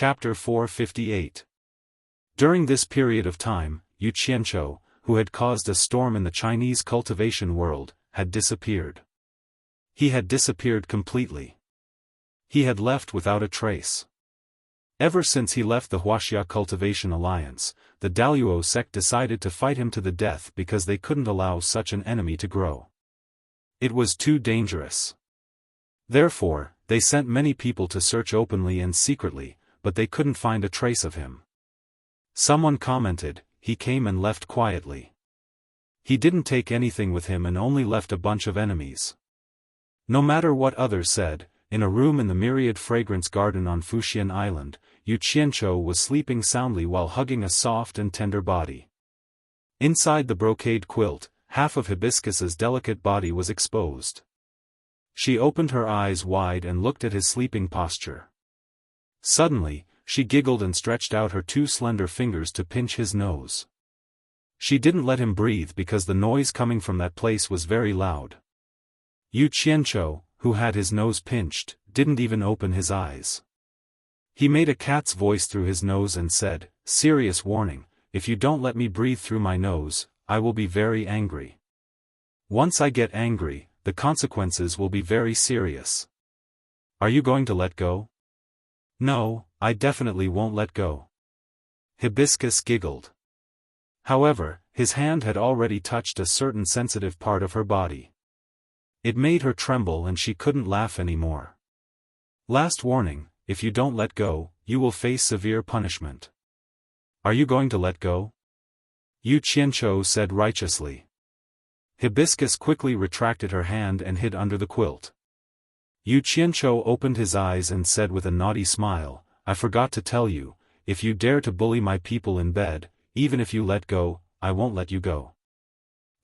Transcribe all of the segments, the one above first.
Chapter 458. During this period of time, Yu Qianzhou, who had caused a storm in the Chinese cultivation world, had disappeared. He had disappeared completely. He had left without a trace. Ever since he left the Wuxia Cultivation Alliance, the Daluo sect decided to fight him to the death because they couldn't allow such an enemy to grow. It was too dangerous. Therefore, they sent many people to search openly and secretly, but they couldn't find a trace of him. Someone commented, "He came and left quietly. He didn't take anything with him and only left a bunch of enemies." No matter what others said, in a room in the Myriad Fragrance Garden on Fuxian Island, Yu Qianzhou was sleeping soundly while hugging a soft and tender body. Inside the brocade quilt, half of Hibiscus's delicate body was exposed. She opened her eyes wide and looked at his sleeping posture. Suddenly, she giggled and stretched out her two slender fingers to pinch his nose. She didn't let him breathe because the noise coming from that place was very loud. Yu Qianzhou, who had his nose pinched, didn't even open his eyes. He made a cat's voice through his nose and said, "Serious warning, if you don't let me breathe through my nose, I will be very angry. Once I get angry, the consequences will be very serious. Are you going to let go?" "No, I definitely won't let go." Hibiscus giggled. However, his hand had already touched a certain sensitive part of her body. It made her tremble and she couldn't laugh anymore. "Last warning, if you don't let go, you will face severe punishment. Are you going to let go?" Yu Qianzhou said righteously. Hibiscus quickly retracted her hand and hid under the quilt. Yu Qianzhou opened his eyes and said with a naughty smile, "I forgot to tell you, if you dare to bully my people in bed, even if you let go, I won't let you go.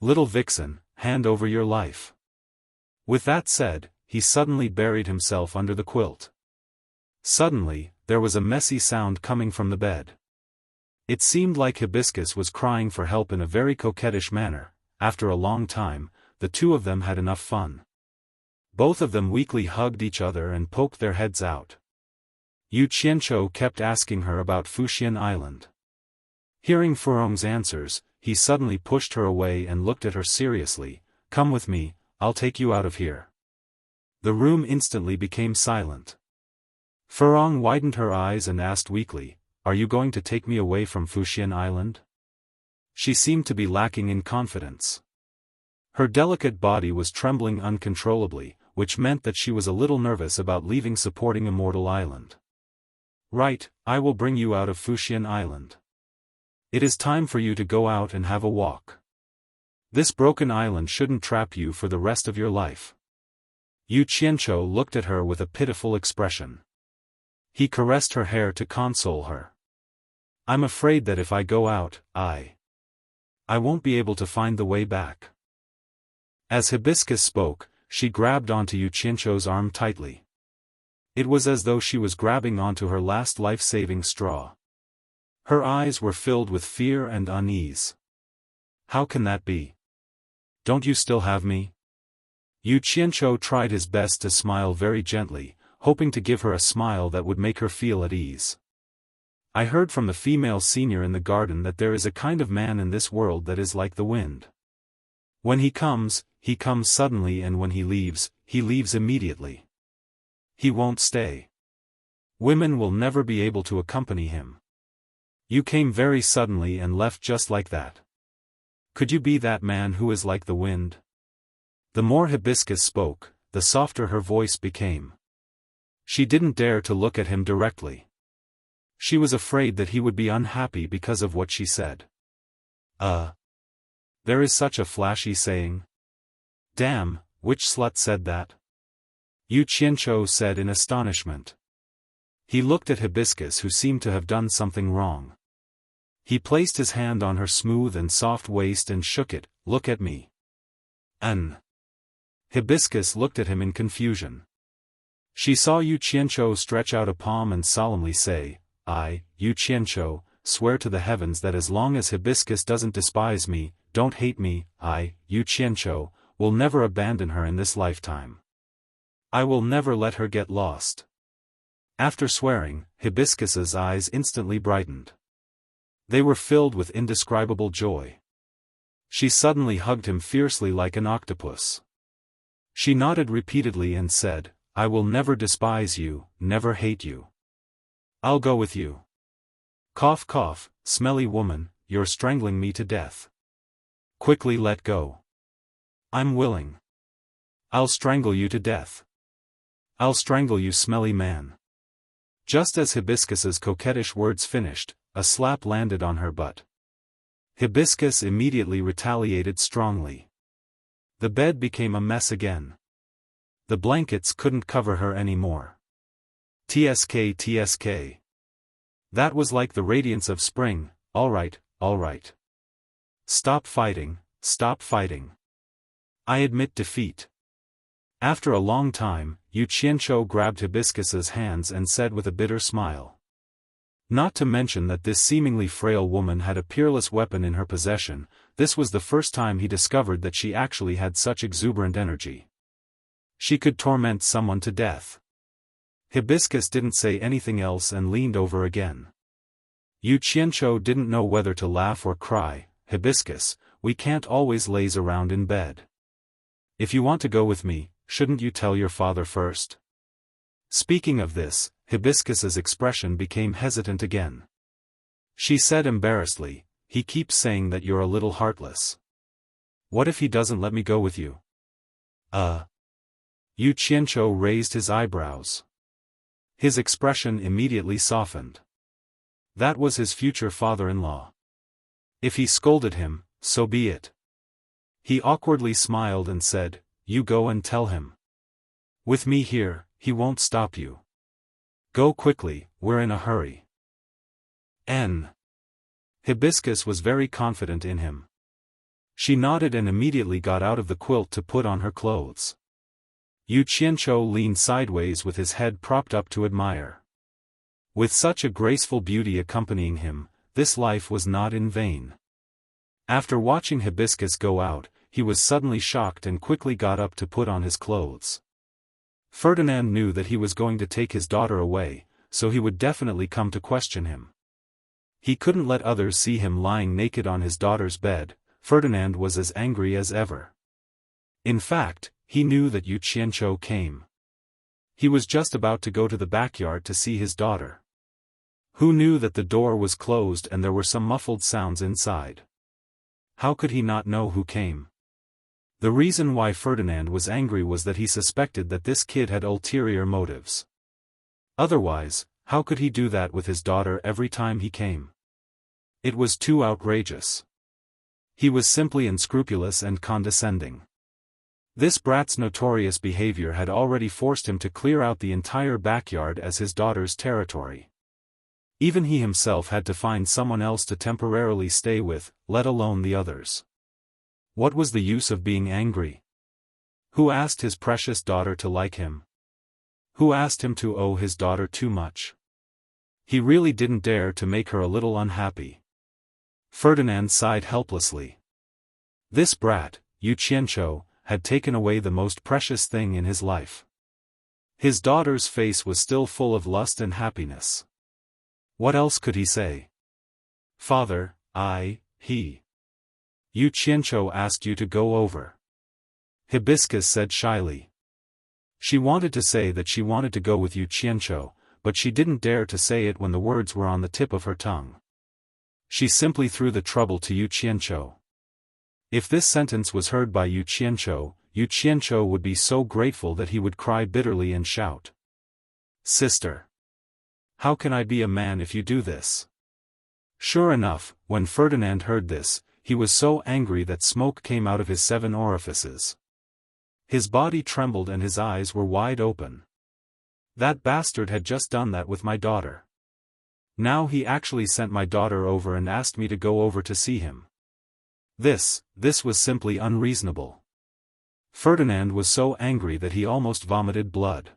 Little vixen, hand over your life." With that said, he suddenly buried himself under the quilt. Suddenly, there was a messy sound coming from the bed. It seemed like Hibiscus was crying for help in a very coquettish manner. After a long time, the two of them had enough fun. Both of them weakly hugged each other and poked their heads out. Yu Qianzhou kept asking her about Fuxian Island. Hearing Furong's answers, he suddenly pushed her away and looked at her seriously. "Come with me, I'll take you out of here." The room instantly became silent. Furong widened her eyes and asked weakly, "Are you going to take me away from Fuxian Island?" She seemed to be lacking in confidence. Her delicate body was trembling uncontrollably, which meant that she was a little nervous about leaving supporting Immortal Island. "Right, I will bring you out of Fuxian Island. It is time for you to go out and have a walk. This broken island shouldn't trap you for the rest of your life." Yu Qianzhou looked at her with a pitiful expression. He caressed her hair to console her. "I'm afraid that if I go out, I won't be able to find the way back." As Hibiscus spoke, she grabbed onto Yu Qianzhou's arm tightly. It was as though she was grabbing onto her last life-saving straw. Her eyes were filled with fear and unease. "How can that be? Don't you still have me?" Yu Qianzhou tried his best to smile very gently, hoping to give her a smile that would make her feel at ease. "I heard from the female senior in the garden that there is a kind of man in this world that is like the wind. When he comes suddenly, and when he leaves immediately. He won't stay. Women will never be able to accompany him. You came very suddenly and left just like that. Could you be that man who is like the wind?" The more Hibiscus spoke, the softer her voice became. She didn't dare to look at him directly. She was afraid that he would be unhappy because of what she said. There is such a flashy saying. Damn, which slut said that?" Yu Qianzhou said in astonishment. He looked at Hibiscus, who seemed to have done something wrong. He placed his hand on her smooth and soft waist and shook it. "Look at me." Hibiscus looked at him in confusion. She saw Yu Qianzhou stretch out a palm and solemnly say, "I, Yu Qianzhou, swear to the heavens that as long as Hibiscus doesn't despise me, don't hate me, I, Yu Qianzhou, will never abandon her in this lifetime. I will never let her get lost." After swearing, Hibiscus's eyes instantly brightened. They were filled with indescribable joy. She suddenly hugged him fiercely like an octopus. She nodded repeatedly and said, "I will never despise you, never hate you. I'll go with you." Cough cough, smelly woman, you're strangling me to death. Quickly let go. I'm willing. I'll strangle you to death. I'll strangle you, smelly man. Just as Hibiscus's coquettish words finished, a slap landed on her butt. Hibiscus immediately retaliated strongly. The bed became a mess again. The blankets couldn't cover her anymore. TSK TSK. That was like the radiance of spring. All right, all right. Stop fighting, stop fighting. I admit defeat. After a long time, Yu Qianzhou grabbed Hibiscus's hands and said with a bitter smile. Not to mention that this seemingly frail woman had a peerless weapon in her possession, this was the first time he discovered that she actually had such exuberant energy. She could torment someone to death. Hibiscus didn't say anything else and leaned over again. Yu Qianzhou didn't know whether to laugh or cry. Hibiscus, we can't always laze around in bed. If you want to go with me, shouldn't you tell your father first? Speaking of this, Hibiscus's expression became hesitant again. She said embarrassedly, he keeps saying that you're a little heartless. What if he doesn't let me go with you? Yu Qianzhou raised his eyebrows. His expression immediately softened. That was his future father-in-law. If he scolded him, so be it. He awkwardly smiled and said, "You go and tell him. With me here, he won't stop you. Go quickly, we're in a hurry." Hibiscus was very confident in him. She nodded and immediately got out of the quilt to put on her clothes. Yu Qianzhou leaned sideways with his head propped up to admire. With such a graceful beauty accompanying him, this life was not in vain. After watching Hibiscus go out, he was suddenly shocked and quickly got up to put on his clothes. Ferdinand knew that he was going to take his daughter away, so he would definitely come to question him. He couldn't let others see him lying naked on his daughter's bed. Ferdinand was as angry as ever. In fact, he knew that Yu Qianzhou came. He was just about to go to the backyard to see his daughter. Who knew that the door was closed and there were some muffled sounds inside? How could he not know who came? The reason why Ferdinand was angry was that he suspected that this kid had ulterior motives. Otherwise, how could he do that with his daughter every time he came? It was too outrageous. He was simply unscrupulous and condescending. This brat's notorious behavior had already forced him to clear out the entire backyard as his daughter's territory. Even he himself had to find someone else to temporarily stay with, let alone the others. What was the use of being angry? Who asked his precious daughter to like him? Who asked him to owe his daughter too much? He really didn't dare to make her a little unhappy. Ferdinand sighed helplessly. This brat, Yu Qianzhou, had taken away the most precious thing in his life. His daughter's face was still full of lust and happiness. What else could he say? "Father, Yu Qianzhou asked you to go over," Hibiscus said shyly. She wanted to say that she wanted to go with Yu Qianzhou, but she didn't dare to say it when the words were on the tip of her tongue. She simply threw the trouble to Yu Qianzhou. If this sentence was heard by Yu Qianzhou would be so grateful that he would cry bitterly and shout, "Sister! How can I be a man if you do this?" Sure enough, when Ferdinand heard this, he was so angry that smoke came out of his 7 orifices. His body trembled and his eyes were wide open. That bastard had just done that with my daughter. Now he actually sent my daughter over and asked me to go over to see him. This was simply unreasonable. Ferdinand was so angry that he almost vomited blood.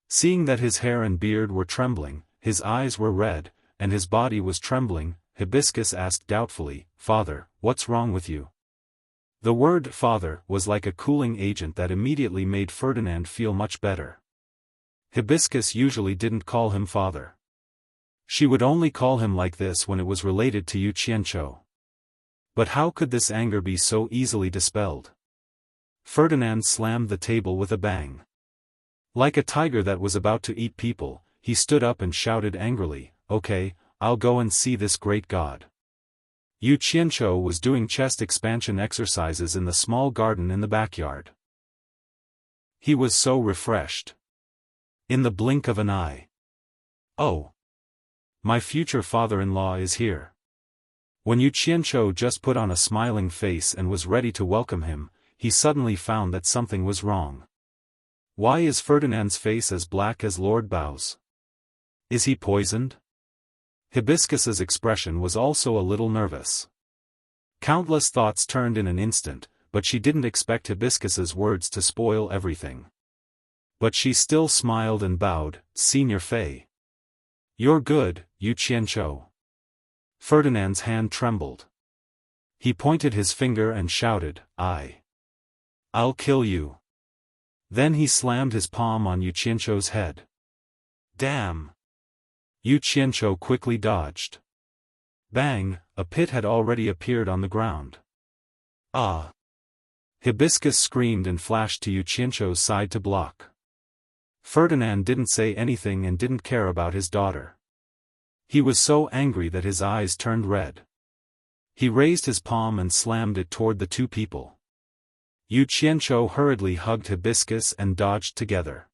Seeing that his hair and beard were trembling, his eyes were red, and his body was trembling, Hibiscus asked doubtfully, "Father, what's wrong with you?" The word "father" was like a cooling agent that immediately made Ferdinand feel much better. Hibiscus usually didn't call him father. She would only call him like this when it was related to Yu Qianzhou. But how could this anger be so easily dispelled? Ferdinand slammed the table with a bang. Like a tiger that was about to eat people, he stood up and shouted angrily, "Okay, I'll go and see this great god." Yu Qianzhou was doing chest expansion exercises in the small garden in the backyard. He was so refreshed. In the blink of an eye. "Oh! My future father-in-law is here." When Yu Qianzhou just put on a smiling face and was ready to welcome him, he suddenly found that something was wrong. Why is Ferdinand's face as black as Lord Bao's? Is he poisoned? Hibiscus's expression was also a little nervous. Countless thoughts turned in an instant, but she didn't expect Hibiscus's words to spoil everything. But she still smiled and bowed, "Senior Fei. You're good, Yu Qianzhou." Ferdinand's hand trembled. He pointed his finger and shouted, I'll kill you." Then he slammed his palm on Yu Qianzhou's head. "Damn!" Yu Qianzhou quickly dodged. Bang! A pit had already appeared on the ground. "Ah!" Hibiscus screamed and flashed to Yu Qianzhou's side to block. Ferdinand didn't say anything and didn't care about his daughter. He was so angry that his eyes turned red. He raised his palm and slammed it toward the two people. Yu Qianzhou hurriedly hugged Hibiscus and dodged together.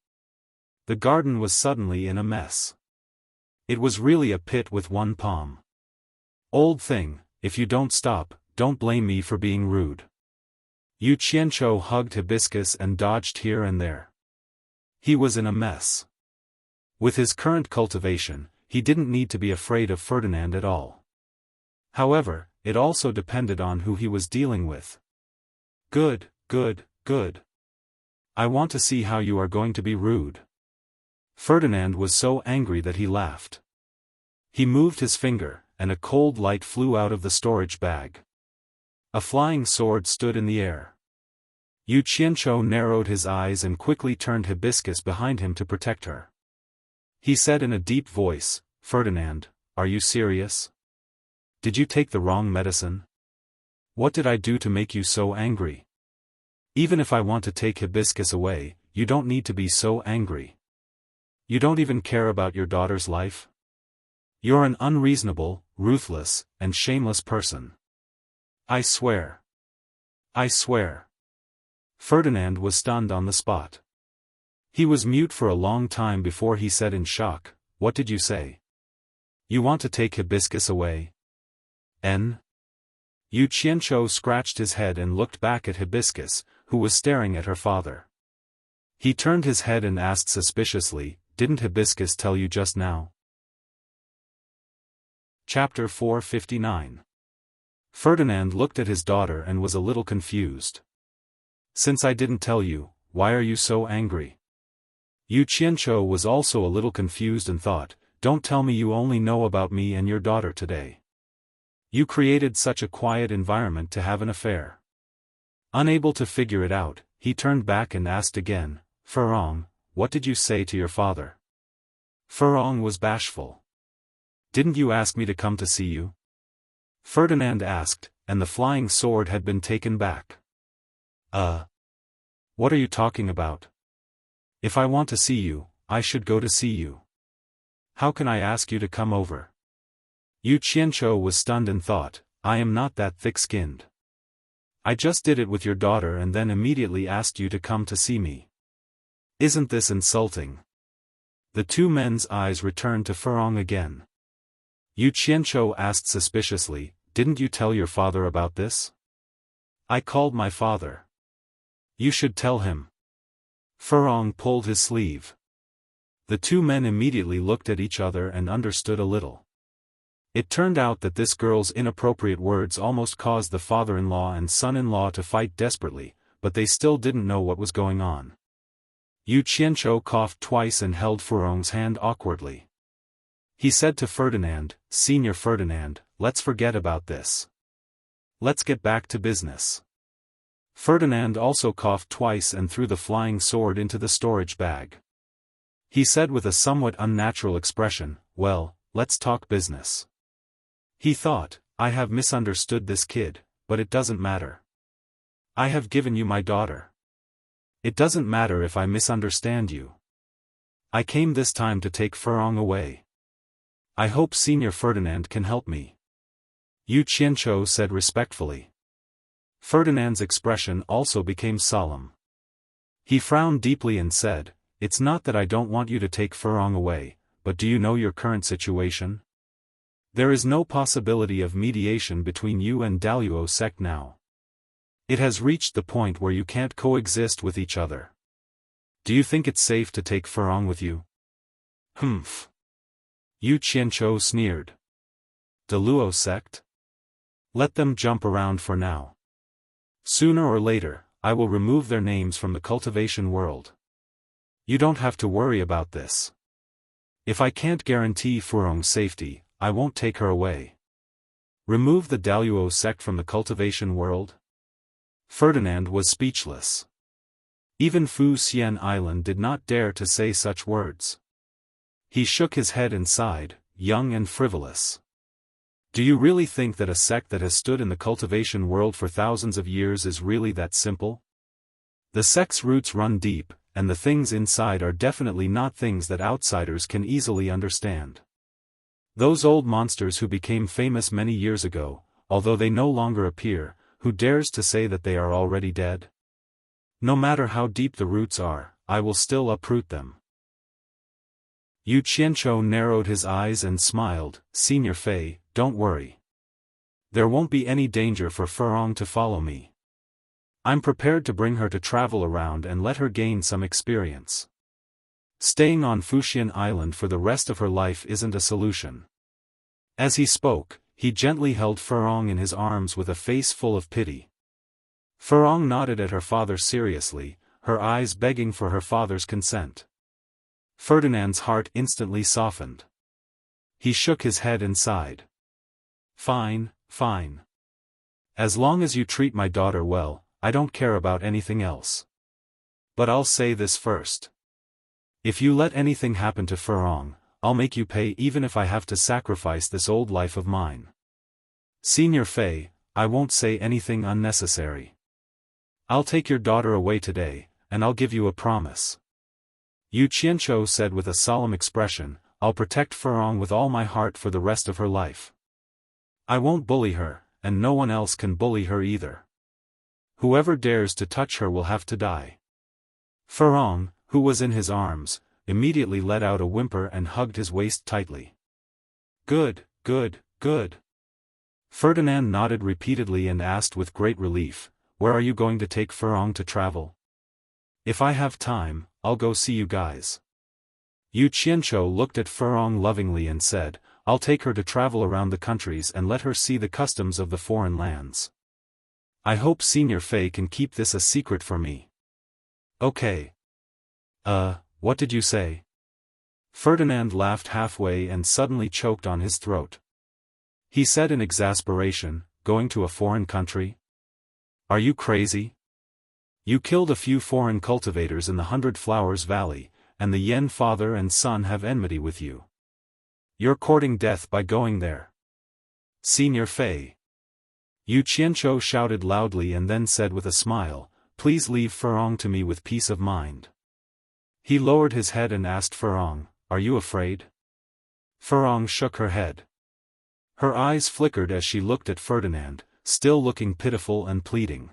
The garden was suddenly in a mess. It was really a pit with one palm. "Old thing, if you don't stop, don't blame me for being rude." Yu Qianzhou hugged Hibiscus and dodged here and there. He was in a mess. With his current cultivation, he didn't need to be afraid of Ferdinand at all. However, it also depended on who he was dealing with. Good. I want to see how you are going to be rude." Ferdinand was so angry that he laughed. He moved his finger, and a cold light flew out of the storage bag. A flying sword stood in the air. Yu Qianzhou narrowed his eyes and quickly turned Hibiscus behind him to protect her. He said in a deep voice, "Ferdinand, are you serious? Did you take the wrong medicine? What did I do to make you so angry? Even if I want to take Hibiscus away, you don't need to be so angry. You don't even care about your daughter's life? You're an unreasonable, ruthless, and shameless person. I swear. I swear." Ferdinand was stunned on the spot. He was mute for a long time before he said in shock, "What did you say? You want to take Hibiscus away? N?" Yu Qianzhou scratched his head and looked back at Hibiscus, who was staring at her father. He turned his head and asked suspiciously, "Didn't Hibiscus tell you just now?" Chapter 459. Ferdinand looked at his daughter and was a little confused. "Since I didn't tell you, why are you so angry?" Yu Qianzhou was also a little confused and thought, "Don't tell me you only know about me and your daughter today. You created such a quiet environment to have an affair." Unable to figure it out, he turned back and asked again, "Furong, what did you say to your father?" Furong was bashful. "Didn't you ask me to come to see you?" Ferdinand asked, and the flying sword had been taken back. What are you talking about? If I want to see you, I should go to see you. How can I ask you to come over?" Yu Qianzhou was stunned and thought, "I am not that thick-skinned. I just did it with your daughter and then immediately asked you to come to see me. Isn't this insulting?" The two men's eyes returned to Furong again. Yu Qianzhou asked suspiciously, "Didn't you tell your father about this?" "I called my father." "You should tell him." Furong pulled his sleeve. The two men immediately looked at each other and understood a little. It turned out that this girl's inappropriate words almost caused the father-in-law and son-in-law to fight desperately, but they still didn't know what was going on. Yu Qianzhou coughed twice and held Furong's hand awkwardly. He said to Ferdinand, "Senior Ferdinand, let's forget about this. Let's get back to business." Ferdinand also coughed twice and threw the flying sword into the storage bag. He said with a somewhat unnatural expression, "Well, let's talk business." He thought, I have misunderstood this kid, but it doesn't matter. I have given you my daughter. It doesn't matter if I misunderstand you. I came this time to take Furong away. I hope Senior Ferdinand can help me. Yu Qianzhou said respectfully. Ferdinand's expression also became solemn. He frowned deeply and said, "It's not that I don't want you to take Furong away, but do you know your current situation? There is no possibility of mediation between you and Daluo sect now. It has reached the point where you can't coexist with each other. Do you think it's safe to take Furong with you?" "Humph." Yu Qianzhou sneered. "Daluo sect? Let them jump around for now. Sooner or later, I will remove their names from the cultivation world. You don't have to worry about this. If I can't guarantee Furong's safety, I won't take her away." Remove the Daluo sect from the cultivation world? Ferdinand was speechless. Even Fu Xian Island did not dare to say such words. He shook his head and sighed, young and frivolous. Do you really think that a sect that has stood in the cultivation world for thousands of years is really that simple? The sect's roots run deep, and the things inside are definitely not things that outsiders can easily understand. Those old monsters who became famous many years ago, although they no longer appear, who dares to say that they are already dead? No matter how deep the roots are, I will still uproot them. Yu Qianzhou narrowed his eyes and smiled, "Senior Fei, don't worry. There won't be any danger for Furong to follow me. I'm prepared to bring her to travel around and let her gain some experience. Staying on Fuxian Island for the rest of her life isn't a solution." As he spoke, he gently held Furong in his arms with a face full of pity. Furong nodded at her father seriously, her eyes begging for her father's consent. Ferdinand's heart instantly softened. He shook his head and sighed. "Fine, fine. As long as you treat my daughter well, I don't care about anything else. But I'll say this first. If you let anything happen to Furong, I'll make you pay even if I have to sacrifice this old life of mine. Senior Fei, I won't say anything unnecessary. I'll take your daughter away today, and I'll give you a promise." Yu Qianzhou said with a solemn expression, "I'll protect Furong with all my heart for the rest of her life. I won't bully her, and no one else can bully her either. Whoever dares to touch her will have to die." Furong, who was in his arms, immediately let out a whimper and hugged his waist tightly. "Good, good, good." Ferdinand nodded repeatedly and asked with great relief, "Where are you going to take Furong to travel?" "If I have time, I'll go see you guys." Yu Qianzhou looked at Furong lovingly and said, "I'll take her to travel around the countries and let her see the customs of the foreign lands. I hope Senior Fei can keep this a secret for me." "Okay." What did you say?" Ferdinand laughed halfway and suddenly choked on his throat. He said in exasperation, "Going to a foreign country? Are you crazy? You killed a few foreign cultivators in the 100 Flowers Valley, and the Yen father and son have enmity with you. You're courting death by going there. Senior Fei." Yu Qianzhou shouted loudly and then said with a smile, "Please leave Furong to me with peace of mind." He lowered his head and asked Furong, "Are you afraid?" Furong shook her head. Her eyes flickered as she looked at Ferdinand, still looking pitiful and pleading.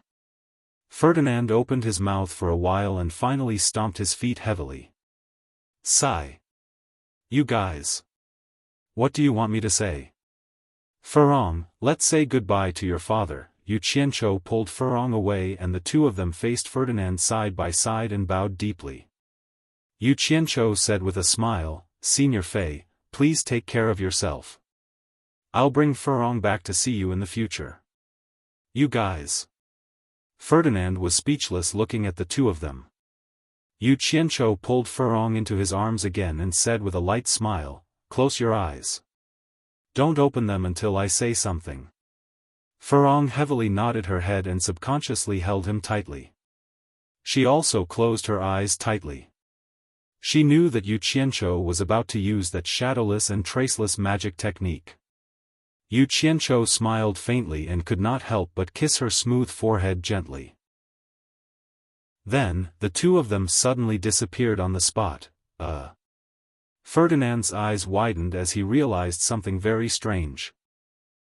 Ferdinand opened his mouth for a while and finally stomped his feet heavily. Sigh. "You guys. What do you want me to say?" "Furong, let's say goodbye to your father." Yu Qianzhou pulled Furong away and the two of them faced Ferdinand side by side and bowed deeply. Yu Qianzhou said with a smile, "Senior Fei, please take care of yourself. I'll bring Furong back to see you in the future." "You guys." Ferdinand was speechless looking at the two of them. Yu Qianzhou pulled Furong into his arms again and said with a light smile, "Close your eyes. Don't open them until I say something." Furong heavily nodded her head and subconsciously held him tightly. She also closed her eyes tightly. She knew that Yu Qianqiu was about to use that shadowless and traceless magic technique. Yu Qianqiu smiled faintly and could not help but kiss her smooth forehead gently. Then, the two of them suddenly disappeared on the spot. Ferdinand's eyes widened as he realized something very strange.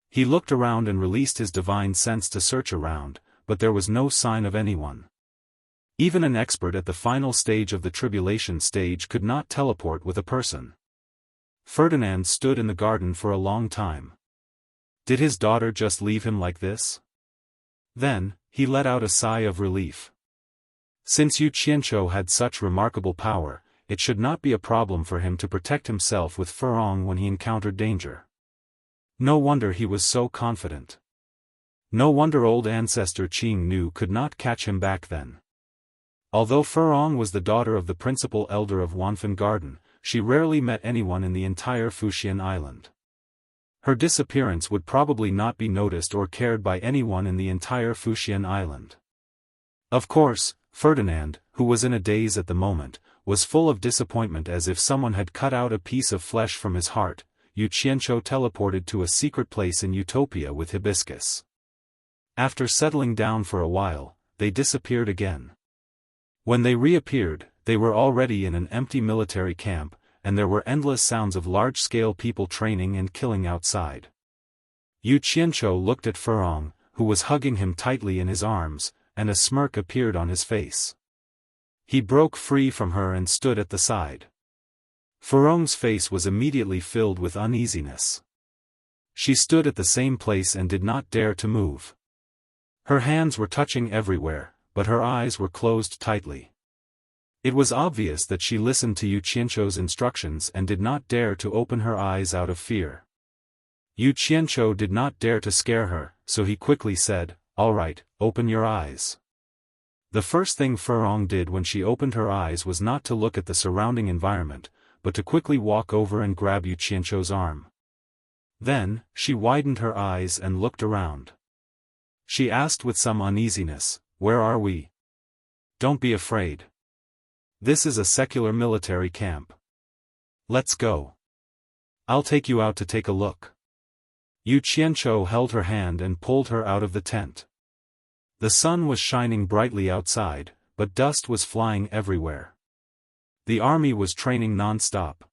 He looked around and released his divine sense to search around, but there was no sign of anyone. Even an expert at the final stage of the tribulation stage could not teleport with a person. Ferdinand stood in the garden for a long time. Did his daughter just leave him like this? Then, he let out a sigh of relief. Since Yu Qianqiu had such remarkable power, it should not be a problem for him to protect himself with Furong when he encountered danger. No wonder he was so confident. No wonder old ancestor Qing Nu could not catch him back then. Although Furong was the daughter of the principal elder of Wanfen Garden, she rarely met anyone in the entire Fuxian island. Her disappearance would probably not be noticed or cared by anyone in the entire Fuxian island. Of course, Ferdinand, who was in a daze at the moment, was full of disappointment as if someone had cut out a piece of flesh from his heart. Yu Qianqiu teleported to a secret place in Utopia with Hibiscus. After settling down for a while, they disappeared again. When they reappeared, they were already in an empty military camp, and there were endless sounds of large-scale people training and killing outside. Yu Qianqiu looked at Furong, who was hugging him tightly in his arms, and a smirk appeared on his face. He broke free from her and stood at the side. Furong's face was immediately filled with uneasiness. She stood at the same place and did not dare to move. Her hands were touching everywhere, but her eyes were closed tightly. It was obvious that she listened to Yu Qianqiu's instructions and did not dare to open her eyes out of fear. Yu Qianqiu did not dare to scare her, so he quickly said, "All right, open your eyes." The first thing Furong did when she opened her eyes was not to look at the surrounding environment, but to quickly walk over and grab Yu Qianqiu's arm. Then, she widened her eyes and looked around. She asked with some uneasiness, "Where are we?" "Don't be afraid. This is a secular military camp. Let's go. I'll take you out to take a look." Yu Qianqiu held her hand and pulled her out of the tent. The sun was shining brightly outside, but dust was flying everywhere. The army was training non-stop.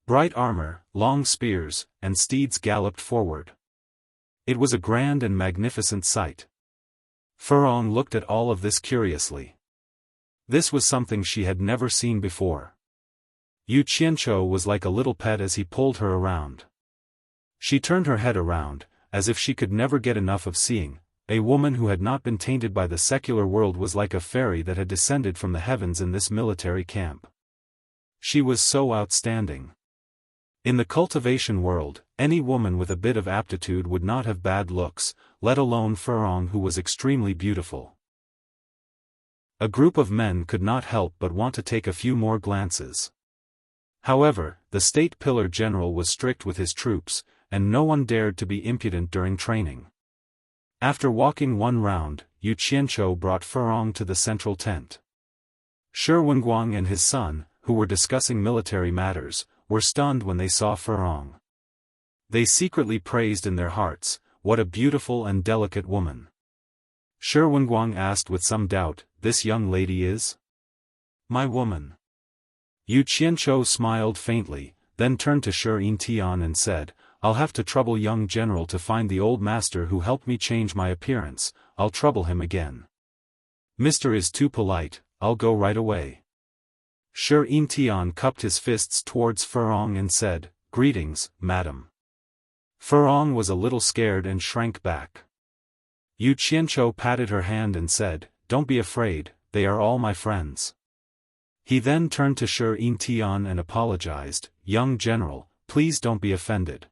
Bright armor, long spears, and steeds galloped forward. It was a grand and magnificent sight. Furong looked at all of this curiously. This was something she had never seen before. Yu Qianqiu was like a little pet as he pulled her around. She turned her head around, as if she could never get enough of seeing. A woman who had not been tainted by the secular world was like a fairy that had descended from the heavens in this military camp. She was so outstanding. In the cultivation world, any woman with a bit of aptitude would not have bad looks, let alone Furong, who was extremely beautiful. A group of men could not help but want to take a few more glances. However, the state pillar general was strict with his troops, and no one dared to be impudent during training. After walking one round, Yu Qianqiu brought Furong to the central tent. Shi Wenguang and his son, who were discussing military matters, were stunned when they saw Furong. They secretly praised in their hearts, "What a beautiful and delicate woman." Shi Wenguang asked with some doubt, "This young lady is?" "My woman." Yu Qianqiu smiled faintly, then turned to Shi Tian and said, "I'll have to trouble young general to find the old master who helped me change my appearance. I'll trouble him again. Mr. is too polite, I'll go right away." Shi Tian cupped his fists towards Furong and said, "Greetings, madam." Furong was a little scared and shrank back. Yu Qianqiu patted her hand and said, "Don't be afraid, they are all my friends." He then turned to Shi Tian and apologized, "Young general, please don't be offended.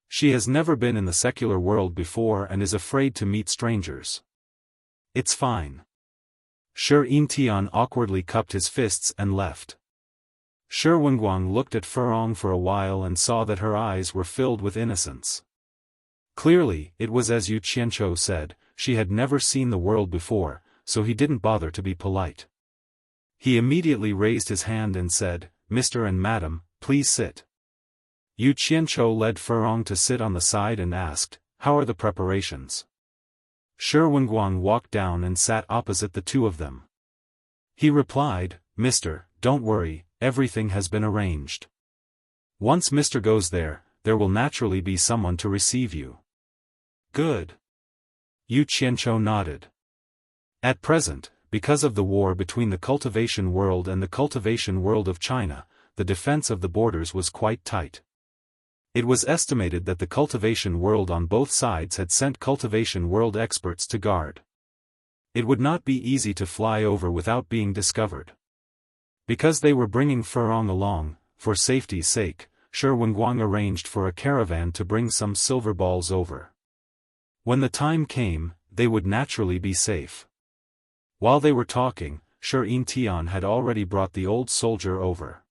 She has never been in the secular world before and is afraid to meet strangers." "It's fine." Shi Tian awkwardly cupped his fists and left. Shi Wenguang looked at Furong for a while and saw that her eyes were filled with innocence. Clearly, it was as Yu Qianqiu said, she had never seen the world before, so he didn't bother to be polite. He immediately raised his hand and said, "Mr. and Madam, please sit." Yu Qianchou led Furong to sit on the side and asked, "How are the preparations?" Shi Wenguang walked down and sat opposite the two of them. He replied, "Mister, don't worry, everything has been arranged. Once Mister goes there, there will naturally be someone to receive you." "Good." Yu Qianchou nodded. At present, because of the war between the cultivation world and the cultivation world of China, the defense of the borders was quite tight. It was estimated that the cultivation world on both sides had sent cultivation world experts to guard. It would not be easy to fly over without being discovered. Because they were bringing Furong along, for safety's sake, Shi Wenguang arranged for a caravan to bring some silver balls over. When the time came, they would naturally be safe. While they were talking, Shi Tian had already brought the old soldier over.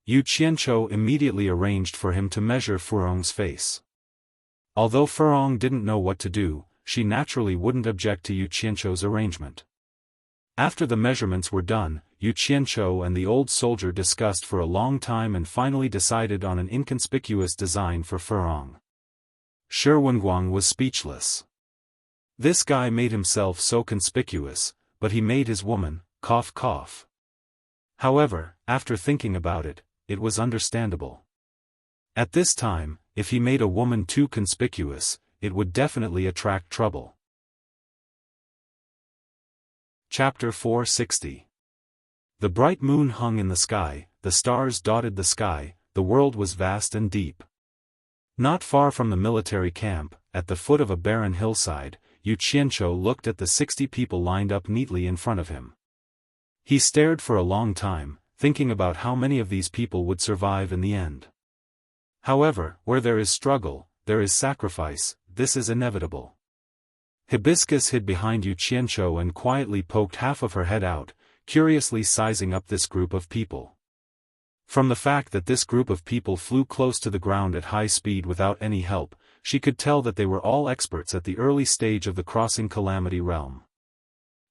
Yu Qianchou immediately arranged for him to measure Furong's face. Although Furong didn't know what to do, she naturally wouldn't object to Yu Qianchou's arrangement. After the measurements were done, Yu Qianchou and the old soldier discussed for a long time and finally decided on an inconspicuous design for Furong. Shi Wenguang was speechless. This guy made himself so conspicuous, but he made his woman, cough cough. However, after thinking about it, it was understandable. At this time, if he made a woman too conspicuous, it would definitely attract trouble. Chapter 460. The bright moon hung in the sky, the stars dotted the sky, the world was vast and deep. Not far from the military camp, at the foot of a barren hillside, Yu Qianchou looked at the 60 people lined up neatly in front of him. He stared for a long time, thinking about how many of these people would survive in the end. However, where there is struggle, there is sacrifice, this is inevitable. Hibiscus hid behind Yu Qianchou and quietly poked half of her head out, curiously sizing up this group of people. From the fact that this group of people flew close to the ground at high speed without any help, she could tell that they were all experts at the early stage of the crossing calamity realm.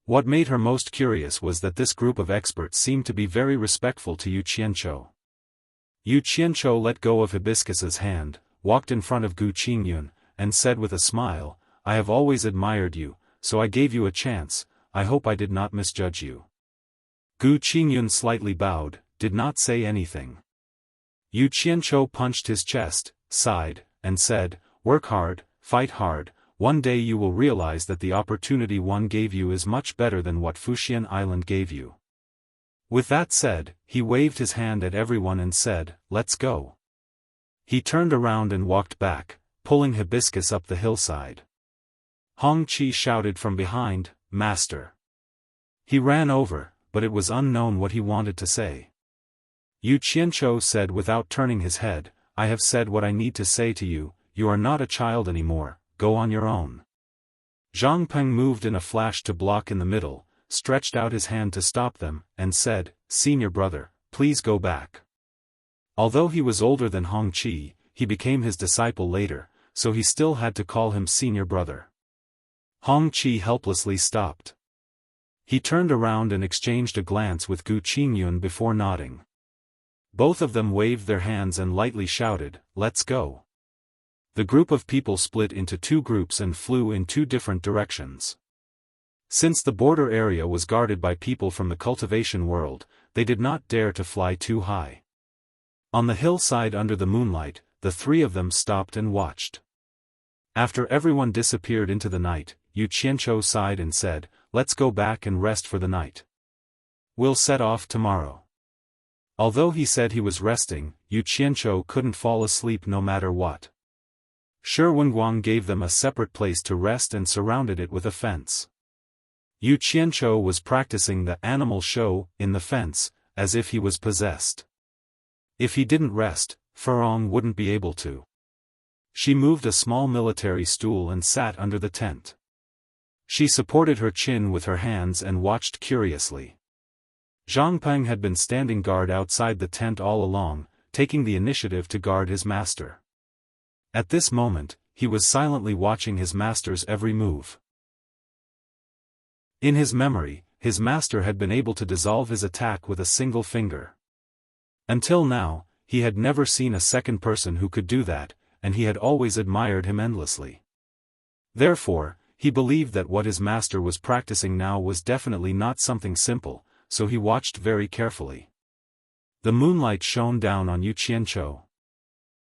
What made her most curious was that this group of experts seemed to be very respectful to Yu Qianchou. Yu Qianchou let go of Hibiscus's hand, walked in front of Gu Qingyun, and said with a smile, "I have always admired you, so I gave you a chance. I hope I did not misjudge you." Gu Qingyun slightly bowed, did not say anything. Yu Qianchou punched his chest, sighed, and said, "Work hard, fight hard. One day you will realize that the opportunity one gave you is much better than what Fuxian Island gave you." With that said, he waved his hand at everyone and said, "Let's go." He turned around and walked back, pulling Hibiscus up the hillside. Hong Qi shouted from behind, "Master." He ran over, but it was unknown what he wanted to say. Yu Qianchou said without turning his head, "I have said what I need to say to you, you are not a child anymore. Go on your own." Zhang Peng moved in a flash to block in the middle, stretched out his hand to stop them, and said, "Senior brother, please go back." Although he was older than Hong Qi, he became his disciple later, so he still had to call him senior brother. Hong Qi helplessly stopped. He turned around and exchanged a glance with Gu Qingyun before nodding. Both of them waved their hands and lightly shouted, "Let's go." The group of people split into two groups and flew in two different directions. Since the border area was guarded by people from the cultivation world, they did not dare to fly too high. On the hillside under the moonlight, the three of them stopped and watched. After everyone disappeared into the night, Yu Qianchou sighed and said, "Let's go back and rest for the night. We'll set off tomorrow." Although he said he was resting, Yu Qianchou couldn't fall asleep no matter what. Shi Wenguang gave them a separate place to rest and surrounded it with a fence. Yu Qianchou was practicing the animal show in the fence, as if he was possessed. If he didn't rest, Furong wouldn't be able to. She moved a small military stool and sat under the tent. She supported her chin with her hands and watched curiously. Zhang Peng had been standing guard outside the tent all along, taking the initiative to guard his master. At this moment, he was silently watching his master's every move. In his memory, his master had been able to dissolve his attack with a single finger. Until now, he had never seen a second person who could do that, and he had always admired him endlessly. Therefore, he believed that what his master was practicing now was definitely not something simple, so he watched very carefully. The moonlight shone down on Yu Qianzhou.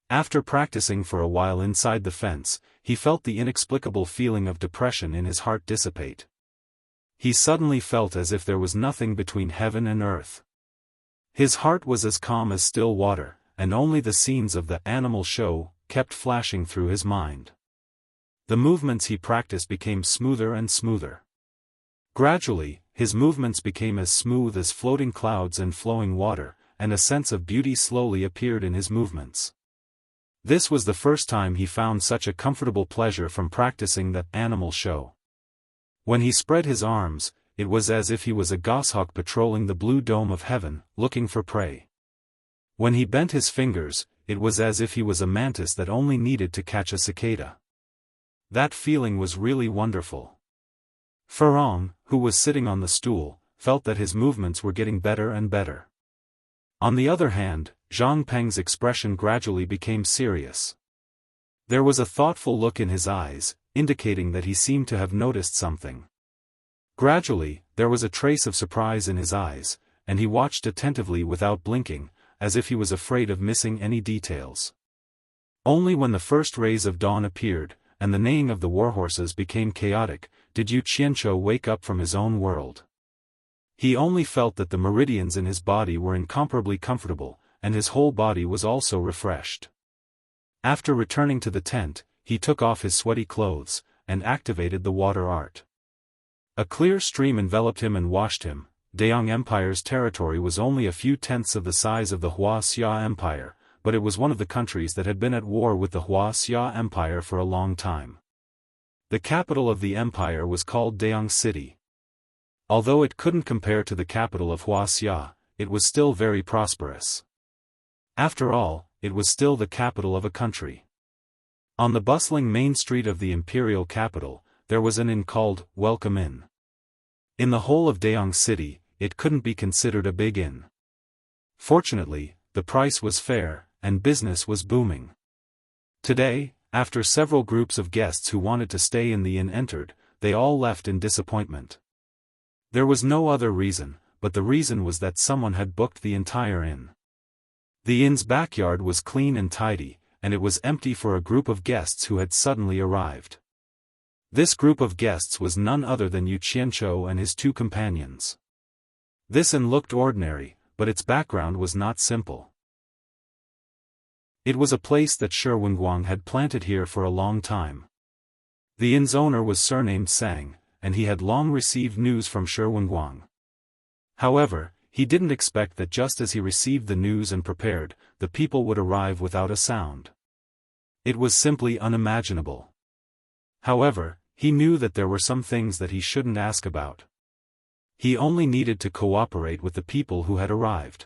After practicing for a while inside the fence, he felt the inexplicable feeling of depression in his heart dissipate. He suddenly felt as if there was nothing between heaven and earth. His heart was as calm as still water, and only the scenes of the animal show kept flashing through his mind. The movements he practiced became smoother and smoother. Gradually, his movements became as smooth as floating clouds and flowing water, and a sense of beauty slowly appeared in his movements. This was the first time he found such a comfortable pleasure from practicing that animal show. When he spread his arms, it was as if he was a goshawk patrolling the blue dome of heaven, looking for prey. When he bent his fingers, it was as if he was a mantis that only needed to catch a cicada. That feeling was really wonderful. Ferrong, who was sitting on the stool, felt that his movements were getting better and better. On the other hand, Zhang Peng's expression gradually became serious. There was a thoughtful look in his eyes, indicating that he seemed to have noticed something. Gradually, there was a trace of surprise in his eyes, and he watched attentively without blinking, as if he was afraid of missing any details. Only when the first rays of dawn appeared, and the neighing of the warhorses became chaotic, did Yu Qianzhou wake up from his own world. He only felt that the meridians in his body were incomparably comfortable, and his whole body was also refreshed. After returning to the tent, he took off his sweaty clothes, and activated the water art. A clear stream enveloped him and washed him. Deyang Empire's territory was only a few tenths of the size of the Wuxia Empire, but it was one of the countries that had been at war with the Wuxia Empire for a long time. The capital of the empire was called Deyang City. Although it couldn't compare to the capital of Wuxia, it was still very prosperous. After all, it was still the capital of a country. On the bustling main street of the imperial capital, there was an inn called Welcome Inn. In the whole of Deyang City, it couldn't be considered a big inn. Fortunately, the price was fair, and business was booming. Today, after several groups of guests who wanted to stay in the inn entered, they all left in disappointment. There was no other reason, but the reason was that someone had booked the entire inn. The inn's backyard was clean and tidy, and it was empty for a group of guests who had suddenly arrived. This group of guests was none other than Yu Qianzhou and his two companions. This inn looked ordinary, but its background was not simple. It was a place that Shi Wenguang had planted here for a long time. The inn's owner was surnamed Sang, and he had long received news from Shi Wenguang. However, he didn't expect that just as he received the news and prepared, the people would arrive without a sound. It was simply unimaginable. However, he knew that there were some things that he shouldn't ask about. He only needed to cooperate with the people who had arrived.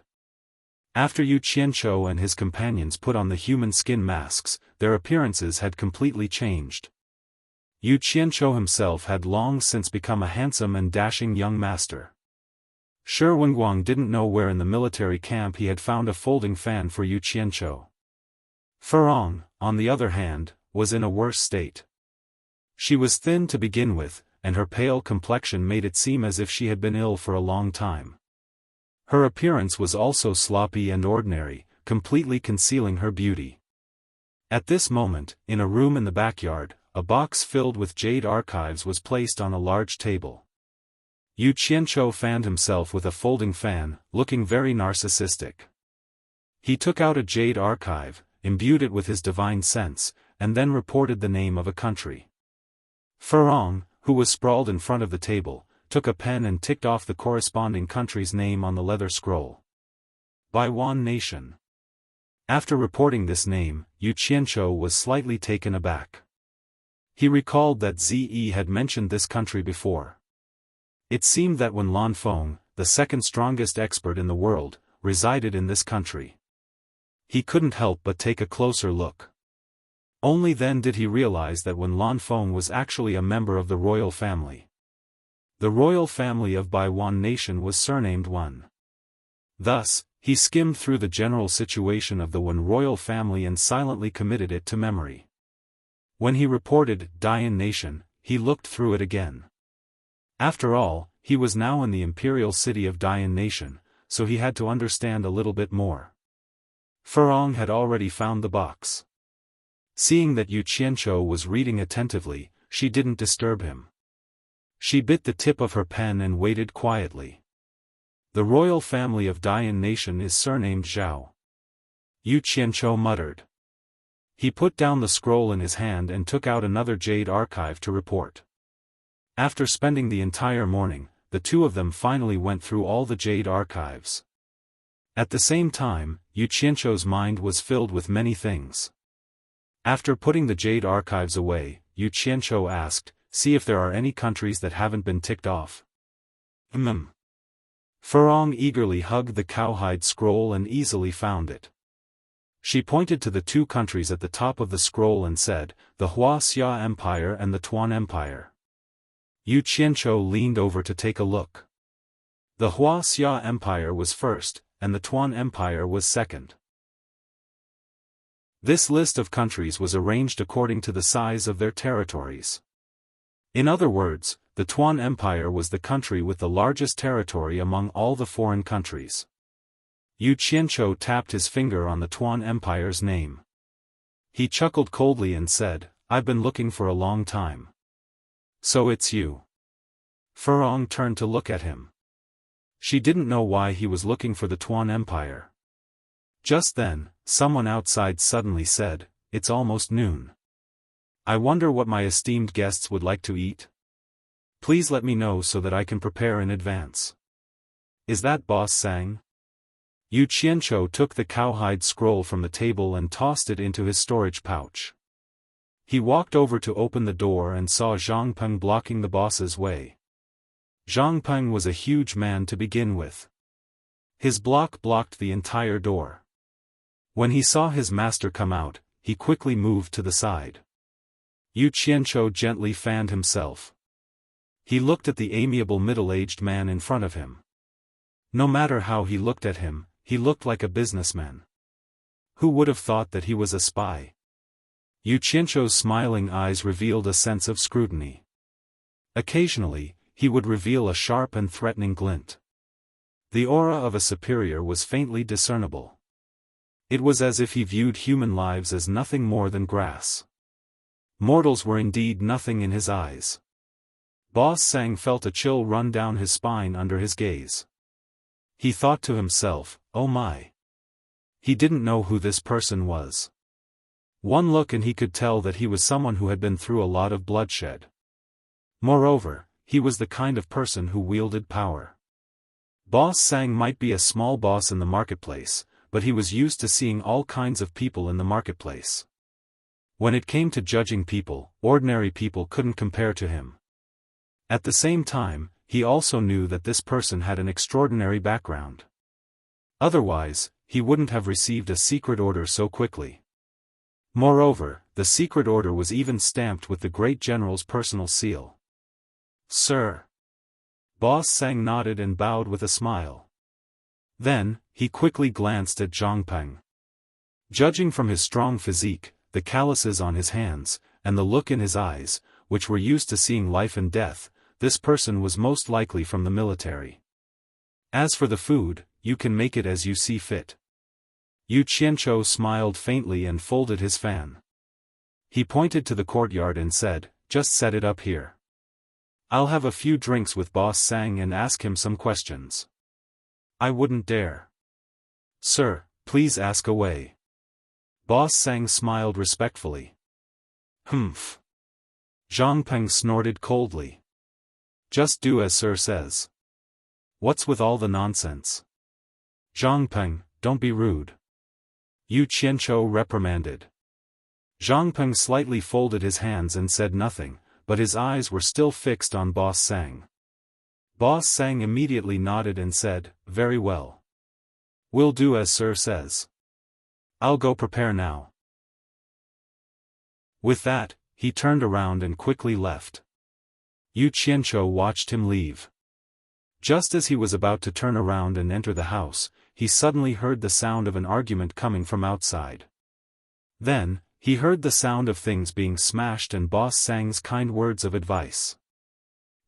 After Yu Qianzhou and his companions put on the human skin masks, their appearances had completely changed. Yu Qianzhou himself had long since become a handsome and dashing young master. Shi Wenguang didn't know where in the military camp he had found a folding fan for Yu Qianzhou. Ferrong, on the other hand, was in a worse state. She was thin to begin with, and her pale complexion made it seem as if she had been ill for a long time. Her appearance was also sloppy and ordinary, completely concealing her beauty. At this moment, in a room in the backyard, a box filled with jade archives was placed on a large table. Yu Qianzhou fanned himself with a folding fan, looking very narcissistic. He took out a jade archive, imbued it with his divine sense, and then reported the name of a country. Ferrong, who was sprawled in front of the table, took a pen and ticked off the corresponding country's name on the leather scroll. Baiwan Nation. After reporting this name, Yu Qianzhou was slightly taken aback. He recalled that Ze had mentioned this country before. It seemed that when Lan Feng, the second strongest expert in the world, resided in this country. He couldn't help but take a closer look. Only then did he realize that when Lan Feng was actually a member of the royal family. The royal family of Baiwan nation was surnamed Wen. Thus, he skimmed through the general situation of the Wen royal family and silently committed it to memory. When he reported Dian nation, he looked through it again. After all, he was now in the imperial city of Dian nation, so he had to understand a little bit more. Furong had already found the box. Seeing that Yu Qianzhou was reading attentively, she didn't disturb him. She bit the tip of her pen and waited quietly. The royal family of Dian nation is surnamed Zhao. Yu Qianzhou muttered. He put down the scroll in his hand and took out another jade archive to report. After spending the entire morning, the two of them finally went through all the jade archives. At the same time, Yu Qianzhou's mind was filled with many things. After putting the jade archives away, Yu Qianzhou asked, "See if there are any countries that haven't been ticked off." Furong eagerly hugged the cowhide scroll and easily found it. She pointed to the two countries at the top of the scroll and said, "The Wuxia Empire and the Tuan Empire." Yu Qianzhou leaned over to take a look. The Wuxia Empire was first, and the Tuan Empire was second. This list of countries was arranged according to the size of their territories. In other words, the Tuan Empire was the country with the largest territory among all the foreign countries. Yu Qianzhou tapped his finger on the Tuan Empire's name. He chuckled coldly and said, "I've been looking for a long time." "So it's you." Furong turned to look at him. She didn't know why he was looking for the Tuan Empire. Just then, someone outside suddenly said, "It's almost noon. I wonder what my esteemed guests would like to eat? Please let me know so that I can prepare in advance." "Is that Boss Sang?" Yu Qianzhou took the cowhide scroll from the table and tossed it into his storage pouch. He walked over to open the door and saw Zhang Peng blocking the boss's way. Zhang Peng was a huge man to begin with. His block blocked the entire door. When he saw his master come out, he quickly moved to the side. Yu Qianzhou gently fanned himself. He looked at the amiable middle-aged man in front of him. No matter how he looked at him, he looked like a businessman. Who would have thought that he was a spy? Yu Qianzhou's smiling eyes revealed a sense of scrutiny. Occasionally, he would reveal a sharp and threatening glint. The aura of a superior was faintly discernible. It was as if he viewed human lives as nothing more than grass. Mortals were indeed nothing in his eyes. Boss Sang felt a chill run down his spine under his gaze. He thought to himself, "Oh my." He didn't know who this person was. One look and he could tell that he was someone who had been through a lot of bloodshed. Moreover, he was the kind of person who wielded power. Boss Sang might be a small boss in the marketplace, but he was used to seeing all kinds of people in the marketplace. When it came to judging people, ordinary people couldn't compare to him. At the same time, he also knew that this person had an extraordinary background. Otherwise, he wouldn't have received a secret order so quickly. Moreover, the secret order was even stamped with the great general's personal seal. "Sir." Boss Sang nodded and bowed with a smile. Then, he quickly glanced at Zhang Peng. Judging from his strong physique, the calluses on his hands, and the look in his eyes, which were used to seeing life and death, this person was most likely from the military. "As for the food, you can make it as you see fit." Yu Qianzhou smiled faintly and folded his fan. He pointed to the courtyard and said, "Just set it up here. I'll have a few drinks with Boss Sang and ask him some questions." "I wouldn't dare." "Sir, please ask away." Boss Sang smiled respectfully. "Humph." Zhang Peng snorted coldly. "Just do as Sir says." "What's with all the nonsense?" "Zhang Peng, don't be rude." Yu Qianzhou reprimanded. Zhang Peng slightly folded his hands and said nothing, but his eyes were still fixed on Boss Sang. Boss Sang immediately nodded and said, "Very well. We'll do as Sir says. I'll go prepare now." With that, he turned around and quickly left. Yu Qianqiu watched him leave. Just as he was about to turn around and enter the house, he suddenly heard the sound of an argument coming from outside. Then, he heard the sound of things being smashed and Boss Sang's kind words of advice.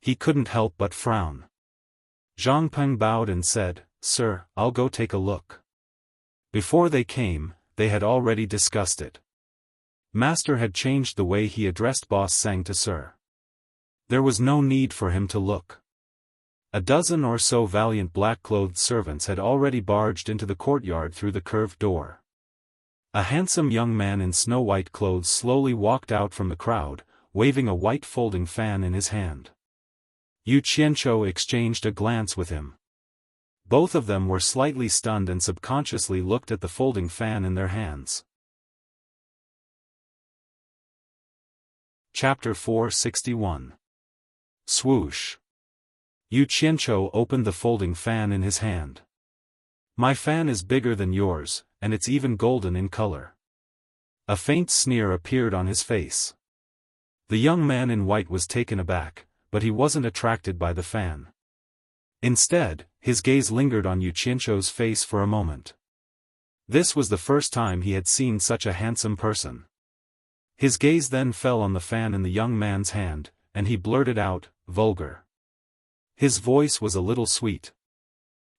He couldn't help but frown. Zhang Peng bowed and said, "Sir, I'll go take a look." Before they came, they had already discussed it. Master had changed the way he addressed Boss Sang to Sir. There was no need for him to look. A dozen or so valiant black-clothed servants had already barged into the courtyard through the curved door. A handsome young man in snow-white clothes slowly walked out from the crowd, waving a white folding fan in his hand. Yu Qianqiu exchanged a glance with him. Both of them were slightly stunned and subconsciously looked at the folding fan in their hands. Chapter 461. Swoosh. Yu Qianqiu opened the folding fan in his hand. "My fan is bigger than yours, and it's even golden in color." A faint sneer appeared on his face. The young man in white was taken aback, but he wasn't attracted by the fan. Instead, his gaze lingered on Yu Qianqiu's face for a moment. This was the first time he had seen such a handsome person. His gaze then fell on the fan in the young man's hand, and he blurted out, "Vulgar." His voice was a little sweet.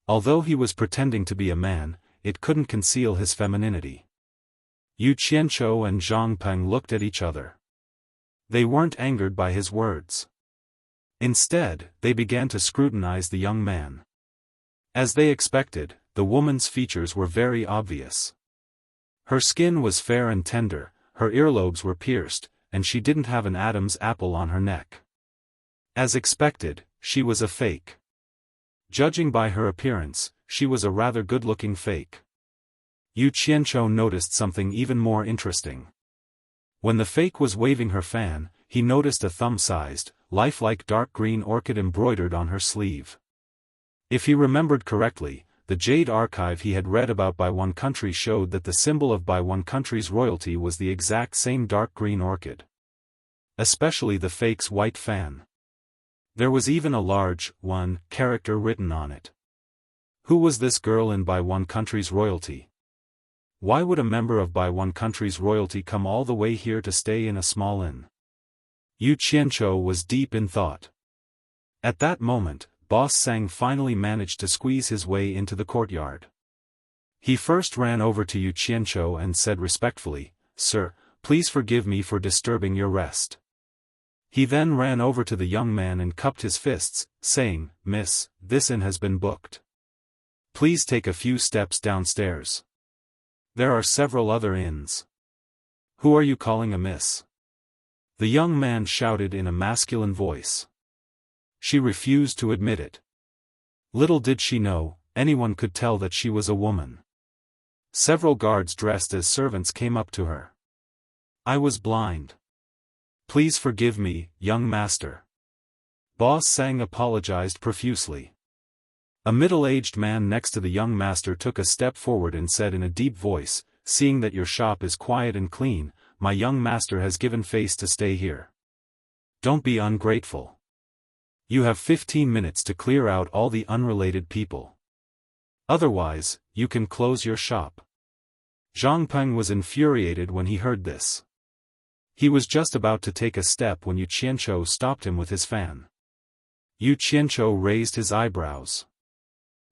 Although he was pretending to be a man, it couldn't conceal his femininity. Yu Qianqiu and Zhang Peng looked at each other. They weren't angered by his words. Instead, they began to scrutinize the young man. As they expected, the woman's features were very obvious. Her skin was fair and tender, her earlobes were pierced, and she didn't have an Adam's apple on her neck. As expected, she was a fake. Judging by her appearance, she was a rather good-looking fake. Yu Qianqiu noticed something even more interesting. When the fake was waving her fan, he noticed a thumb-sized, lifelike dark green orchid embroidered on her sleeve. If he remembered correctly, the Jade archive he had read about by one country showed that the symbol of by one country's royalty was the exact same dark green orchid. Especially the fake's white fan. There was even a large, one, character written on it. Who was this girl in by one country's royalty? Why would a member of by one country's royalty come all the way here to stay in a small inn? Yu Qianqiu was deep in thought. At that moment, Boss Sang finally managed to squeeze his way into the courtyard. He first ran over to Yu Qianqiu and said respectfully, "Sir, please forgive me for disturbing your rest." He then ran over to the young man and cupped his fists, saying, "Miss, this inn has been booked. Please take a few steps downstairs. There are several other inns." "Who are you calling a miss?" the young man shouted in a masculine voice. She refused to admit it. Little did she know, anyone could tell that she was a woman. Several guards dressed as servants came up to her. "I was blind. Please forgive me, young master." Boss Sang apologized profusely. A middle-aged man next to the young master took a step forward and said in a deep voice, "Seeing that your shop is quiet and clean, my young master has given face to stay here. Don't be ungrateful. You have 15 minutes to clear out all the unrelated people. Otherwise, you can close your shop." Zhang Peng was infuriated when he heard this. He was just about to take a step when Yu Qianqiu stopped him with his fan. Yu Qianqiu raised his eyebrows.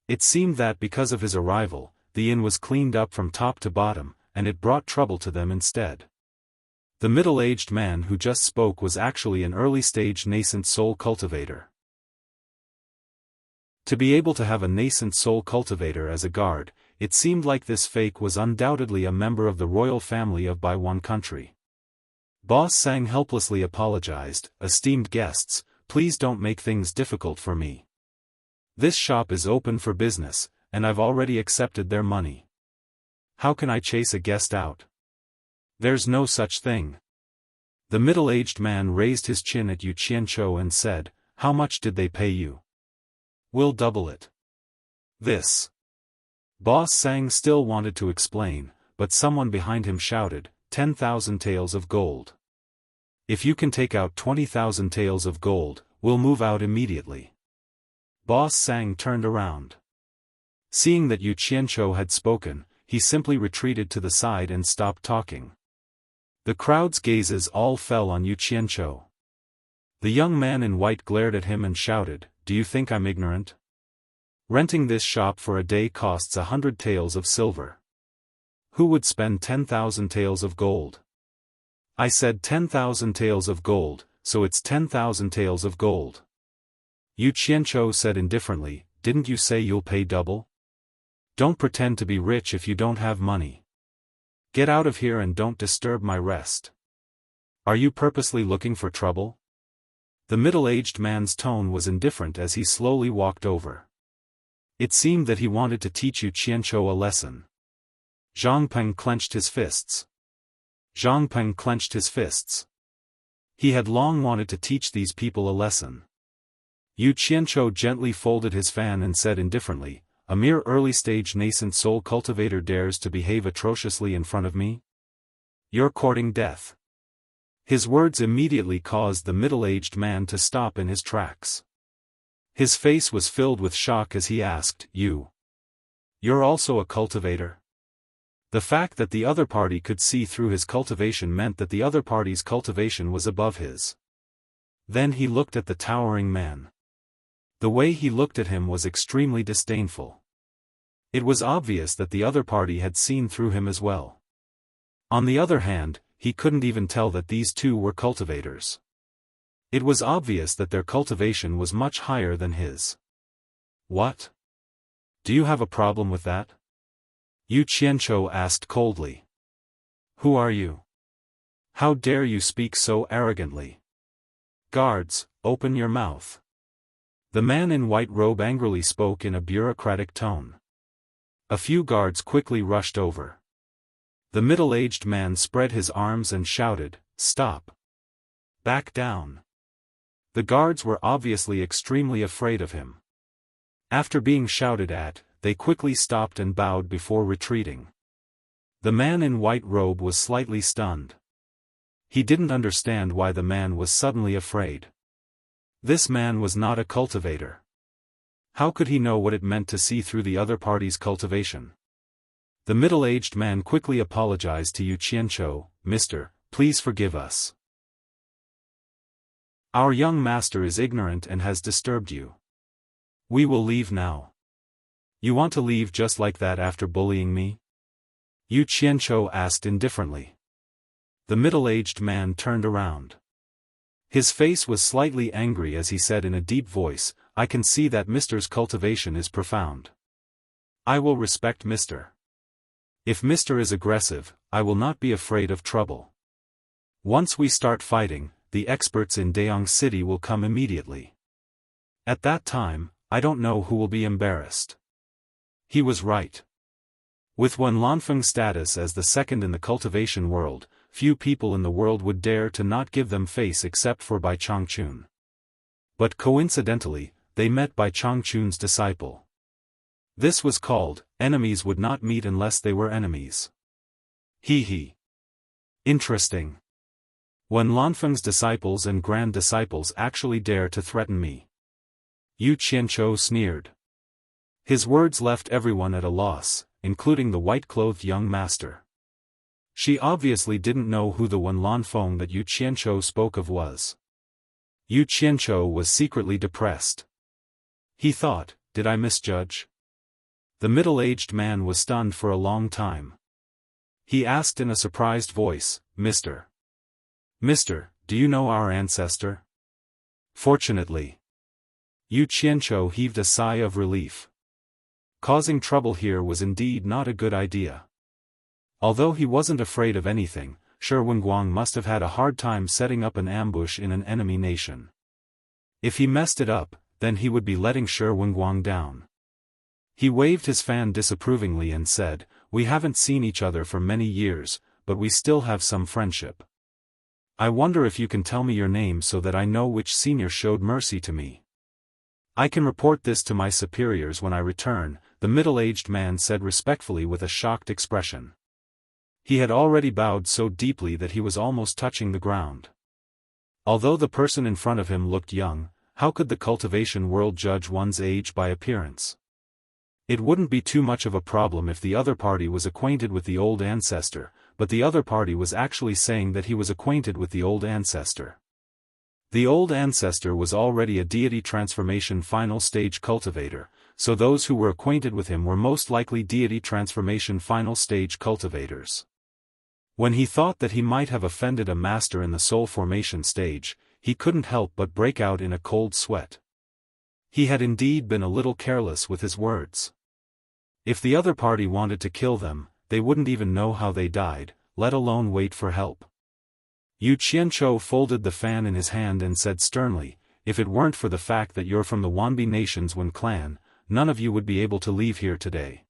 It seemed that because of his arrival, the inn was cleaned up from top to bottom, and it brought trouble to them instead. The middle-aged man who just spoke was actually an early-stage nascent soul cultivator. To be able to have a nascent soul cultivator as a guard, it seemed like this fake was undoubtedly a member of the royal family of by one country. Boss Sang helplessly apologized, "Esteemed guests, please don't make things difficult for me. This shop is open for business, and I've already accepted their money. How can I chase a guest out? There's no such thing." The middle-aged man raised his chin at Yu Qianqiu and said, "How much did they pay you?" "We'll double it." This. Boss Sang still wanted to explain, but someone behind him shouted, 10,000 taels of gold. If you can take out 20,000 taels of gold, we'll move out immediately. Boss Sang turned around. Seeing that Yu Qianzhou had spoken, he simply retreated to the side and stopped talking. The crowd's gazes all fell on Yu Qianzhou. The young man in white glared at him and shouted, "Do you think I'm ignorant? Renting this shop for a day costs 100 taels of silver. Who would spend 10,000 taels of gold? I said 10,000 taels of gold, so it's 10,000 taels of gold." Yu Qianzhou said indifferently, "Didn't you say you'll pay double? Don't pretend to be rich if you don't have money. Get out of here and don't disturb my rest. Are you purposely looking for trouble?" The middle-aged man's tone was indifferent as he slowly walked over. It seemed that he wanted to teach Yu Qianzhou a lesson. Zhang Peng clenched his fists. Zhang Peng clenched his fists. He had long wanted to teach these people a lesson. Yu Qianzhou gently folded his fan and said indifferently, "A mere early-stage nascent soul cultivator dares to behave atrociously in front of me? You're courting death." His words immediately caused the middle-aged man to stop in his tracks. His face was filled with shock as he asked, You're also a cultivator?" The fact that the other party could see through his cultivation meant that the other party's cultivation was above his. Then he looked at the towering man. The way he looked at him was extremely disdainful. It was obvious that the other party had seen through him as well. On the other hand, he couldn't even tell that these two were cultivators. It was obvious that their cultivation was much higher than his. "What? Do you have a problem with that?" Yu Qianzhou asked coldly. "Who are you? How dare you speak so arrogantly? Guards, open your mouth." The man in white robe angrily spoke in a bureaucratic tone. A few guards quickly rushed over. The middle-aged man spread his arms and shouted, "Stop! Back down!" The guards were obviously extremely afraid of him. After being shouted at, they quickly stopped and bowed before retreating. The man in white robe was slightly stunned. He didn't understand why the man was suddenly afraid. This man was not a cultivator. How could he know what it meant to see through the other party's cultivation? The middle-aged man quickly apologized to Yu Qianzhou, "Mister, please forgive us. Our young master is ignorant and has disturbed you. We will leave now." "You want to leave just like that after bullying me?" Yu Qianzhou asked indifferently. The middle-aged man turned around. His face was slightly angry as he said in a deep voice, "I can see that Mister's cultivation is profound. I will respect Mister. If Mister is aggressive, I will not be afraid of trouble. Once we start fighting, the experts in Dayong City will come immediately. At that time, I don't know who will be embarrassed." He was right. With Wen Lanfeng's status as the second in the cultivation world, few people in the world would dare to not give them face except for Bai Changchun. But coincidentally, they met Bai Changchun's disciple. This was called, enemies would not meet unless they were enemies. He. Interesting. Wen Lanfeng's disciples and grand disciples actually dare to threaten me. Yu Qianzhou sneered. His words left everyone at a loss, including the white-clothed young master. She obviously didn't know who the Wen Lanfeng that Yu Qianzhou spoke of was. Yu Qianzhou was secretly depressed. He thought, did I misjudge? The middle-aged man was stunned for a long time. He asked in a surprised voice, Mister, do you know our ancestor? Fortunately. Yu Qianzhou heaved a sigh of relief. Causing trouble here was indeed not a good idea. Although he wasn't afraid of anything, Shi Wenguang must have had a hard time setting up an ambush in an enemy nation. If he messed it up, then he would be letting Shi Wenguang down. He waved his fan disapprovingly and said, we haven't seen each other for many years, but we still have some friendship. I wonder if you can tell me your name so that I know which senior showed mercy to me. I can report this to my superiors when I return, the middle-aged man said respectfully with a shocked expression. He had already bowed so deeply that he was almost touching the ground. Although the person in front of him looked young, how could the cultivation world judge one's age by appearance? It wouldn't be too much of a problem if the other party was acquainted with the old ancestor, but the other party was actually saying that he was acquainted with the old ancestor. The old ancestor was already a deity transformation final stage cultivator, so those who were acquainted with him were most likely deity transformation final stage cultivators. When he thought that he might have offended a master in the soul formation stage, he couldn't help but break out in a cold sweat. He had indeed been a little careless with his words. If the other party wanted to kill them, they wouldn't even know how they died, let alone wait for help. Yu Qianzhou folded the fan in his hand and said sternly, "If it weren't for the fact that you're from the Wanbi Nation's Wen clan, none of you would be able to leave here today."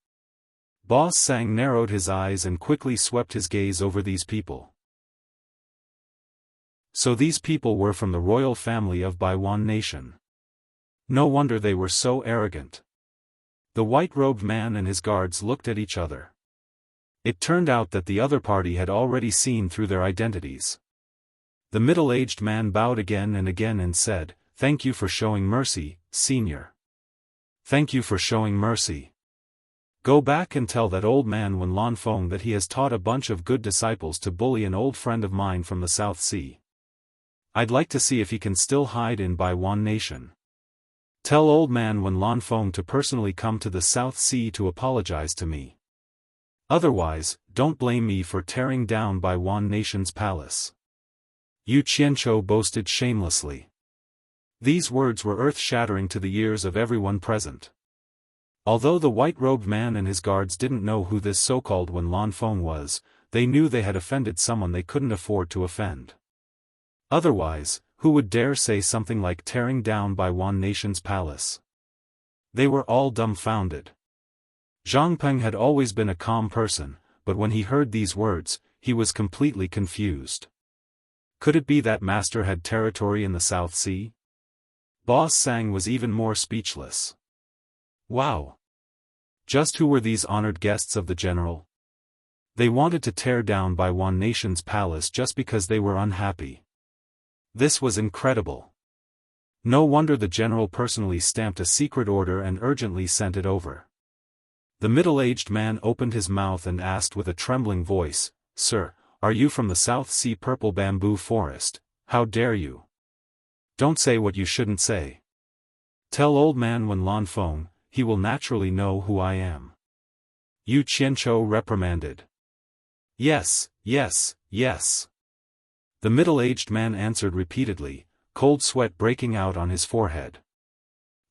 Boss Sang narrowed his eyes and quickly swept his gaze over these people. So these people were from the royal family of Baiwan Nation. No wonder they were so arrogant. The white-robed man and his guards looked at each other. It turned out that the other party had already seen through their identities. The middle-aged man bowed again and said, "Thank you for showing mercy, senior. Thank you for showing mercy. Go back and tell that old man Wen Lanfeng that he has taught a bunch of good disciples to bully an old friend of mine from the South Sea. I'd like to see if he can still hide in Baiwan Nation. Tell old man Wen Lanfeng to personally come to the South Sea to apologize to me. Otherwise, don't blame me for tearing down Baiwan Nation's palace." Yu Qianzhou boasted shamelessly. These words were earth-shattering to the ears of everyone present. Although the white-robed man and his guards didn't know who this so-called Wen Lanfeng was, they knew they had offended someone they couldn't afford to offend. Otherwise, who would dare say something like tearing down Baiwan Nation's palace? They were all dumbfounded. Zhang Peng had always been a calm person, but when he heard these words, he was completely confused. Could it be that master had territory in the South Sea? Boss Sang was even more speechless. Wow! Just who were these honored guests of the general? They wanted to tear down Baiwan Nation's palace just because they were unhappy. This was incredible. No wonder the general personally stamped a secret order and urgently sent it over. The middle-aged man opened his mouth and asked with a trembling voice, "Sir, are you from the South Sea Purple Bamboo Forest? How dare you? Don't say what you shouldn't say. Tell old man Wen Lanfeng, he will naturally know who I am." Yu Qianzhou reprimanded. "Yes, yes, yes." The middle-aged man answered repeatedly, cold sweat breaking out on his forehead.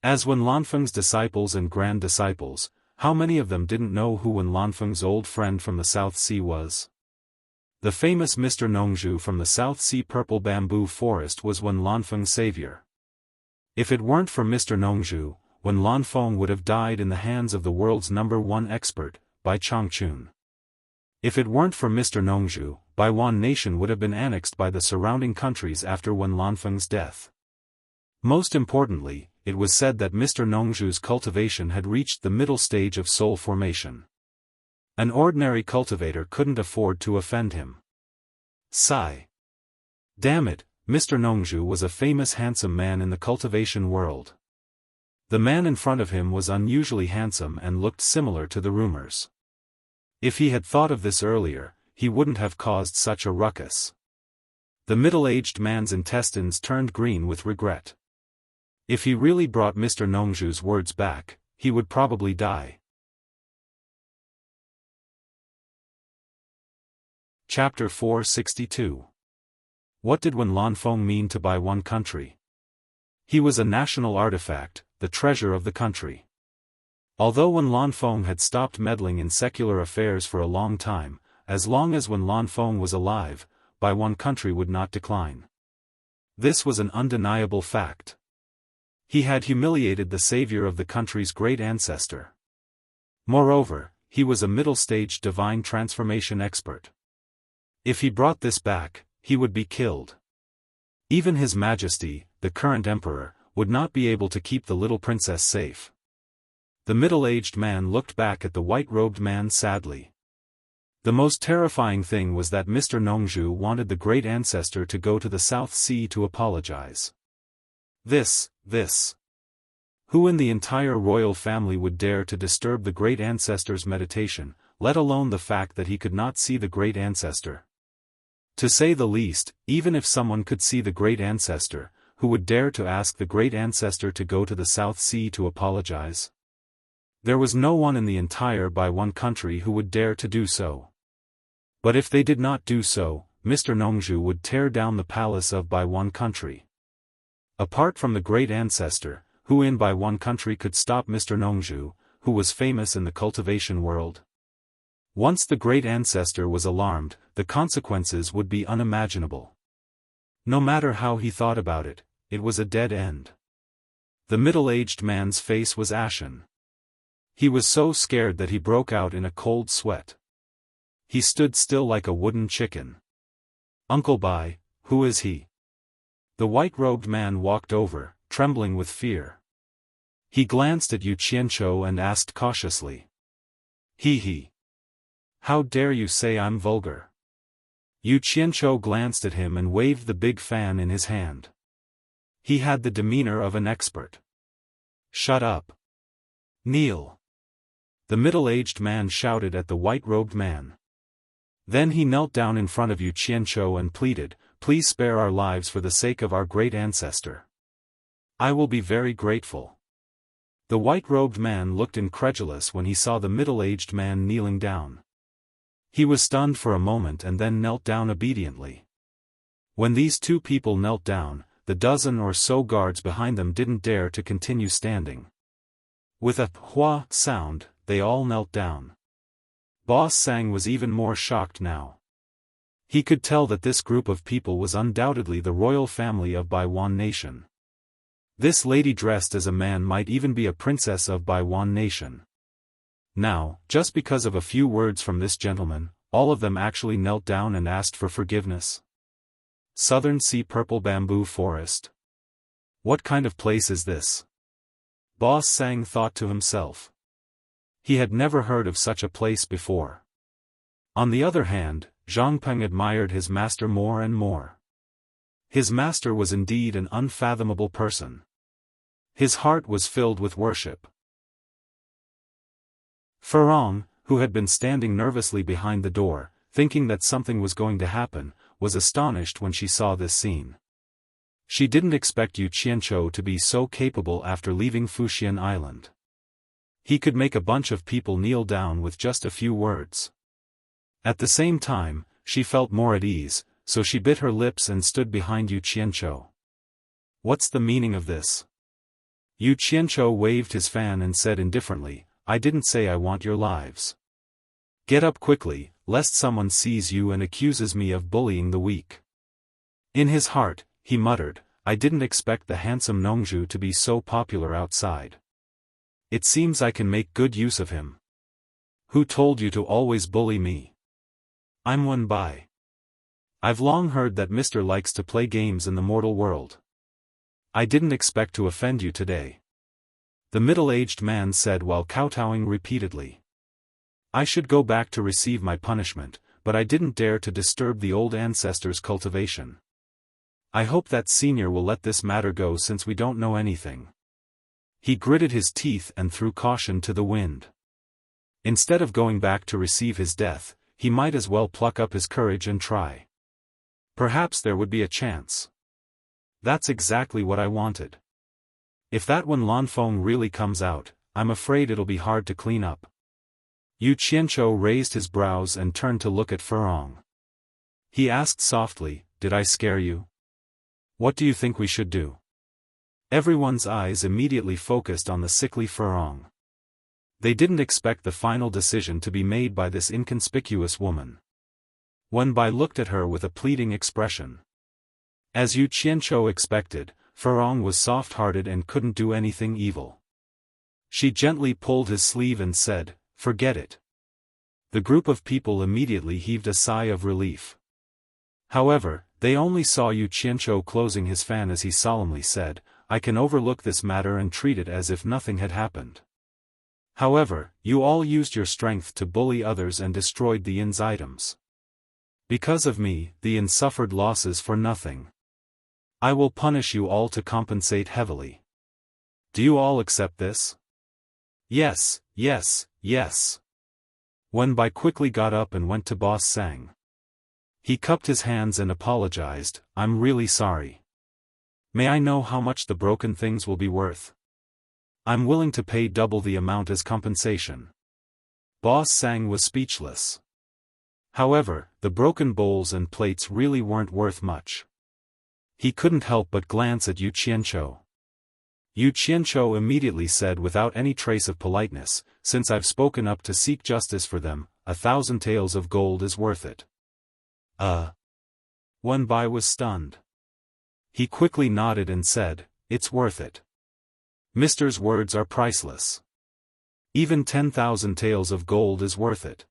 As Wen Lanfeng's disciples and grand disciples, how many of them didn't know who Wen Lanfeng's old friend from the South Sea was? The famous Mr. Nongzhu from the South Sea Purple Bamboo Forest was Wen Lanfeng's savior. If it weren't for Mr. Nongzhu, Wen Lanfeng would have died in the hands of the world's #1 expert, Bai Changchun. If it weren't for Mr. Nongzhu, Baiwan Nation would have been annexed by the surrounding countries after Wen Lanfeng's death. Most importantly, it was said that Mr. Nongzhu's cultivation had reached the middle stage of soul formation. An ordinary cultivator couldn't afford to offend him. Sigh. Damn it, Mr. Nongzhu was a famous handsome man in the cultivation world. The man in front of him was unusually handsome and looked similar to the rumors. If he had thought of this earlier, he wouldn't have caused such a ruckus. The middle-aged man's intestines turned green with regret. If he really brought Mr. Nongzhu's words back, he would probably die. Chapter 462. What did Wen Lanfeng mean to Baiwan country? He was a national artifact, the treasure of the country. Although Wen Lanfeng had stopped meddling in secular affairs for a long time, as long as Wen Lanfeng was alive, Baiwan country would not decline. This was an undeniable fact. He had humiliated the savior of the country's great ancestor. Moreover, he was a middle-stage divine transformation expert. If he brought this back, he would be killed. Even His Majesty, the current emperor, would not be able to keep the little princess safe. The middle-aged man looked back at the white-robed man sadly. The most terrifying thing was that Mr. Nongzhu wanted the great ancestor to go to the South Sea to apologize. This. Who in the entire royal family would dare to disturb the great ancestor's meditation, let alone the fact that he could not see the great ancestor? To say the least, even if someone could see the great ancestor, who would dare to ask the great ancestor to go to the South Sea to apologize? There was no one in the entire Baiwan country who would dare to do so. But if they did not do so, Mr. Nongzhu would tear down the palace of Baiwan country. Apart from the great ancestor, who in Baiwan country could stop Mr. Nongzhu, who was famous in the cultivation world? Once the great ancestor was alarmed, the consequences would be unimaginable. No matter how he thought about it, it was a dead end. The middle-aged man's face was ashen. He was so scared that he broke out in a cold sweat. He stood still like a wooden chicken. "Uncle Bai, who is he?" The white-robed man walked over, trembling with fear. He glanced at Yu Qianzhou and asked cautiously. He. How dare you say I'm vulgar?" Yu Qianzhou glanced at him and waved the big fan in his hand. He had the demeanor of an expert. "Shut up. Kneel." The middle-aged man shouted at the white-robed man. Then he knelt down in front of Yu Qianzhou and pleaded, "Please spare our lives for the sake of our great ancestor. I will be very grateful." The white-robed man looked incredulous when he saw the middle-aged man kneeling down. He was stunned for a moment and then knelt down obediently. When these two people knelt down, the dozen or so guards behind them didn't dare to continue standing. With a "hua" sound, they all knelt down. Boss Sang was even more shocked now. He could tell that this group of people was undoubtedly the royal family of Baiwan nation. This lady dressed as a man might even be a princess of Baiwan nation. Now, just because of a few words from this gentleman, all of them actually knelt down and asked for forgiveness. Southern Sea Purple Bamboo Forest. What kind of place is this? Boss Sang thought to himself. He had never heard of such a place before. On the other hand, Zhang Peng admired his master more and more. His master was indeed an unfathomable person. His heart was filled with worship. Furong, who had been standing nervously behind the door, thinking that something was going to happen, was astonished when she saw this scene. She didn't expect Yu Qianzhou to be so capable after leaving Fuxian Island. He could make a bunch of people kneel down with just a few words. At the same time, she felt more at ease, so she bit her lips and stood behind Yu Qianzhou. What's the meaning of this? Yu Qianzhou waved his fan and said indifferently, I didn't say I want your lives. Get up quickly, lest someone sees you and accuses me of bullying the weak. In his heart, he muttered, I didn't expect the handsome Nongzhu to be so popular outside. It seems I can make good use of him. Who told you to always bully me? I'm Wen Bai. I've long heard that Mr. likes to play games in the mortal world. I didn't expect to offend you today. The middle-aged man said while kowtowing repeatedly. I should go back to receive my punishment, but I didn't dare to disturb the old ancestors' cultivation. I hope that senior will let this matter go since we don't know anything. He gritted his teeth and threw caution to the wind. Instead of going back to receive his death, he might as well pluck up his courage and try. Perhaps there would be a chance. That's exactly what I wanted. If that Wen Lanfeng really comes out, I'm afraid it'll be hard to clean up. Yu Qianzhou raised his brows and turned to look at Furong. He asked softly, Did I scare you? What do you think we should do? Everyone's eyes immediately focused on the sickly Furong. They didn't expect the final decision to be made by this inconspicuous woman. Wen Bai looked at her with a pleading expression. As Yu Qianzhou expected, Furong was soft-hearted and couldn't do anything evil. She gently pulled his sleeve and said, Forget it. The group of people immediately heaved a sigh of relief. However, they only saw Yu Qianzhou closing his fan as he solemnly said, I can overlook this matter and treat it as if nothing had happened. However, you all used your strength to bully others and destroyed the inn's items. Because of me, the inn suffered losses for nothing. I will punish you all to compensate heavily. Do you all accept this? Yes, yes, yes. Wenbai quickly got up and went to Boss Sang. He cupped his hands and apologized, I'm really sorry. May I know how much the broken things will be worth? I'm willing to pay double the amount as compensation. Boss Sang was speechless. However, the broken bowls and plates really weren't worth much. He couldn't help but glance at Yu Qianqiu. Yu Qianqiu immediately said without any trace of politeness, since I've spoken up to seek justice for them, 1,000 taels of gold is worth it. Wenbai was stunned. He quickly nodded and said, it's worth it. Mister's words are priceless. Even 10,000 taels of gold is worth it.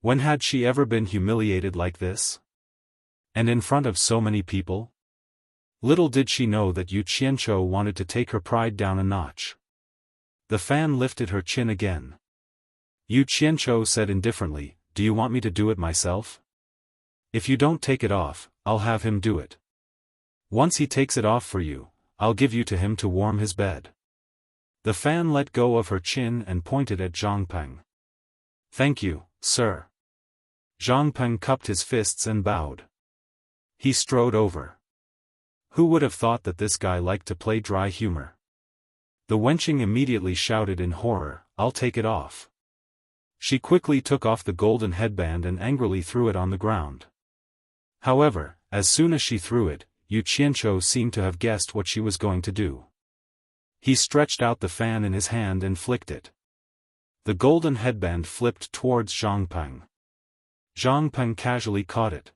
When had she ever been humiliated like this? And in front of so many people? Little did she know that Yu Qianqiu wanted to take her pride down a notch. The fan lifted her chin again. Yu Qianqiu said indifferently, do you want me to do it myself? If you don't take it off, I'll have him do it. Once he takes it off for you, I'll give you to him to warm his bed. The fan let go of her chin and pointed at Zhang Peng. Thank you, sir. Zhang Peng cupped his fists and bowed. He strode over. Who would have thought that this guy liked to play dry humor? The wenching immediately shouted in horror, I'll take it off. She quickly took off the golden headband and angrily threw it on the ground. However, as soon as she threw it, Yu Qianqiu seemed to have guessed what she was going to do. He stretched out the fan in his hand and flicked it. The golden headband flipped towards Zhang Peng. Zhang Peng casually caught it.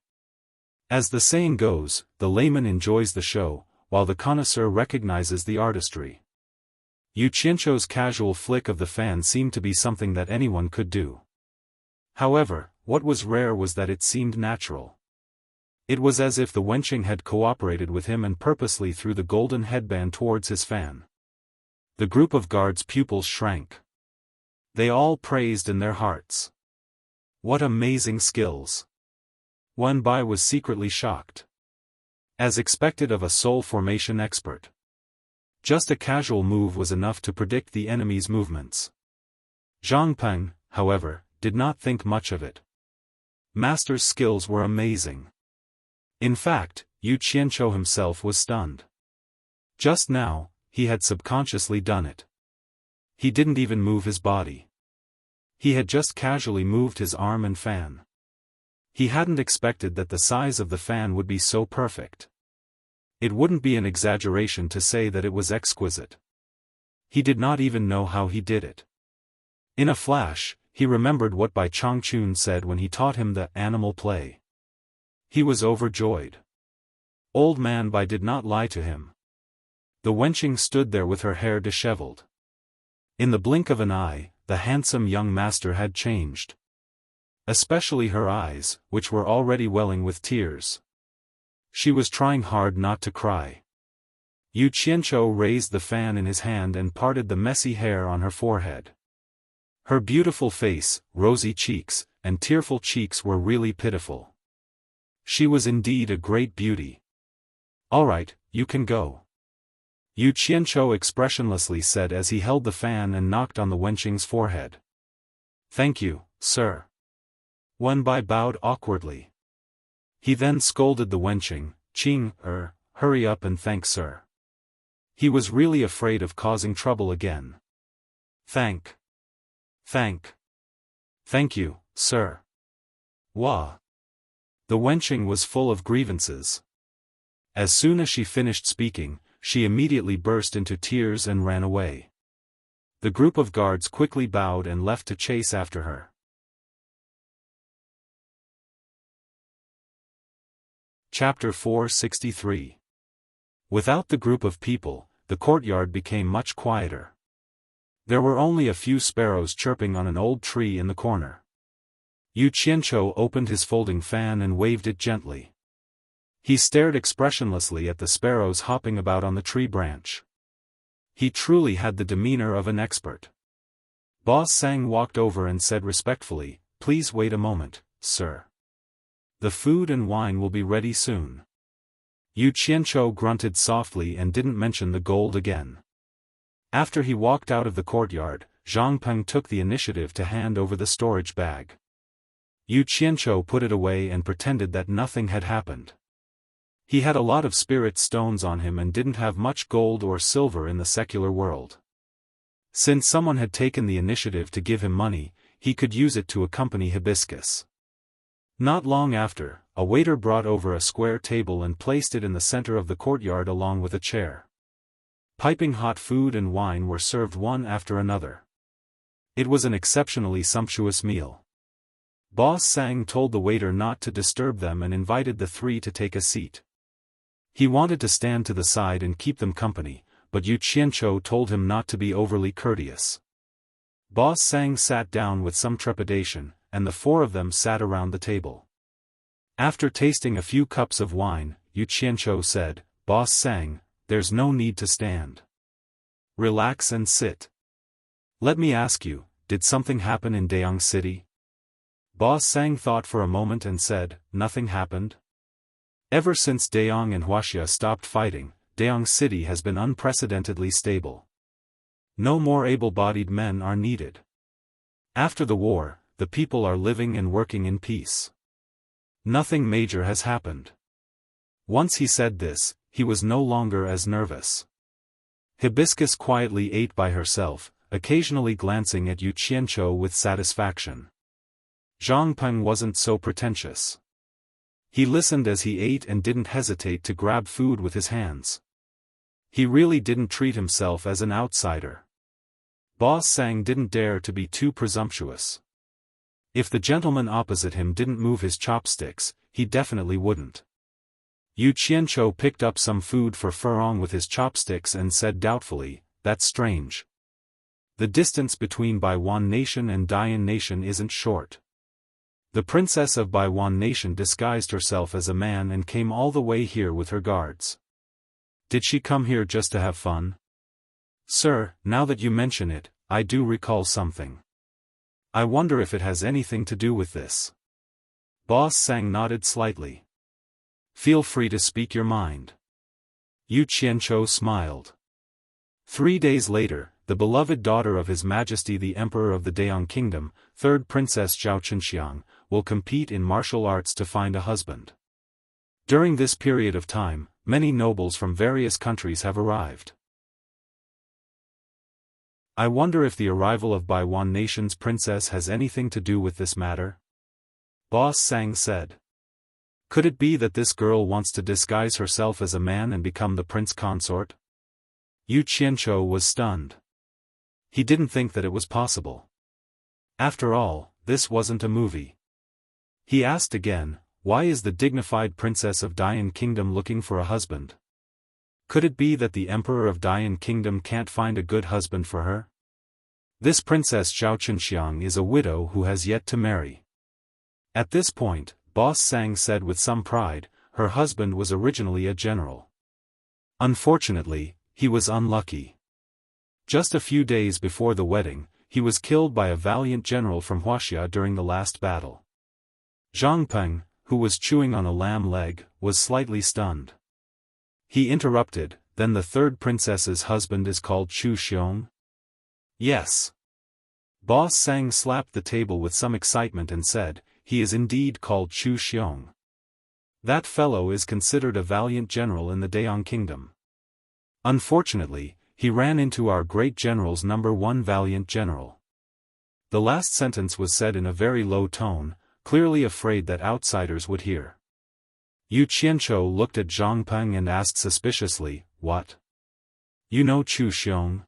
As the saying goes, the layman enjoys the show, while the connoisseur recognizes the artistry. Yu Qianqiu's casual flick of the fan seemed to be something that anyone could do. However, what was rare was that it seemed natural. It was as if the wenching had cooperated with him and purposely threw the golden headband towards his fan. The group of guards' pupils shrank. They all praised in their hearts. What amazing skills! Wenbai was secretly shocked. As expected of a soul formation expert. Just a casual move was enough to predict the enemy's movements. Zhang Peng, however, did not think much of it. Master's skills were amazing. In fact, Yu Qianqiu himself was stunned. Just now, he had subconsciously done it. He didn't even move his body. He had just casually moved his arm and fan. He hadn't expected that the size of the fan would be so perfect. It wouldn't be an exaggeration to say that it was exquisite. He did not even know how he did it. In a flash, he remembered what Bai Changchun said when he taught him the animal play. He was overjoyed. Old man Bai did not lie to him. The wenching stood there with her hair disheveled. In the blink of an eye, the handsome young master had changed. Especially her eyes, which were already welling with tears. She was trying hard not to cry. Yu Qianqiu raised the fan in his hand and parted the messy hair on her forehead. Her beautiful face, rosy cheeks, and tearful cheeks were really pitiful. She was indeed a great beauty. All right, you can go. Yu Qianqiu expressionlessly said as he held the fan and knocked on the wenching's forehead. Thank you, sir. Wenbai bowed awkwardly. He then scolded the wenching, hurry up and thank sir. He was really afraid of causing trouble again. Thank you, sir. Wah. The wenching was full of grievances. As soon as she finished speaking, she immediately burst into tears and ran away. The group of guards quickly bowed and left to chase after her. Chapter 463. Without the group of people, the courtyard became much quieter. There were only a few sparrows chirping on an old tree in the corner. Yu Qianqiu opened his folding fan and waved it gently. He stared expressionlessly at the sparrows hopping about on the tree branch. He truly had the demeanor of an expert. Boss Sang walked over and said respectfully, "Please wait a moment, sir." The food and wine will be ready soon. Yu Qianzhou grunted softly and didn't mention the gold again. After he walked out of the courtyard, Zhang Peng took the initiative to hand over the storage bag. Yu Qianzhou put it away and pretended that nothing had happened. He had a lot of spirit stones on him and didn't have much gold or silver in the secular world. Since someone had taken the initiative to give him money, he could use it to accompany Hibiscus. Not long after, a waiter brought over a square table and placed it in the center of the courtyard along with a chair. Piping hot food and wine were served one after another. It was an exceptionally sumptuous meal. Boss Sang told the waiter not to disturb them and invited the three to take a seat. He wanted to stand to the side and keep them company, but Yu Qianzhou told him not to be overly courteous. Boss Sang sat down with some trepidation, and the four of them sat around the table. After tasting a few cups of wine, Yu Qianzhou said, "Boss Sang, there's no need to stand. Relax and sit. Let me ask you, did something happen in Dayang City?" Boss Sang thought for a moment and said, "Nothing happened. Ever since Dayang and Wuxia stopped fighting, Dayang City has been unprecedentedly stable. No more able-bodied men are needed. After the war, the people are living and working in peace. Nothing major has happened." Once he said this, he was no longer as nervous. Hibiscus quietly ate by herself, occasionally glancing at Yu Qianzhou with satisfaction. Zhang Peng wasn't so pretentious. He listened as he ate and didn't hesitate to grab food with his hands. He really didn't treat himself as an outsider. Boss Sang didn't dare to be too presumptuous. If the gentleman opposite him didn't move his chopsticks, he definitely wouldn't. Yu Qianzhou picked up some food for Furong with his chopsticks and said doubtfully, "That's strange. The distance between Baiwan Nation and Dayan Nation isn't short. The princess of Baiwan Nation disguised herself as a man and came all the way here with her guards. Did she come here just to have fun?" "Sir, now that you mention it, I do recall something. I wonder if it has anything to do with this." Boss Sang nodded slightly. "Feel free to speak your mind." Yu Qianzhou smiled. 3 days later, the beloved daughter of His Majesty the Emperor of the Dayang Kingdom, 3rd Princess Zhao Chunxiang, will compete in martial arts to find a husband. During this period of time, many nobles from various countries have arrived. I wonder if the arrival of Baiwan Nation's princess has anything to do with this matter? Boss Sang said. Could it be that this girl wants to disguise herself as a man and become the prince consort? Yu Qianzhou was stunned. He didn't think that it was possible. After all, this wasn't a movie. He asked again, why is the dignified princess of Dayan Kingdom looking for a husband? Could it be that the emperor of Dayan Kingdom can't find a good husband for her? This princess Zhao Chunxiang is a widow who has yet to marry. At this point, Boss Sang said with some pride, her husband was originally a general. Unfortunately, he was unlucky. Just a few days before the wedding, he was killed by a valiant general from Wuxia during the last battle. Zhang Peng, who was chewing on a lamb leg, was slightly stunned. He interrupted, then the third princess's husband is called Chu Xiong? Yes. Boss Sang slapped the table with some excitement and said, he is indeed called Chu Xiong. That fellow is considered a valiant general in the Dayang Kingdom. Unfortunately, he ran into our great general's #1 valiant general. The last sentence was said in a very low tone, clearly afraid that outsiders would hear. Yu Qianzhou looked at Zhang Peng and asked suspiciously, what? You know Chu Xiong?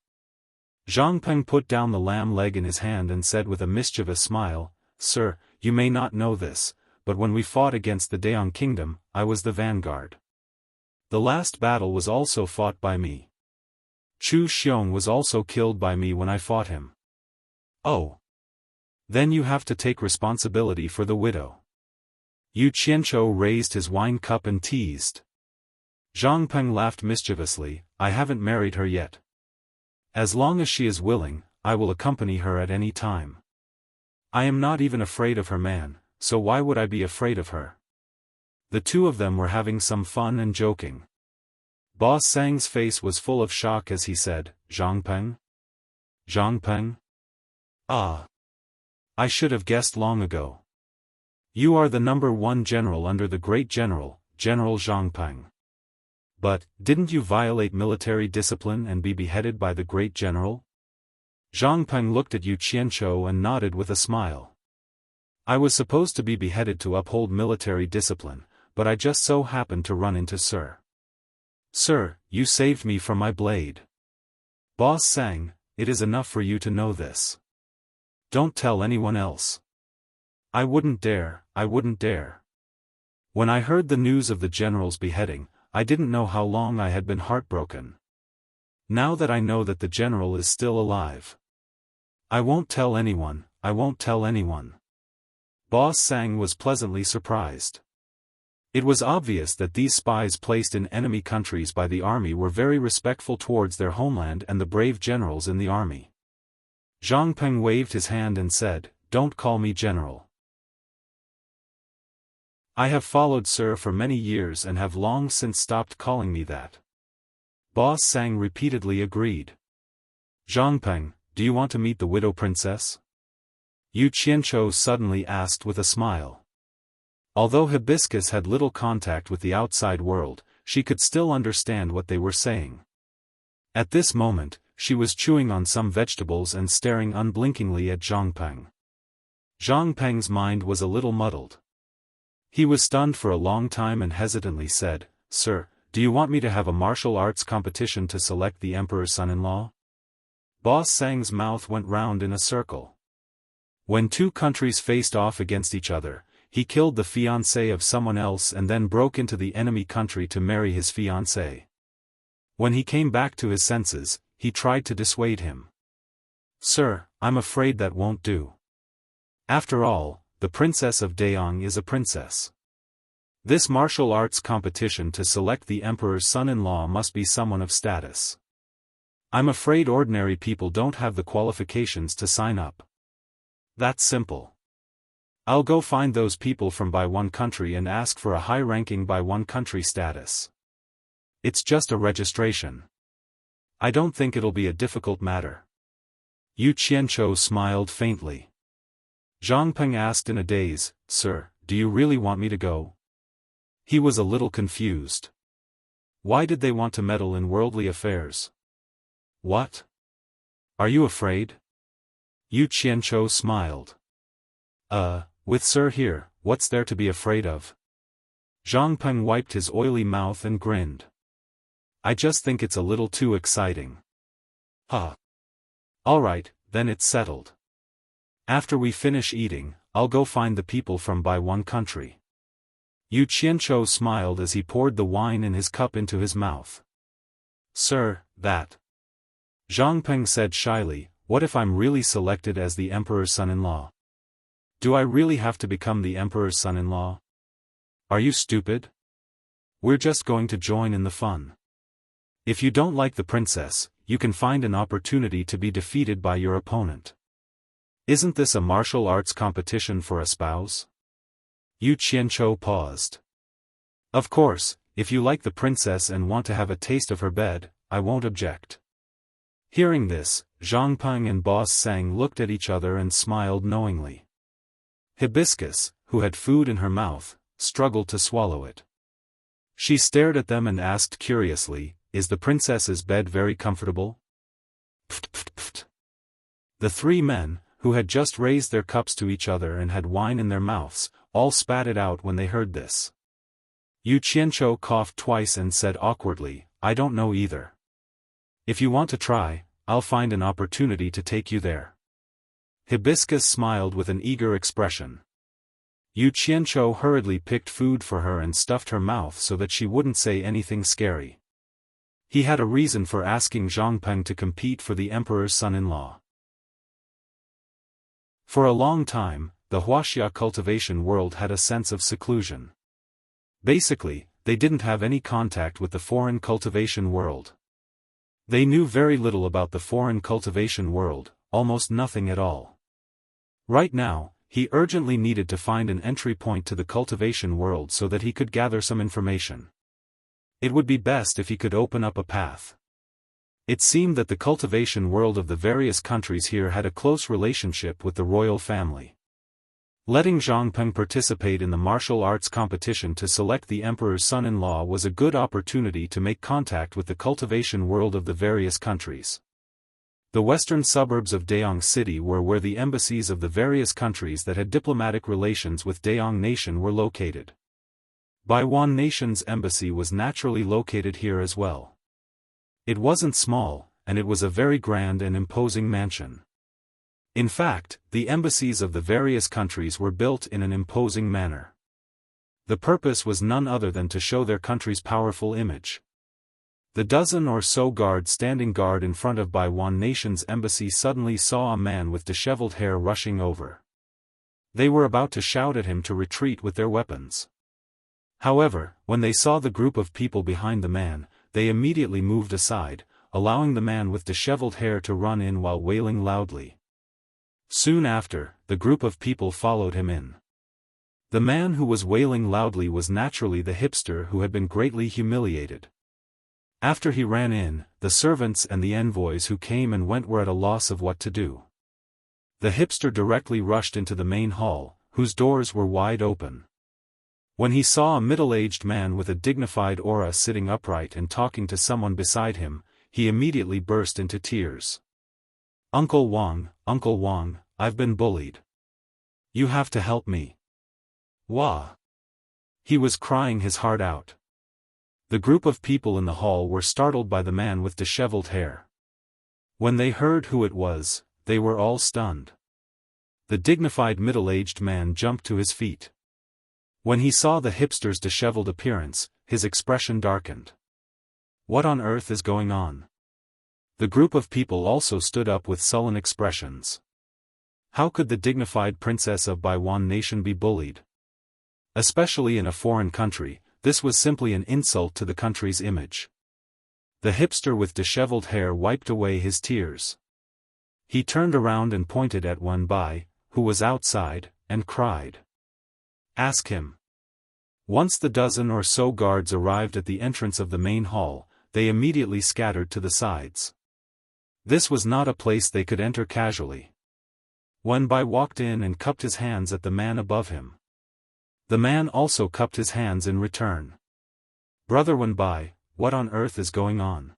Zhang Peng put down the lamb leg in his hand and said with a mischievous smile, Sir, you may not know this, but when we fought against the Dayang Kingdom, I was the vanguard. The last battle was also fought by me. Chu Xiong was also killed by me when I fought him. Oh. Then you have to take responsibility for the widow. Yu Qianzhou raised his wine cup and teased. Zhang Peng laughed mischievously, I haven't married her yet. As long as she is willing, I will accompany her at any time. I am not even afraid of her man, so why would I be afraid of her? The two of them were having some fun and joking. Boss Sang's face was full of shock as he said, Zhangpeng? Zhangpeng? Ah. I should have guessed long ago. You are the #1 general under the great general, General Zhangpeng. But, didn't you violate military discipline and be beheaded by the great general? Zhangpeng looked at Yu Qianzhou and nodded with a smile. I was supposed to be beheaded to uphold military discipline, but I just so happened to run into Sir. Sir, you saved me from my blade. Boss Sang, it is enough for you to know this. Don't tell anyone else. I wouldn't dare, I wouldn't dare. When I heard the news of the general's beheading, I didn't know how long I had been heartbroken. Now that I know that the general is still alive, I won't tell anyone, I won't tell anyone. Boss Sang was pleasantly surprised. It was obvious that these spies placed in enemy countries by the army were very respectful towards their homeland and the brave generals in the army. Zhangpeng waved his hand and said, Don't call me general. I have followed Sir for many years and have long since stopped calling me that. Boss Sang repeatedly agreed. Zhangpeng, do you want to meet the widow princess? Yu Qianzhou suddenly asked with a smile. Although Hibiscus had little contact with the outside world, she could still understand what they were saying. At this moment, she was chewing on some vegetables and staring unblinkingly at Zhangpeng. Zhangpeng's mind was a little muddled. He was stunned for a long time and hesitantly said, Sir, do you want me to have a martial arts competition to select the emperor's son-in-law? Boss Sang's mouth went round in a circle. When two countries faced off against each other, he killed the fiancée of someone else and then broke into the enemy country to marry his fiancée. When he came back to his senses, he tried to dissuade him. Sir, I'm afraid that won't do. After all, the princess of Daong is a princess. This martial arts competition to select the emperor's son-in-law must be someone of status. I'm afraid ordinary people don't have the qualifications to sign up. That's simple. I'll go find those people from by one country and ask for a high-ranking by one country status. It's just a registration. I don't think it'll be a difficult matter. Yu Qianzhou smiled faintly. Zhangpeng asked in a daze, Sir, do you really want me to go? He was a little confused. Why did they want to meddle in worldly affairs? What? Are you afraid? Yu Qianzhou smiled. With Sir here, what's there to be afraid of? Zhangpeng wiped his oily mouth and grinned. I just think it's a little too exciting. Huh. Alright, then it's settled. After we finish eating, I'll go find the people from by one country. Yu Qianzhou smiled as he poured the wine in his cup into his mouth. Sir, that. Zhangpeng said shyly, what if I'm really selected as the emperor's son-in-law? Do I really have to become the emperor's son-in-law? Are you stupid? We're just going to join in the fun. If you don't like the princess, you can find an opportunity to be defeated by your opponent. Isn't this a martial arts competition for a spouse? Yu Qianzhou paused. Of course, if you like the princess and want to have a taste of her bed, I won't object. Hearing this, Zhangpeng and Boss Sang looked at each other and smiled knowingly. Hibiscus, who had food in her mouth, struggled to swallow it. She stared at them and asked curiously, Is the princess's bed very comfortable? Pft, pft, pft. The three men, who had just raised their cups to each other and had wine in their mouths, all spat it out when they heard this. Yu Qianzhou coughed twice and said awkwardly, I don't know either. If you want to try, I'll find an opportunity to take you there. Hibiscus smiled with an eager expression. Yu Qianzhou hurriedly picked food for her and stuffed her mouth so that she wouldn't say anything scary. He had a reason for asking Zhangpeng to compete for the emperor's son-in-law. For a long time, the Wuxia cultivation world had a sense of seclusion. Basically, they didn't have any contact with the foreign cultivation world. They knew very little about the foreign cultivation world, almost nothing at all. Right now, He urgently needed to find an entry point to the cultivation world so that he could gather some information. It would be best if he could open up a path. It seemed that the cultivation world of the various countries here had a close relationship with the royal family. Letting Zhang Peng participate in the martial arts competition to select the emperor's son-in-law was a good opportunity to make contact with the cultivation world of the various countries. The western suburbs of Daong City were where the embassies of the various countries that had diplomatic relations with Daong Nation were located. Baiwan Nation's embassy was naturally located here as well. It wasn't small, and it was a very grand and imposing mansion. In fact, the embassies of the various countries were built in an imposing manner. The purpose was none other than to show their country's powerful image. The dozen or so guards standing guard in front of Baiwan Nation's embassy suddenly saw a man with disheveled hair rushing over. They were about to shout at him to retreat with their weapons. However, when they saw the group of people behind the man, they immediately moved aside, allowing the man with disheveled hair to run in while wailing loudly. Soon after, the group of people followed him in. The man who was wailing loudly was naturally the hipster who had been greatly humiliated. After he ran in, the servants and the envoys who came and went were at a loss of what to do. The hipster directly rushed into the main hall, whose doors were wide open. When he saw a middle-aged man with a dignified aura sitting upright and talking to someone beside him, he immediately burst into tears. Uncle Wang, I've been bullied. You have to help me. Wah! He was crying his heart out. The group of people in the hall were startled by the man with disheveled hair. When they heard who it was, they were all stunned. The dignified middle-aged man jumped to his feet. When he saw the hipster's disheveled appearance, his expression darkened. What on earth is going on? The group of people also stood up with sullen expressions. How could the dignified princess of Baiwan Nation be bullied? Especially in a foreign country, this was simply an insult to the country's image. The hipster with disheveled hair wiped away his tears. He turned around and pointed at Wenbai, who was outside, and cried. Ask him. Once the dozen or so guards arrived at the entrance of the main hall, they immediately scattered to the sides. This was not a place they could enter casually. Wenbai walked in and cupped his hands at the man above him. The man also cupped his hands in return. Brother Wenbai, what on earth is going on?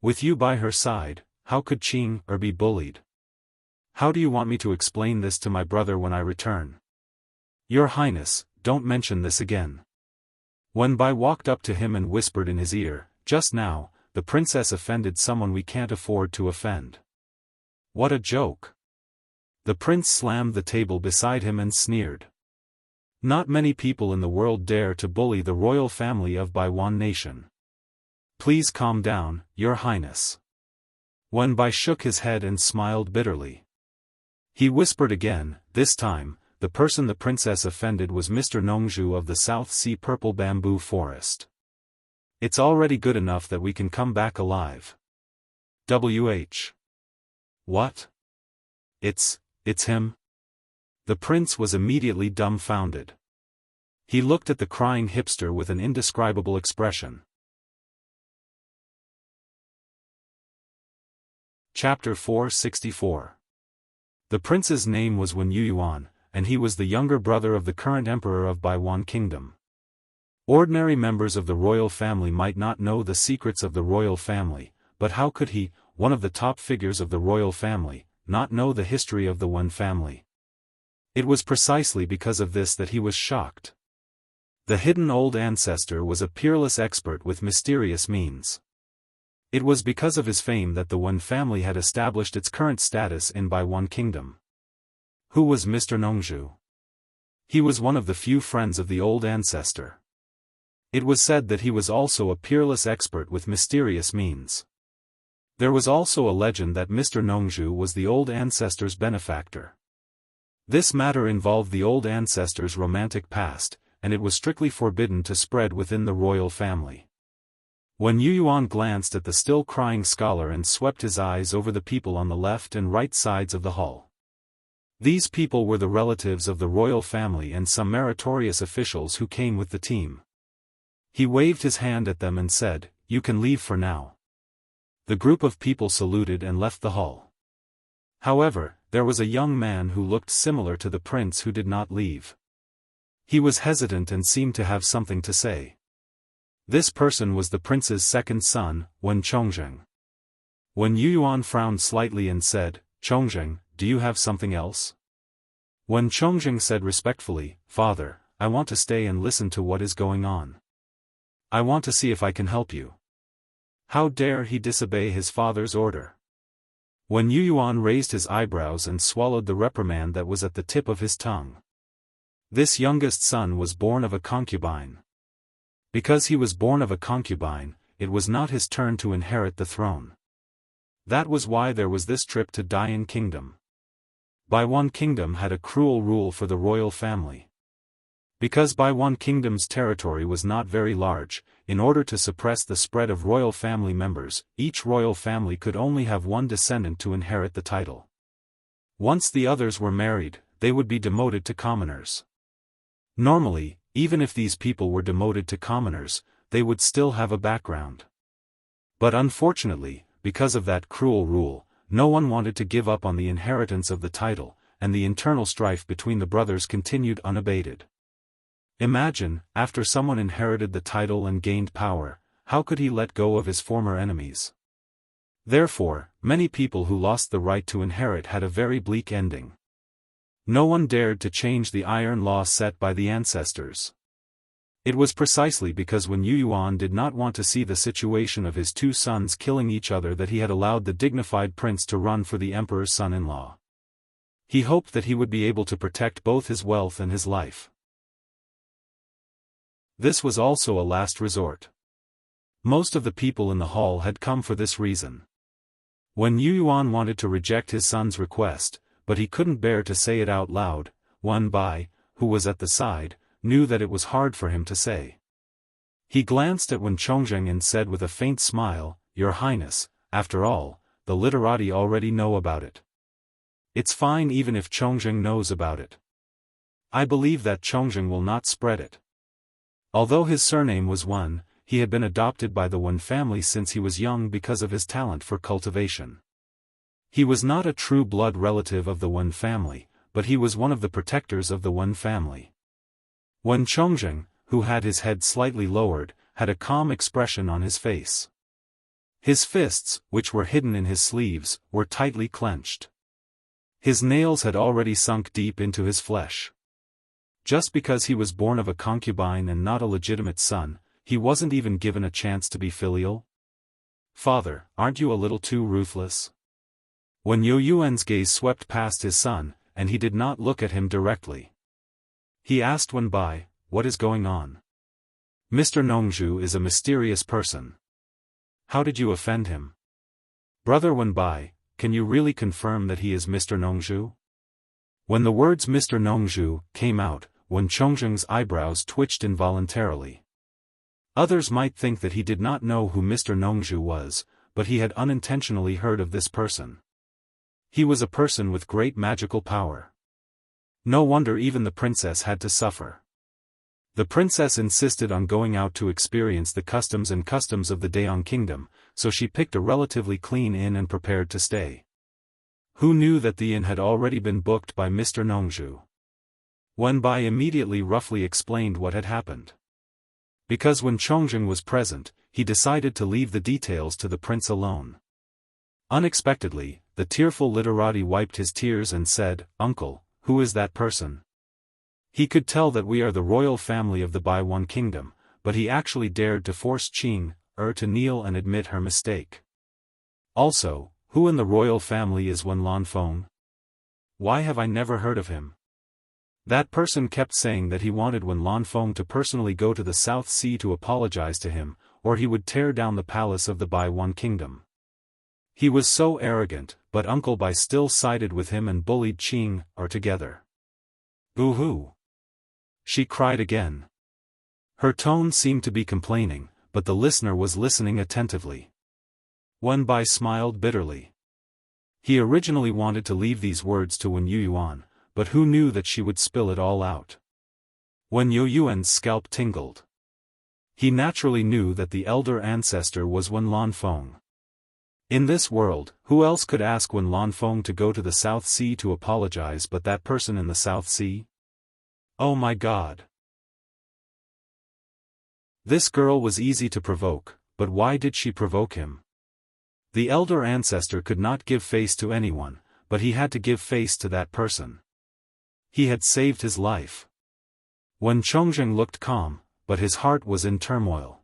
With you by her side, how could Qing be bullied? How do you want me to explain this to my brother when I return? Your Highness, don't mention this again. Wenbai walked up to him and whispered in his ear, just now, the princess offended someone we can't afford to offend. What a joke. The prince slammed the table beside him and sneered. Not many people in the world dare to bully the royal family of Baiwan Nation. Please calm down, Your Highness. Wenbai shook his head and smiled bitterly. He whispered again, this time, the person the princess offended was Mr. Nongzhu of the South Sea Purple Bamboo Forest. It's already good enough that we can come back alive. WH. What? It's him? The prince was immediately dumbfounded. He looked at the crying hipster with an indescribable expression. Chapter 464. The prince's name was Wen Yuyuan, and he was the younger brother of the current emperor of Baiwan Kingdom. Ordinary members of the royal family might not know the secrets of the royal family, but how could he, one of the top figures of the royal family, not know the history of the Wen family? It was precisely because of this that he was shocked. The hidden old ancestor was a peerless expert with mysterious means. It was because of his fame that the Wen family had established its current status in Baiwan Kingdom. Who was Mr. Nongzhu? He was one of the few friends of the old ancestor. It was said that he was also a peerless expert with mysterious means. There was also a legend that Mr. Nongzhu was the old ancestor's benefactor. This matter involved the old ancestor's romantic past, and it was strictly forbidden to spread within the royal family. When Yuyuan glanced at the still crying scholar and swept his eyes over the people on the left and right sides of the hall. These people were the relatives of the royal family and some meritorious officials who came with the team. He waved his hand at them and said, "You can leave for now." The group of people saluted and left the hall. However, there was a young man who looked similar to the prince who did not leave. He was hesitant and seemed to have something to say. This person was the prince's second son, Wen Chongzheng. Wen Yuyuan frowned slightly and said, "Chongzheng, do you have something else?" Wen Chongzheng said respectfully, "Father, I want to stay and listen to what is going on. I want to see if I can help you." How dare he disobey his father's order? Wen Yuyuan raised his eyebrows and swallowed the reprimand that was at the tip of his tongue. This youngest son was born of a concubine. Because he was born of a concubine, it was not his turn to inherit the throne. That was why there was this trip to Dian Kingdom. Baiwan Kingdom had a cruel rule for the royal family. Because Baiwan Kingdom's territory was not very large, in order to suppress the spread of royal family members, each royal family could only have one descendant to inherit the title. Once the others were married, they would be demoted to commoners. Normally, even if these people were demoted to commoners, they would still have a background. But unfortunately, because of that cruel rule, no one wanted to give up on the inheritance of the title, and the internal strife between the brothers continued unabated. Imagine, after someone inherited the title and gained power, how could he let go of his former enemies? Therefore, many people who lost the right to inherit had a very bleak ending. No one dared to change the iron law set by the ancestors. It was precisely because Wen Yuyuan did not want to see the situation of his two sons killing each other that he had allowed the dignified prince to run for the emperor's son-in-law. He hoped that he would be able to protect both his wealth and his life. This was also a last resort. Most of the people in the hall had come for this reason. Wen Yuyuan wanted to reject his son's request, but he couldn't bear to say it out loud. Wen Bai, who was at the side, knew that it was hard for him to say. He glanced at Wen Chongzheng and said with a faint smile, "Your Highness, after all, the literati already know about it. It's fine even if Chongzheng knows about it. I believe that Chongzheng will not spread it." Although his surname was Wen, he had been adopted by the Wen family since he was young because of his talent for cultivation. He was not a true blood relative of the Wen family, but he was one of the protectors of the Wen family. Wen Chongzheng, who had his head slightly lowered, had a calm expression on his face. His fists, which were hidden in his sleeves, were tightly clenched. His nails had already sunk deep into his flesh. Just because he was born of a concubine and not a legitimate son, he wasn't even given a chance to be filial. "Father, aren't you a little too ruthless?" Wen Yuyuan's gaze swept past his son, and he did not look at him directly. He asked Wen Bai, "What is going on? Mr. Nongzhu is a mysterious person. How did you offend him? Brother Wen Bai, can you really confirm that he is Mr. Nongzhu?" When the words Mr. Nongzhu came out, Wen Chongzheng's eyebrows twitched involuntarily. Others might think that he did not know who Mr. Nongzhu was, but he had unintentionally heard of this person. He was a person with great magical power. No wonder even the princess had to suffer. The princess insisted on going out to experience the customs of the Daong Kingdom, so she picked a relatively clean inn and prepared to stay. Who knew that the inn had already been booked by Mr. Nongzhu? Wen Bai immediately roughly explained what had happened. Because when Chongzheng was present, he decided to leave the details to the prince alone. Unexpectedly, the tearful literati wiped his tears and said, "Uncle, who is that person?" He could tell that we are the royal family of the Baiwan Kingdom, but he actually dared to force Qing to kneel and admit her mistake. Also, who in the royal family is Wen Lanfeng? Why have I never heard of him? That person kept saying that he wanted Wen Lanfeng to personally go to the South Sea to apologize to him, or he would tear down the palace of the Baiwan Kingdom. He was so arrogant, but Uncle Bai still sided with him and bullied Qing together. "Boo-hoo!" She cried again. Her tone seemed to be complaining, but the listener was listening attentively. Wen Bai smiled bitterly. He originally wanted to leave these words to Wen Yuyuan, but who knew that she would spill it all out? Wen Yuyuan's scalp tingled. He naturally knew that the elder ancestor was Wen Lanfeng. In this world, who else could ask Wen Lanfeng to go to the South Sea to apologize but that person in the South Sea? Oh my God! This girl was easy to provoke, but why did she provoke him? The elder ancestor could not give face to anyone, but he had to give face to that person. He had saved his life. Wen Chongzheng looked calm, but his heart was in turmoil.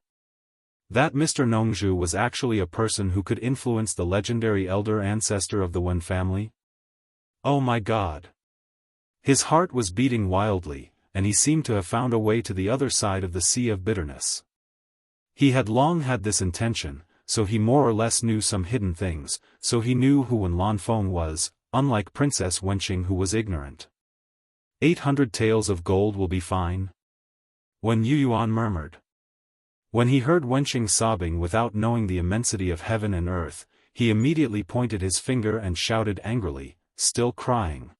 That Mr. Nongzhu was actually a person who could influence the legendary elder ancestor of the Wen family? Oh my God! His heart was beating wildly, and he seemed to have found a way to the other side of the sea of bitterness. He had long had this intention, so he more or less knew some hidden things, so he knew who Wen Lanfeng was, unlike Princess Wenqing who was ignorant. 800 taels of gold will be fine? Wen Yuyuan murmured. When he heard Wenqing sobbing without knowing the immensity of heaven and earth, he immediately pointed his finger and shouted angrily, still crying.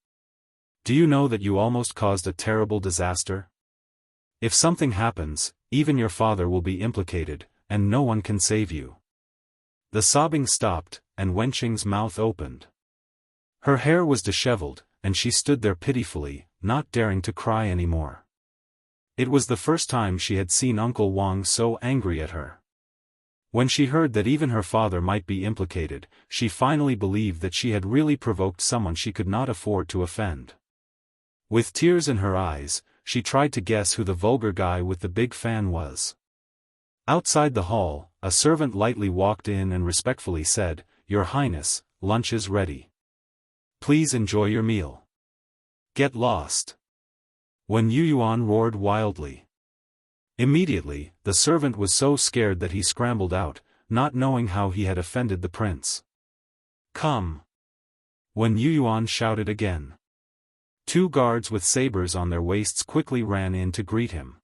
Do you know that you almost caused a terrible disaster? If something happens, even your father will be implicated, and no one can save you. The sobbing stopped, and Wenqing's mouth opened. Her hair was disheveled, and she stood there pitifully, not daring to cry anymore. It was the first time she had seen Uncle Wang so angry at her. When she heard that even her father might be implicated, she finally believed that she had really provoked someone she could not afford to offend. With tears in her eyes, she tried to guess who the vulgar guy with the big fan was. Outside the hall, a servant lightly walked in and respectfully said, "Your Highness, lunch is ready. Please enjoy your meal." Get lost! Wen Yuyuan roared wildly. Immediately, the servant was so scared that he scrambled out, not knowing how he had offended the prince. Come! Wen Yuyuan shouted again. 2 guards with sabers on their waists quickly ran in to greet him.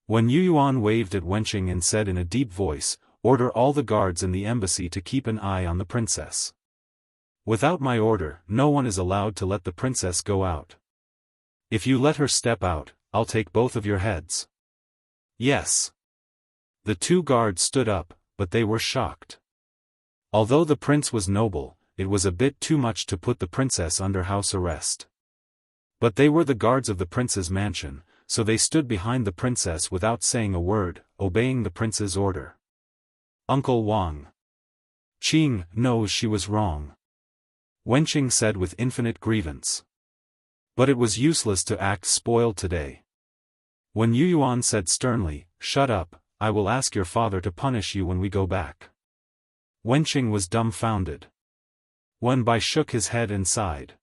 Wen Yuyuan waved at Wenqing and said in a deep voice, "Order all the guards in the embassy to keep an eye on the princess. Without my order, no one is allowed to let the princess go out. If you let her step out, I'll take both of your heads." Yes. The 2 guards stood up, but they were shocked. Although the prince was noble, it was a bit too much to put the princess under house arrest. But they were the guards of the prince's mansion, so they stood behind the princess without saying a word, obeying the prince's order. Uncle Wang Qing knows she was wrong, Wenqing said with infinite grievance. But it was useless to act spoiled today. When Yuyuan said sternly, "Shut up, I will ask your father to punish you when we go back." Wenqing was dumbfounded. Wen Bai shook his head and sighed.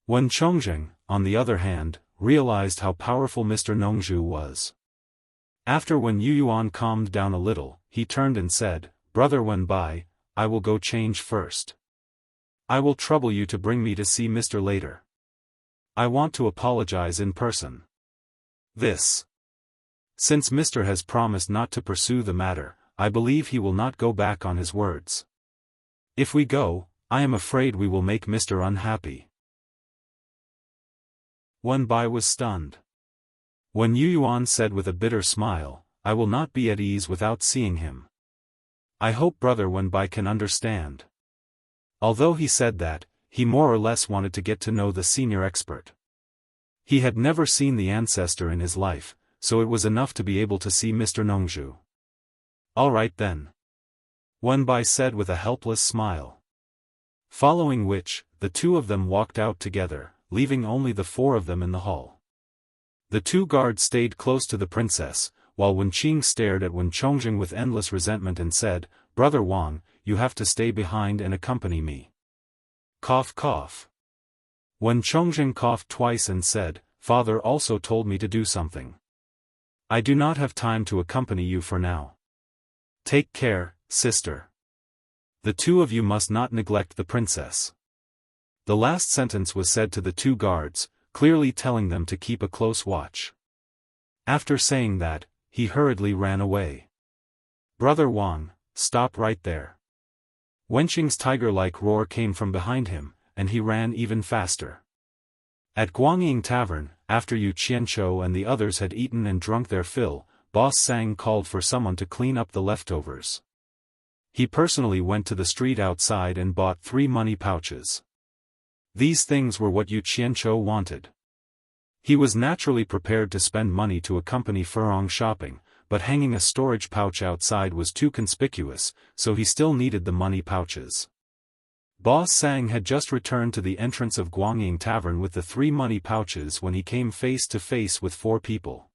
Wen Chongzheng, on the other hand, realized how powerful Mr. Nongzhu was. After Wen Yuyuan calmed down a little, he turned and said, "Brother Wen Bai, I will go change first. I will trouble you to bring me to see Mr. later. I want to apologize in person. Since Mr. has promised not to pursue the matter, I believe he will not go back on his words. If we go, I am afraid we will make Mr. unhappy." Wen Bai was stunned. When Yuyuan said with a bitter smile, "I will not be at ease without seeing him. I hope Brother Wen Bai can understand." Although he said that, he more or less wanted to get to know the senior expert. He had never seen the ancestor in his life, so it was enough to be able to see Mr. Nongzhu. "All right then," Wen Bai said with a helpless smile. Following which, the 2 of them walked out together, leaving only the 4 of them in the hall. The 2 guards stayed close to the princess, while Wen Qing stared at Wen Chongzheng with endless resentment and said, "Brother Wang, you have to stay behind and accompany me." Cough cough. Wen Chongzheng coughed twice and said, "Father also told me to do something. I do not have time to accompany you for now. Take care, sister. The 2 of you must not neglect the princess." The last sentence was said to the 2 guards, clearly telling them to keep a close watch. After saying that, he hurriedly ran away. "Brother Wang, stop right there. Wenqing's tiger-like roar came from behind him, and he ran even faster. At Guangying Tavern, after Yu Qianqiu and the others had eaten and drunk their fill, Boss Sang called for someone to clean up the leftovers. He personally went to the street outside and bought 3 money pouches. These things were what Yu Qianqiu wanted. He was naturally prepared to spend money to accompany Furong shopping, but hanging a storage pouch outside was too conspicuous, so he still needed the money pouches. Boss Sang had just returned to the entrance of Guangying Tavern with the 3 money pouches when he came face to face with 4 people.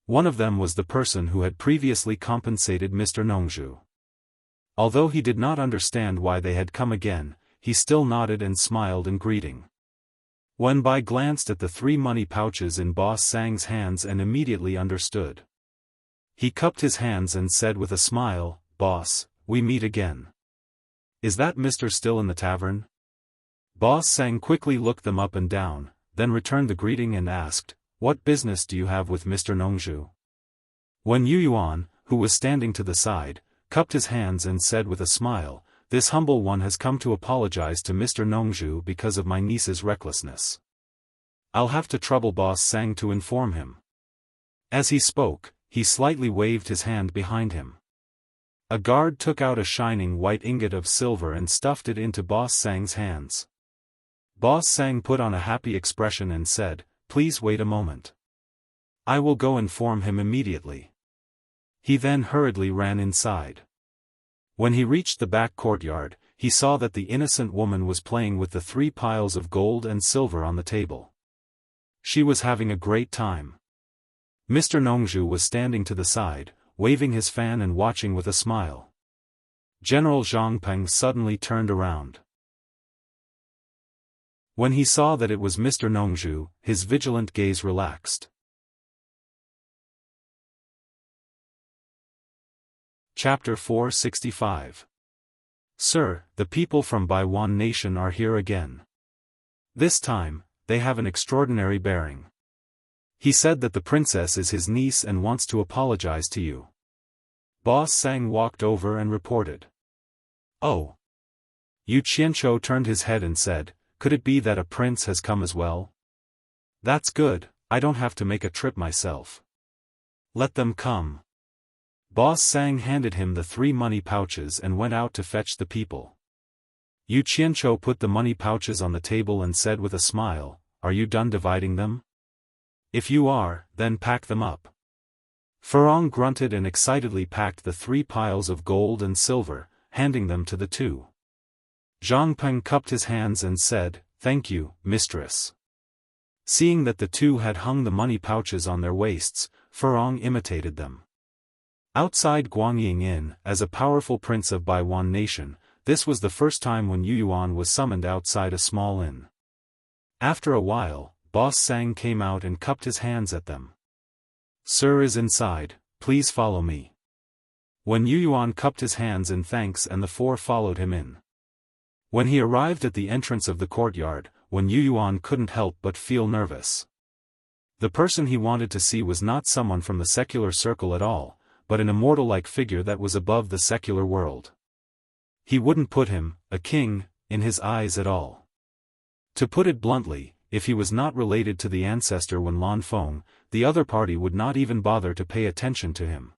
One of them was the person who had previously compensated Mr. Nongzhu. Although he did not understand why they had come again, he still nodded and smiled in greeting. Wen Bai glanced at the 3 money pouches in Boss Sang's hands and immediately understood. He cupped his hands and said with a smile, "Boss, we meet again. Is that Mr. still in the tavern?" Boss Sang quickly looked them up and down, then returned the greeting and asked, "What business do you have with Mr. Nongzhu?" When Yu Yuan, who was standing to the side, cupped his hands and said with a smile, "This humble one has come to apologize to Mr. Nongzhu because of my niece's recklessness. I'll have to trouble Boss Sang to inform him." As he spoke, he slightly waved his hand behind him. A guard took out a shining white ingot of silver and stuffed it into Boss Sang's hands. Boss Sang put on a happy expression and said, "Please wait a moment. I will go inform him immediately." He then hurriedly ran inside. When he reached the back courtyard, he saw that the innocent woman was playing with the 3 piles of gold and silver on the table. She was having a great time. Mr. Nongzhu was standing to the side, waving his fan and watching with a smile. General Zhang Peng suddenly turned around. When he saw that it was Mr. Nongzhu, his vigilant gaze relaxed. Chapter 465. Sir, the people from Baiwan Nation are here again. This time, they have an extraordinary bearing. He said that the princess is his niece and wants to apologize to you. Boss Sang walked over and reported. Oh. Yu Qianqiu turned his head and said, "Could it be that a prince has come as well? That's good, I don't have to make a trip myself. Let them come." Boss Sang handed him the 3 money pouches and went out to fetch the people. Yu Qianqiu put the money pouches on the table and said with a smile, "Are you done dividing them? If you are, then pack them up." Furong grunted and excitedly packed the 3 piles of gold and silver, handing them to the 2. Zhang Peng cupped his hands and said, "Thank you, mistress." Seeing that the 2 had hung the money pouches on their waists, Furong imitated them. Outside Guangying Inn, as a powerful prince of Baiwan Nation, this was the first time when Yu Yuan was summoned outside a small inn. After a while, Boss Sang came out and cupped his hands at them. "Sir is inside, please follow me." When Yu Yuan cupped his hands in thanks and the 4 followed him in. When he arrived at the entrance of the courtyard, when Yu Yuan couldn't help but feel nervous. The person he wanted to see was not someone from the secular circle at all, but an immortal-like figure that was above the secular world. He wouldn't put him, a king, in his eyes at all. To put it bluntly, if he was not related to the ancestor Wen Lanfeng, the other party would not even bother to pay attention to him.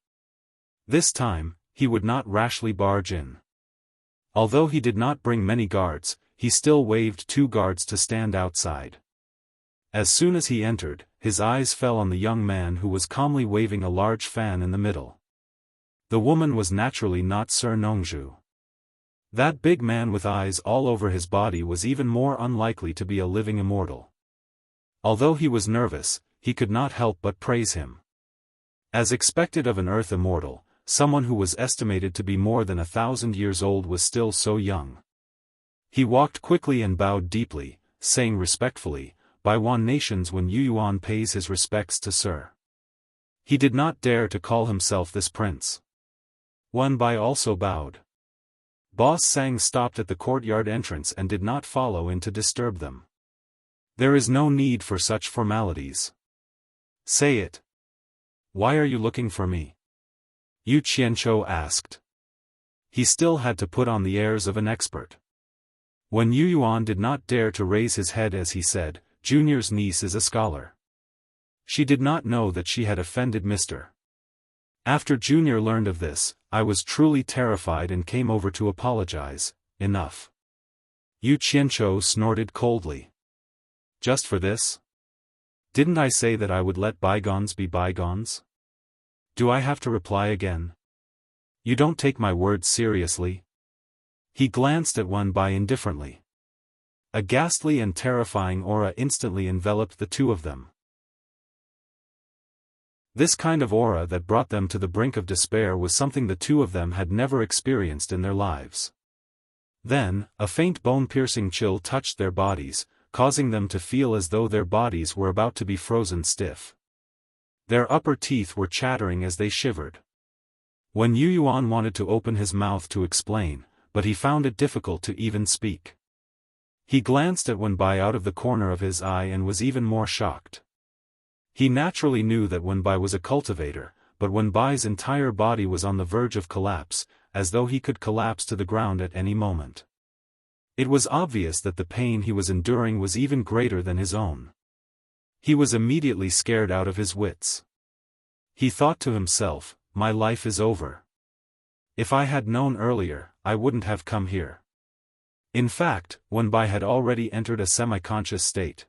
This time, he would not rashly barge in. Although he did not bring many guards, he still waved 2 guards to stand outside. As soon as he entered, his eyes fell on the young man who was calmly waving a large fan in the middle. The woman was naturally not Sir Nongzhu. That big man with eyes all over his body was even more unlikely to be a living immortal. Although he was nervous, he could not help but praise him. As expected of an earth immortal, someone who was estimated to be more than 1,000 years old was still so young. He walked quickly and bowed deeply, saying respectfully, "Baiwan Nations when Yu Yuan pays his respects to Sir." He did not dare to call himself this prince. Wen Bai also bowed. Boss Sang stopped at the courtyard entrance and did not follow in to disturb them. There is no need for such formalities. Say it. Why are you looking for me? Yu Qianqiu asked. He still had to put on the airs of an expert. When Yu Yuan did not dare to raise his head as he said, "Junior's niece is a scholar." She did not know that she had offended Mr. After Junior learned of this, I was truly terrified and came over to apologize. Enough. Yu Qianzhou snorted coldly. Just for this? Didn't I say that I would let bygones be bygones? Do I have to reply again? You don't take my words seriously? He glanced at Wenbai indifferently. A ghastly and terrifying aura instantly enveloped the two of them. This kind of aura that brought them to the brink of despair was something the two of them had never experienced in their lives. Then, a faint bone-piercing chill touched their bodies, causing them to feel as though their bodies were about to be frozen stiff. Their upper teeth were chattering as they shivered. When Yu Yuan wanted to open his mouth to explain, but he found it difficult to even speak. He glanced at Wenbai out of the corner of his eye and was even more shocked. He naturally knew that Wenbai was a cultivator, but Wenbai's entire body was on the verge of collapse, as though he could collapse to the ground at any moment. It was obvious that the pain he was enduring was even greater than his own. He was immediately scared out of his wits. He thought to himself, "My life is over. If I had known earlier, I wouldn't have come here." In fact, Wenbai had already entered a semi-conscious state.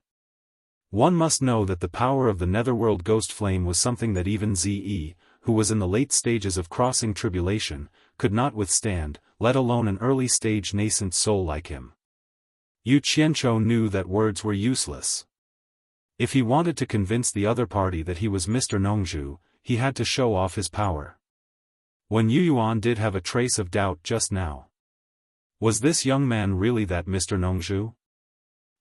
One must know that the power of the netherworld ghost flame was something that even Ze, who was in the late stages of crossing tribulation, could not withstand, let alone an early-stage nascent soul like him. Yu Qianzhou knew that words were useless. If he wanted to convince the other party that he was Mr. Nongzhu, he had to show off his power. When Yu Yuan did have a trace of doubt just now. Was this young man really that Mr. Nongzhu?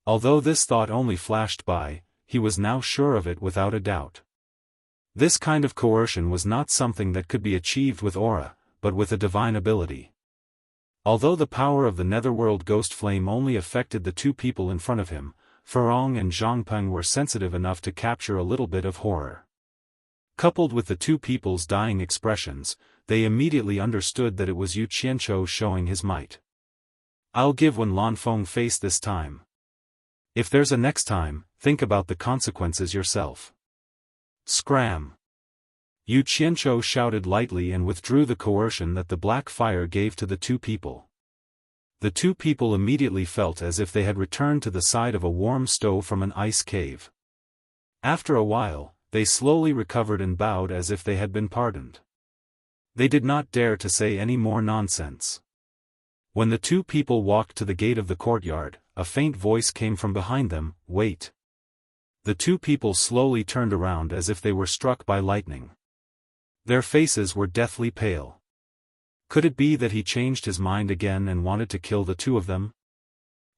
Although this thought only flashed by, he was now sure of it without a doubt. This kind of coercion was not something that could be achieved with aura, but with a divine ability. Although the power of the netherworld ghost flame only affected the two people in front of him, Furong and Zhangpeng were sensitive enough to capture a little bit of horror. Coupled with the two people's dying expressions, they immediately understood that it was Yu Qianzhou showing his might. "I'll give Wen Lanfeng face this time. If there's a next time, think about the consequences yourself." Scram! Yu Qianzhou shouted lightly and withdrew the coercion that the black fire gave to the two people. The two people immediately felt as if they had returned to the side of a warm stove from an ice cave. After a while, they slowly recovered and bowed as if they had been pardoned. They did not dare to say any more nonsense. When the two people walked to the gate of the courtyard, a faint voice came from behind them, "Wait." The two people slowly turned around as if they were struck by lightning. Their faces were deathly pale. Could it be that he changed his mind again and wanted to kill the two of them?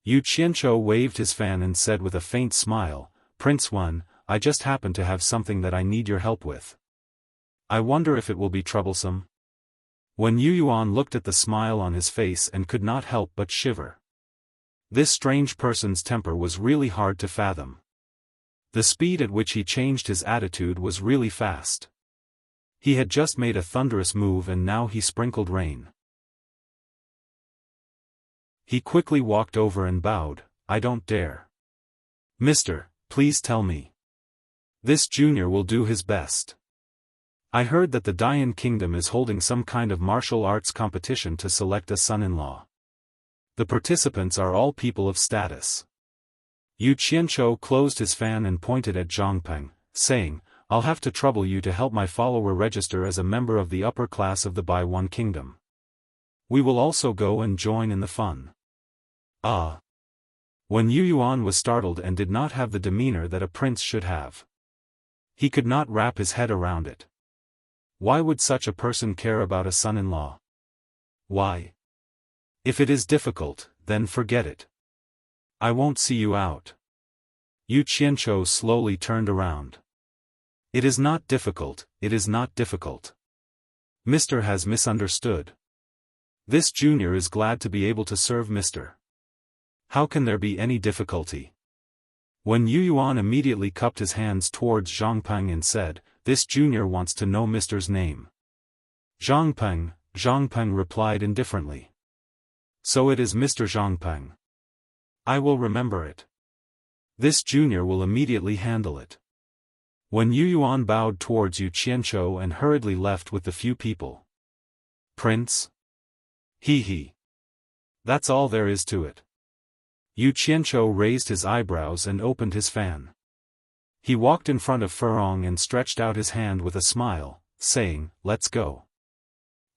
Yu Qianzhou waved his fan and said with a faint smile, "Prince Wen, I just happen to have something that I need your help with. I wonder if it will be troublesome." When Yu Yuan looked at the smile on his face and could not help but shiver. This strange person's temper was really hard to fathom. The speed at which he changed his attitude was really fast. He had just made a thunderous move and now he sprinkled rain. He quickly walked over and bowed, "I don't dare. Mister, please tell me. This junior will do his best. I heard that the Dian Kingdom is holding some kind of martial arts competition to select a son-in-law. The participants are all people of status." Yu Qianzhou closed his fan and pointed at Zhangpeng, saying, "I'll have to trouble you to help my follower register as a member of the upper class of the Baiwan Kingdom. We will also go and join in the fun." Ah! When Yu Yuan was startled and did not have the demeanor that a prince should have. He could not wrap his head around it. Why would such a person care about a son-in-law? Why? If it is difficult, then forget it. I won't see you out. Yu Qianzhou slowly turned around. It is not difficult, it is not difficult. Mr. has misunderstood. This junior is glad to be able to serve Mr. How can there be any difficulty? When Yu Yuan immediately cupped his hands towards Zhangpeng and said, "This junior wants to know Mr.'s name." Zhangpeng, Zhang Peng replied indifferently. So it is Mr. Zhang Peng. I will remember it. This junior will immediately handle it. When Yu Yuan bowed towards Yu Qianzhou and hurriedly left with the few people. Prince? He. That's all there is to it. Yu Qianzhou raised his eyebrows and opened his fan. He walked in front of Furong and stretched out his hand with a smile, saying, "Let's go.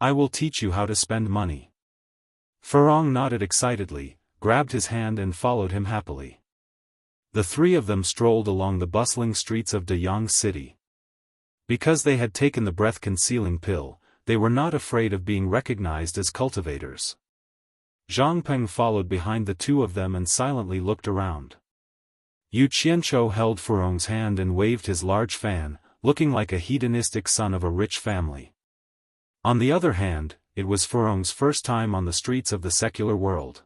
I will teach you how to spend money." Furong nodded excitedly, grabbed his hand and followed him happily. The three of them strolled along the bustling streets of Deyang City. Because they had taken the breath-concealing pill, they were not afraid of being recognized as cultivators. Zhang Peng followed behind the two of them and silently looked around. Yu Qianzhou held Furong's hand and waved his large fan, looking like a hedonistic son of a rich family. On the other hand, it was Furong's first time on the streets of the secular world.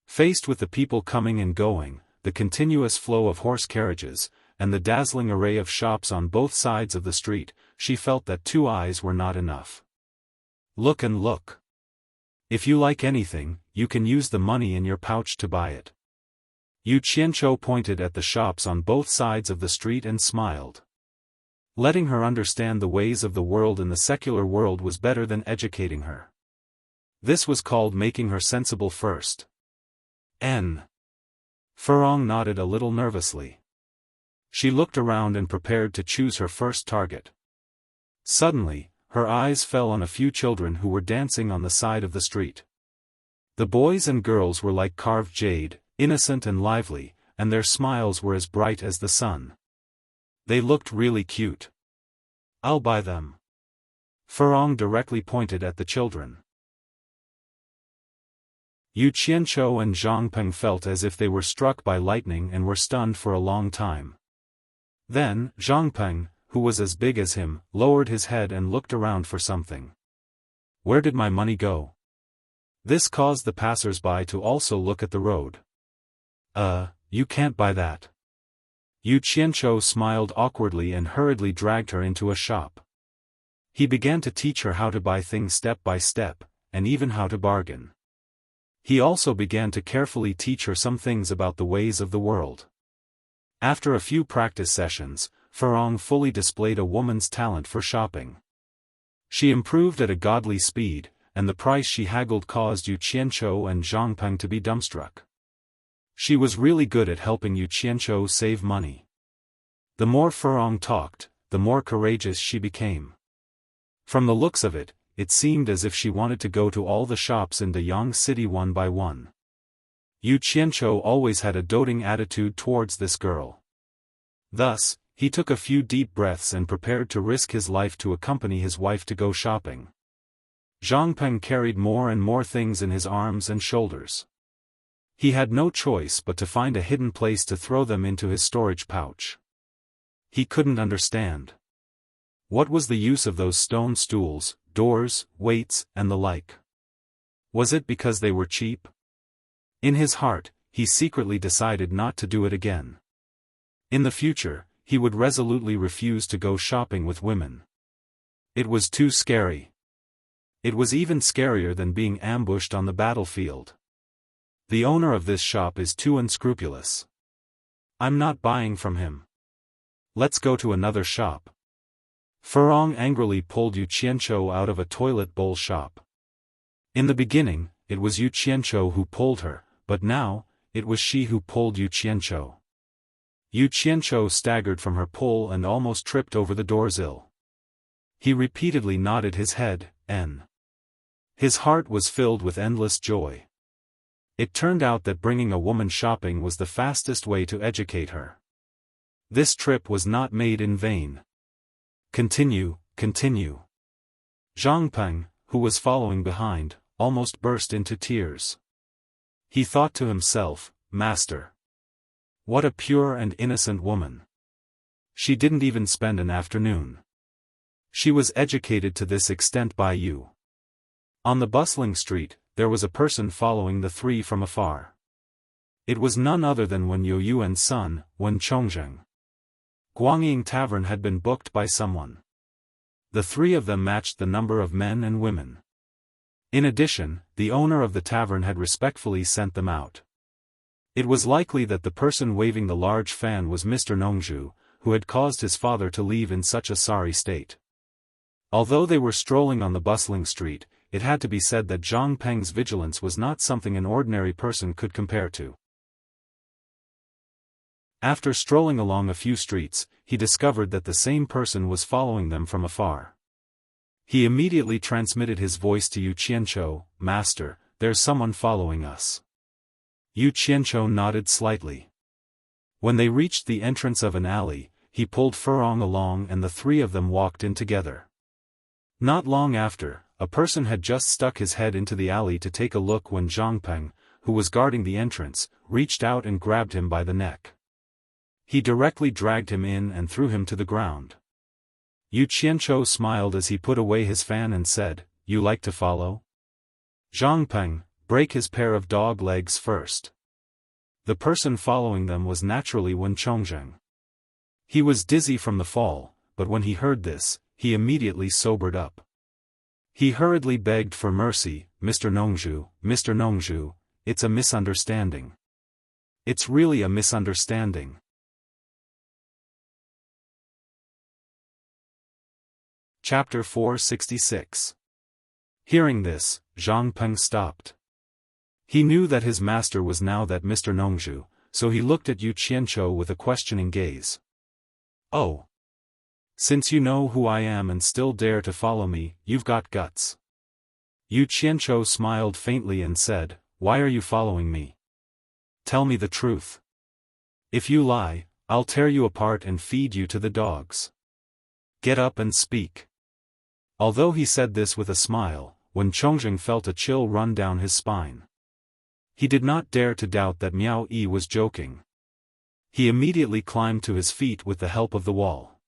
Faced with the people coming and going, the continuous flow of horse carriages, and the dazzling array of shops on both sides of the street, she felt that 2 eyes were not enough. Look and look. If you like anything, you can use the money in your pouch to buy it. Yu Qianzhou pointed at the shops on both sides of the street and smiled. Letting her understand the ways of the world in the secular world was better than educating her. This was called making her sensible first. Furong nodded a little nervously. She looked around and prepared to choose her first target. Suddenly, her eyes fell on a few children who were dancing on the side of the street. The boys and girls were like carved jade, innocent and lively, and their smiles were as bright as the sun. They looked really cute. I'll buy them. Furong directly pointed at the children. Yu Qianzhou and Zhang Peng felt as if they were struck by lightning and were stunned for a long time. Then, Zhang Peng, who was as big as him, lowered his head and looked around for something. Where did my money go? This caused the passers-by to also look at the road. You can't buy that. Yu Qianzhou smiled awkwardly and hurriedly dragged her into a shop. He began to teach her how to buy things step by step, and even how to bargain. He also began to carefully teach her some things about the ways of the world. After a few practice sessions, Furong fully displayed a woman's talent for shopping. She improved at a godly speed, and the price she haggled caused Yu Qianzhou and Zhang Peng to be dumbstruck. She was really good at helping Yu Qianzhou save money. The more Furong talked, the more courageous she became. From the looks of it, it seemed as if she wanted to go to all the shops in Deyang City one by one. Yu Qianzhou always had a doting attitude towards this girl. Thus, he took a few deep breaths and prepared to risk his life to accompany his wife to go shopping. Zhang Peng carried more and more things in his arms and shoulders. He had no choice but to find a hidden place to throw them into his storage pouch. He couldn't understand. What was the use of those stone stools, doors, weights, and the like? Was it because they were cheap? In his heart, he secretly decided not to do it again. In the future, he would resolutely refuse to go shopping with women. It was too scary. It was even scarier than being ambushed on the battlefield. The owner of this shop is too unscrupulous. I'm not buying from him. Let's go to another shop. Furong angrily pulled Yu Qianzhou out of a toilet bowl shop. In the beginning, it was Yu Qianzhou who pulled her, but now, it was she who pulled Yu Qianzhou. Yu Qianzhou staggered from her pull and almost tripped over the doorsill. He repeatedly nodded his head, and his heart was filled with endless joy. It turned out that bringing a woman shopping was the fastest way to educate her. This trip was not made in vain. Continue. Zhang Peng, who was following behind, almost burst into tears. He thought to himself, Master. What a pure and innocent woman. She didn't even spend an afternoon. She was educated to this extent by you. On the bustling street, there was a person following the three from afar. It was none other than Wen Youyuan's son, Wen Chongzheng. Guangying Tavern had been booked by someone. The three of them matched the number of men and women. In addition, the owner of the tavern had respectfully sent them out. It was likely that the person waving the large fan was Mr. Nongzhu, who had caused his father to leave in such a sorry state. Although they were strolling on the bustling street, it had to be said that Zhang Peng's vigilance was not something an ordinary person could compare to. After strolling along a few streets, he discovered that the same person was following them from afar. He immediately transmitted his voice to Yu Qianqiu, "Master, there's someone following us." Yu Qianqiu nodded slightly. When they reached the entrance of an alley, he pulled Furong along and the three of them walked in together. Not long after, a person had just stuck his head into the alley to take a look when Zhang Peng, who was guarding the entrance, reached out and grabbed him by the neck. He directly dragged him in and threw him to the ground. Yu Qianqiu smiled as he put away his fan and said, "You like to follow? Zhang Peng, break his pair of dog legs first." The person following them was naturally Wen Chongzheng. He was dizzy from the fall, but when he heard this, he immediately sobered up. He hurriedly begged for mercy, Mr. Nongzhu, it's a misunderstanding. It's really a misunderstanding." Chapter 466. Hearing this, Zhang Peng stopped. He knew that his master was now that Mr. Nongzhu, so he looked at Yu Qianqiu with a questioning gaze. "Oh. Since you know who I am and still dare to follow me, you've got guts." Yu Qianqiu smiled faintly and said, "Why are you following me? Tell me the truth. If you lie, I'll tear you apart and feed you to the dogs. Get up and speak." Although he said this with a smile, Wen Chongzheng felt a chill run down his spine. He did not dare to doubt that Miao Yi was joking. He immediately climbed to his feet with the help of the wall.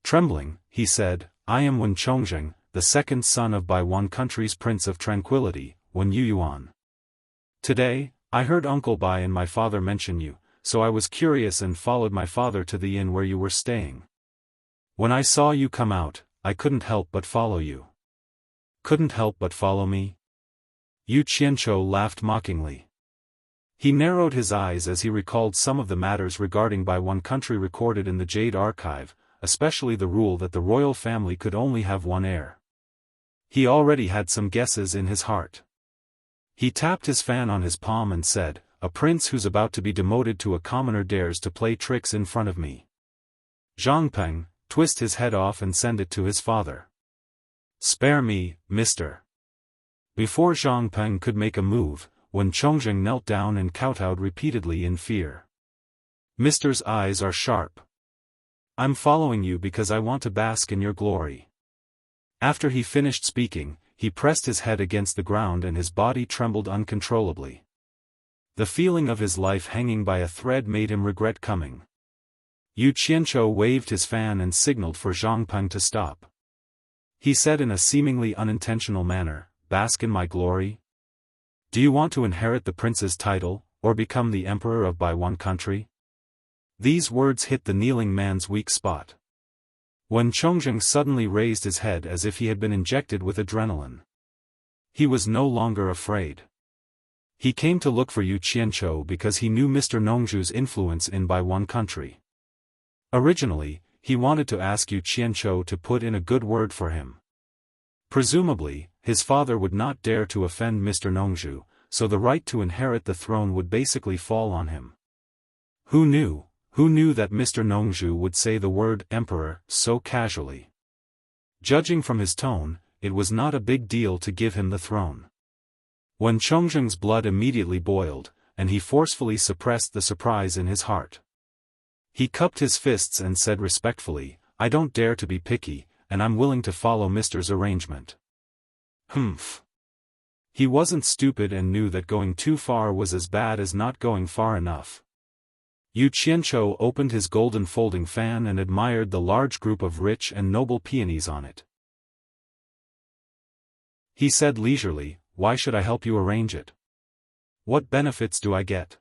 Trembling, he said, "I am Wen Chongzheng, the second son of Bai Wan country's Prince of Tranquility, Wen Yuyuan. Today, I heard Uncle Bai and my father mention you, so I was curious and followed my father to the inn where you were staying. When I saw you come out, I couldn't help but follow you." "Couldn't help but follow me?" Yu Qianqiu laughed mockingly. He narrowed his eyes as he recalled some of the matters regarding Bai Wan country recorded in the Jade Archive, especially the rule that the royal family could only have one heir. He already had some guesses in his heart. He tapped his fan on his palm and said, "A prince who's about to be demoted to a commoner dares to play tricks in front of me. Zhang Peng, twist his head off and send it to his father. Spare me, mister." Before Zhang Peng could make a move, Wen Chongzheng knelt down and kowtowed repeatedly in fear. "Mister's eyes are sharp. I'm following you because I want to bask in your glory." After he finished speaking, he pressed his head against the ground and his body trembled uncontrollably. The feeling of his life hanging by a thread made him regret coming. Yu Qianqiu waved his fan and signaled for Zhang Peng to stop. He said in a seemingly unintentional manner, "Bask in my glory? Do you want to inherit the prince's title, or become the emperor of Bai Wan country?" These words hit the kneeling man's weak spot. Wen Chongzheng suddenly raised his head as if he had been injected with adrenaline. He was no longer afraid. He came to look for Yu Qianqiu because he knew Mr. Nongzhu's influence in Bai Wan country. Originally, he wanted to ask Yu Qianqiu to put in a good word for him. Presumably, his father would not dare to offend Mr. Nongzhu, so the right to inherit the throne would basically fall on him. Who knew that Mr. Nongzhu would say the word emperor so casually? Judging from his tone, it was not a big deal to give him the throne. Wen Chongzheng's blood immediately boiled, and he forcefully suppressed the surprise in his heart. He cupped his fists and said respectfully, "I don't dare to be picky, and I'm willing to follow Mister's arrangement." Humph. He wasn't stupid and knew that going too far was as bad as not going far enough. Yu Qianqiu opened his golden folding fan and admired the large group of rich and noble peonies on it. He said leisurely, "Why should I help you arrange it? What benefits do I get?"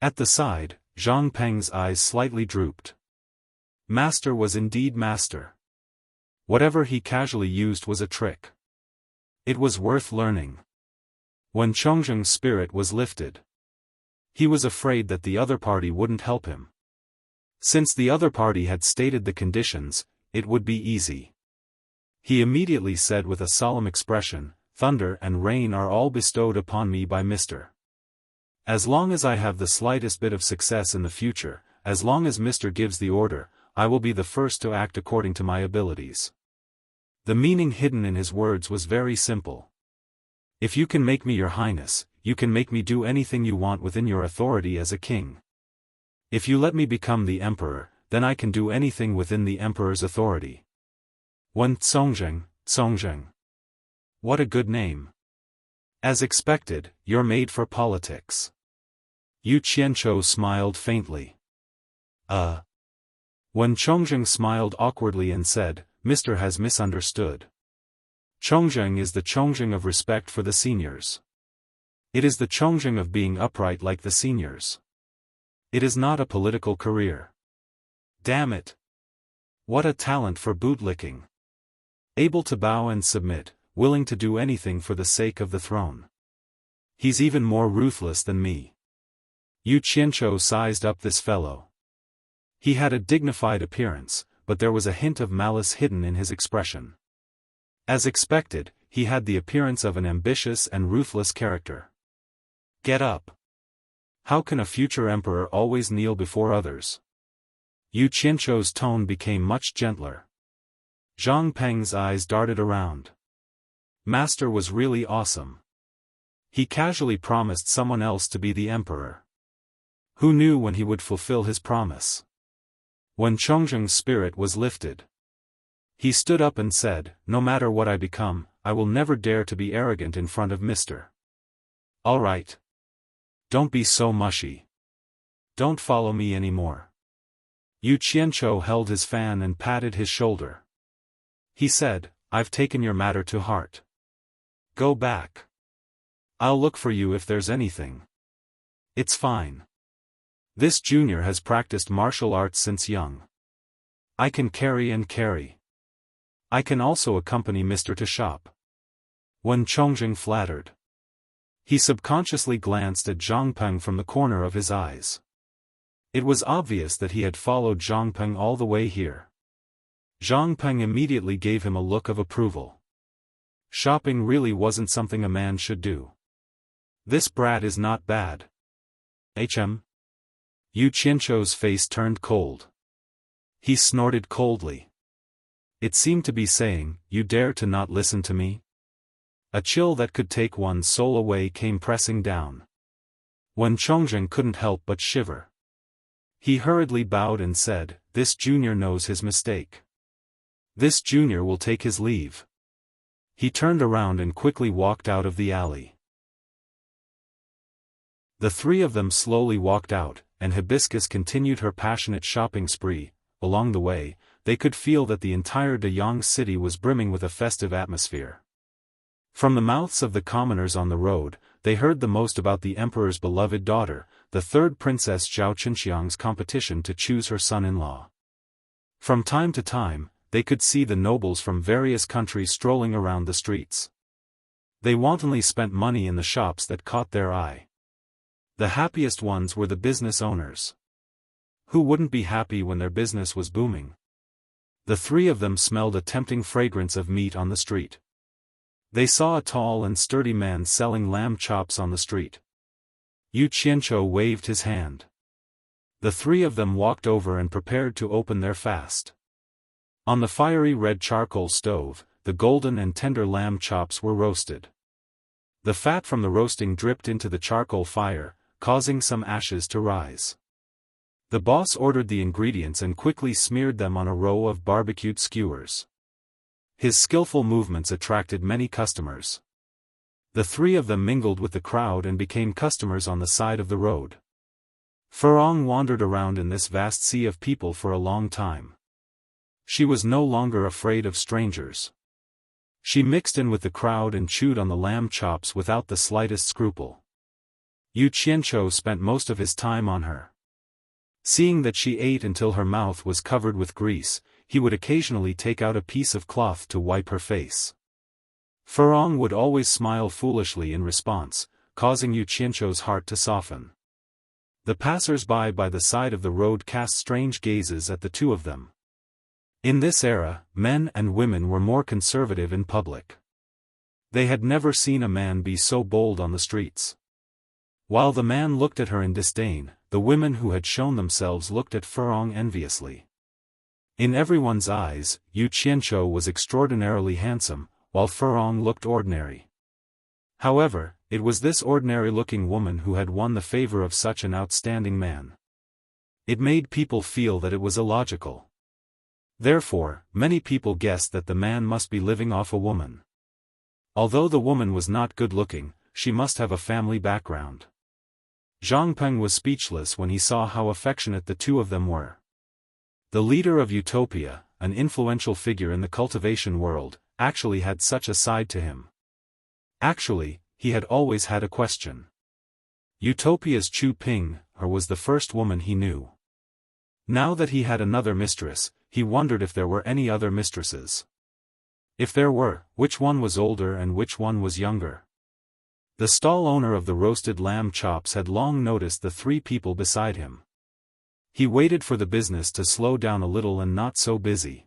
At the side, Zhang Peng's eyes slightly drooped. Master was indeed master. Whatever he casually used was a trick. It was worth learning. When Chongzheng's spirit was lifted, he was afraid that the other party wouldn't help him. Since the other party had stated the conditions, it would be easy. He immediately said with a solemn expression, "Thunder and rain are all bestowed upon me by Mr. As long as I have the slightest bit of success in the future, as long as Mr. gives the order, I will be the first to act according to my abilities." The meaning hidden in his words was very simple. If you can make me your highness, you can make me do anything you want within your authority as a king. If you let me become the emperor, then I can do anything within the emperor's authority. Wen Congzheng. What a good name. As expected, you're made for politics. Yu Qianzhou smiled faintly. Wen Congzheng smiled awkwardly and said, "Mr. has misunderstood. Chongzheng is the Chongzheng of respect for the seniors. It is the Chongzheng of being upright like the seniors. It is not a political career. Damn it. What a talent for bootlicking. Able to bow and submit, willing to do anything for the sake of the throne. He's even more ruthless than me." Yu Qianzhou sized up this fellow. He had a dignified appearance, but there was a hint of malice hidden in his expression. As expected, he had the appearance of an ambitious and ruthless character. Get up. How can a future emperor always kneel before others? Yu Qianzhou's tone became much gentler. Zhang Peng's eyes darted around. Master was really awesome. He casually promised someone else to be the emperor. Who knew when he would fulfill his promise? When Chongzheng's spirit was lifted, he stood up and said, "No matter what I become, I will never dare to be arrogant in front of Mr. All right. Don't be so mushy. Don't follow me anymore." Yu Qianzhou held his fan and patted his shoulder. He said, "I've taken your matter to heart. Go back. I'll look for you if there's anything. It's fine. This junior has practiced martial arts since young. I can carry and carry. I can also accompany Mr. to shop." When Chongzheng flattered, he subconsciously glanced at Zhang Peng from the corner of his eyes. It was obvious that he had followed Zhang Peng all the way here. Zhang Peng immediately gave him a look of approval. Shopping really wasn't something a man should do. This brat is not bad. Yu Qianzhou's face turned cold. He snorted coldly. It seemed to be saying, "You dare to not listen to me?" A chill that could take one's soul away came pressing down. When Chongzheng couldn't help but shiver. He hurriedly bowed and said, "This junior knows his mistake. This junior will take his leave." He turned around and quickly walked out of the alley. The three of them slowly walked out, and Hibiscus continued her passionate shopping spree. Along the way, they could feel that the entire Deyang city was brimming with a festive atmosphere. From the mouths of the commoners on the road, they heard the most about the emperor's beloved daughter, the third princess Zhao Qinxiang's competition to choose her son-in-law. From time to time, they could see the nobles from various countries strolling around the streets. They wantonly spent money in the shops that caught their eye. The happiest ones were the business owners. Who wouldn't be happy when their business was booming? The three of them smelled a tempting fragrance of meat on the street. They saw a tall and sturdy man selling lamb chops on the street. Yu Qianzhou waved his hand. The three of them walked over and prepared to open their fast. On the fiery red charcoal stove, the golden and tender lamb chops were roasted. The fat from the roasting dripped into the charcoal fire, causing some ashes to rise. The boss ordered the ingredients and quickly smeared them on a row of barbecued skewers. His skillful movements attracted many customers. The three of them mingled with the crowd and became customers on the side of the road. Furong wandered around in this vast sea of people for a long time. She was no longer afraid of strangers. She mixed in with the crowd and chewed on the lamb chops without the slightest scruple. Yu Qianzhou spent most of his time on her. Seeing that she ate until her mouth was covered with grease, he would occasionally take out a piece of cloth to wipe her face. Furong would always smile foolishly in response, causing Yu Qianzhou's heart to soften. The passers-by by the side of the road cast strange gazes at the two of them. In this era, men and women were more conservative in public. They had never seen a man be so bold on the streets. While the man looked at her in disdain, the women who had shown themselves looked at Furong enviously. In everyone's eyes, Yu Qianzhou was extraordinarily handsome, while Furong looked ordinary. However, it was this ordinary-looking woman who had won the favor of such an outstanding man. It made people feel that it was illogical. Therefore, many people guessed that the man must be living off a woman. Although the woman was not good-looking, she must have a family background. Zhang Peng was speechless when he saw how affectionate the two of them were. The leader of Utopia, an influential figure in the cultivation world, actually had such a side to him. Actually, he had always had a question. Utopia's Chu Ping, or was the first woman he knew. Now that he had another mistress, he wondered if there were any other mistresses. If there were, which one was older and which one was younger? The stall owner of the roasted lamb chops had long noticed the three people beside him. He waited for the business to slow down a little and not so busy.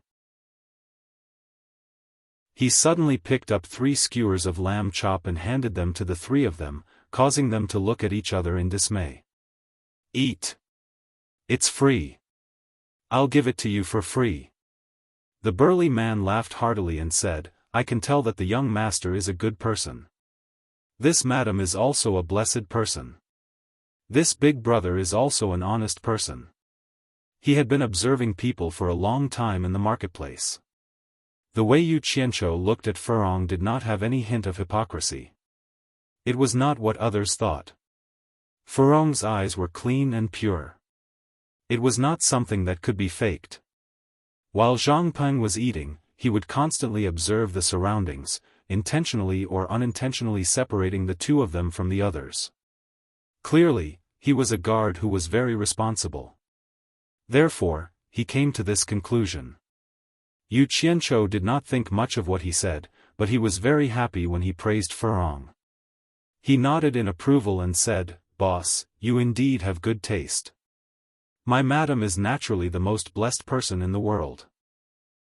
He suddenly picked up 3 skewers of lamb chop and handed them to the three of them, causing them to look at each other in dismay. "Eat. It's free. I'll give it to you for free." The burly man laughed heartily and said, "I can tell that the young master is a good person. This madam is also a blessed person. This big brother is also an honest person." He had been observing people for a long time in the marketplace. The way Yu Qianzhou looked at Furong did not have any hint of hypocrisy. It was not what others thought. Furong's eyes were clean and pure. It was not something that could be faked. While Zhang Peng was eating, he would constantly observe the surroundings, intentionally or unintentionally separating the two of them from the others. Clearly, he was a guard who was very responsible. Therefore, he came to this conclusion. Yu Qianzhou did not think much of what he said, but he was very happy when he praised Furong. He nodded in approval and said, "Boss, you indeed have good taste. My madam is naturally the most blessed person in the world."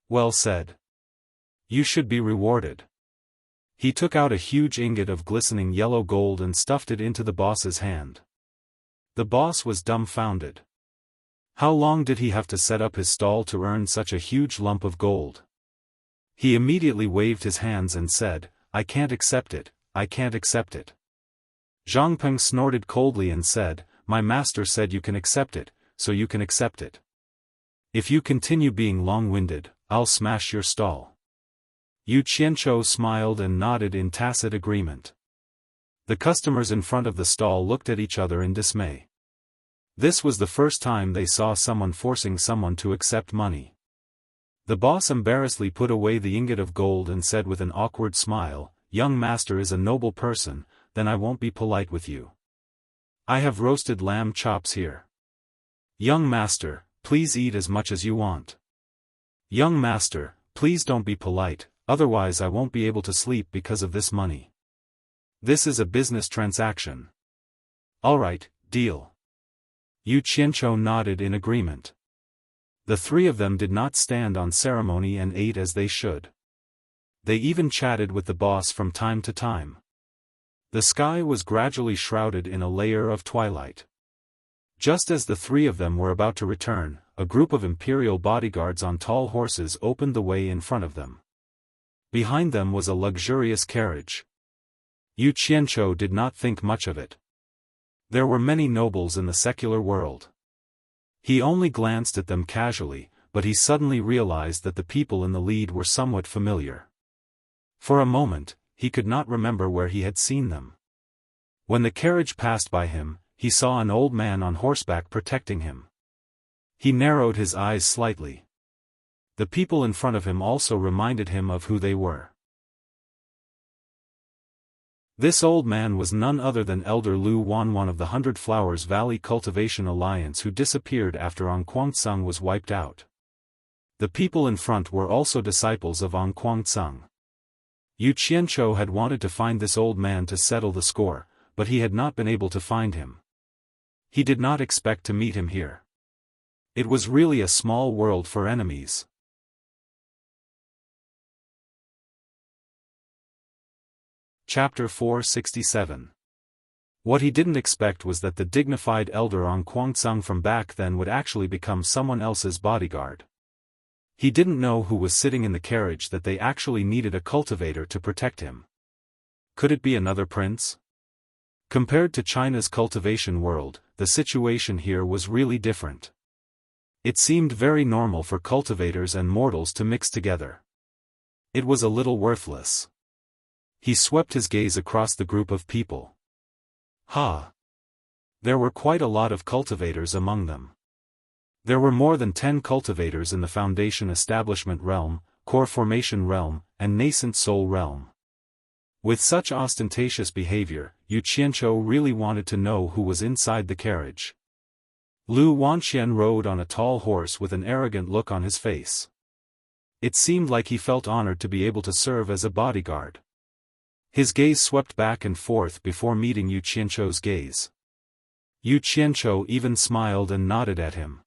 "Well said. You should be rewarded." He took out a huge ingot of glistening yellow gold and stuffed it into the boss's hand. The boss was dumbfounded. How long did he have to set up his stall to earn such a huge lump of gold? He immediately waved his hands and said, "I can't accept it, I can't accept it." Zhang Peng snorted coldly and said, "My master said you can accept it, so you can accept it. If you continue being long-winded, I'll smash your stall." Yu Qianzhou smiled and nodded in tacit agreement. The customers in front of the stall looked at each other in dismay. This was the first time they saw someone forcing someone to accept money. The boss embarrassedly put away the ingot of gold and said with an awkward smile, "Young master is a noble person, then I won't be polite with you. I have roasted lamb chops here. Young master, please eat as much as you want. Young master, please don't be polite, otherwise I won't be able to sleep because of this money. This is a business transaction." "All right, deal." Yu Qianzhou nodded in agreement. The three of them did not stand on ceremony and ate as they should. They even chatted with the boss from time to time. The sky was gradually shrouded in a layer of twilight. Just as the three of them were about to return, a group of imperial bodyguards on tall horses opened the way in front of them. Behind them was a luxurious carriage. Yu Qianzhou did not think much of it. There were many nobles in the secular world. He only glanced at them casually, but he suddenly realized that the people in the lead were somewhat familiar. For a moment, he could not remember where he had seen them. When the carriage passed by him, he saw an old man on horseback protecting him. He narrowed his eyes slightly. The people in front of him also reminded him of who they were. This old man was none other than Elder Lu Wan, one of the 100 Flowers Valley Cultivation Alliance who disappeared after An Kuang-tsung was wiped out. The people in front were also disciples of An Kuang-tsung. Yu Qianzhou had wanted to find this old man to settle the score, but he had not been able to find him. He did not expect to meet him here. It was really a small world for enemies. Chapter 467. What he didn't expect was that the dignified elder on Guangzhong from back then would actually become someone else's bodyguard. He didn't know who was sitting in the carriage that they actually needed a cultivator to protect him. Could it be another prince? Compared to China's cultivation world, the situation here was really different. It seemed very normal for cultivators and mortals to mix together. It was a little worthless. He swept his gaze across the group of people. There were quite a lot of cultivators among them. There were more than 10 cultivators in the Foundation Establishment realm, Core Formation realm, and Nascent Soul realm. With such ostentatious behavior, Yu Qianzhou really wanted to know who was inside the carriage. Lu Wanxian rode on a tall horse with an arrogant look on his face. It seemed like he felt honored to be able to serve as a bodyguard. His gaze swept back and forth before meeting Yu Qianzhou's gaze. Yu Qianzhou even smiled and nodded at him.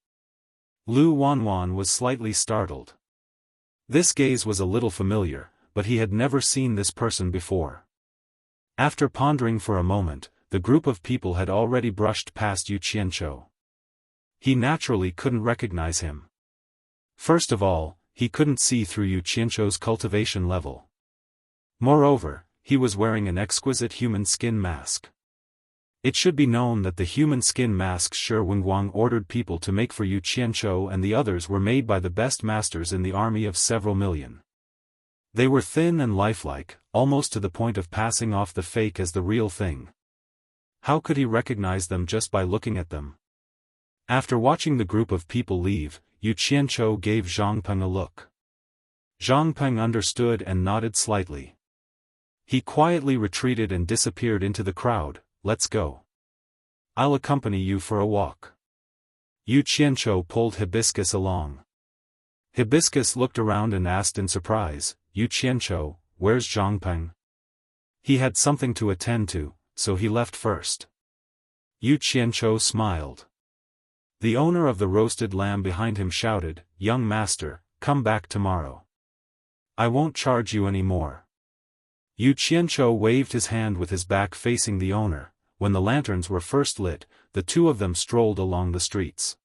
Lu Wanwan was slightly startled. This gaze was a little familiar, but he had never seen this person before. After pondering for a moment, the group of people had already brushed past Yu Qianzhou. He naturally couldn't recognize him. First of all, he couldn't see through Yu Qianzhou's cultivation level. Moreover, he was wearing an exquisite human skin mask. It should be known that the human skin masks Shi Wenguang ordered people to make for Yu Qianzhou and the others were made by the best masters in the army of several million. They were thin and lifelike, almost to the point of passing off the fake as the real thing. How could he recognize them just by looking at them? After watching the group of people leave, Yu Qianzhou gave Zhang Peng a look. Zhang Peng understood and nodded slightly. He quietly retreated and disappeared into the crowd. Let's go. I'll accompany you for a walk. Yu Qianzhou pulled Hibiscus along. Hibiscus looked around and asked in surprise, Yu Qianzhou, where's Zhang Peng? He had something to attend to, so he left first. Yu Qianzhou smiled. The owner of the roasted lamb behind him shouted, young master, come back tomorrow. I won't charge you any more. Yu Qianzhou waved his hand with his back facing the owner. When the lanterns were first lit, the two of them strolled along the streets.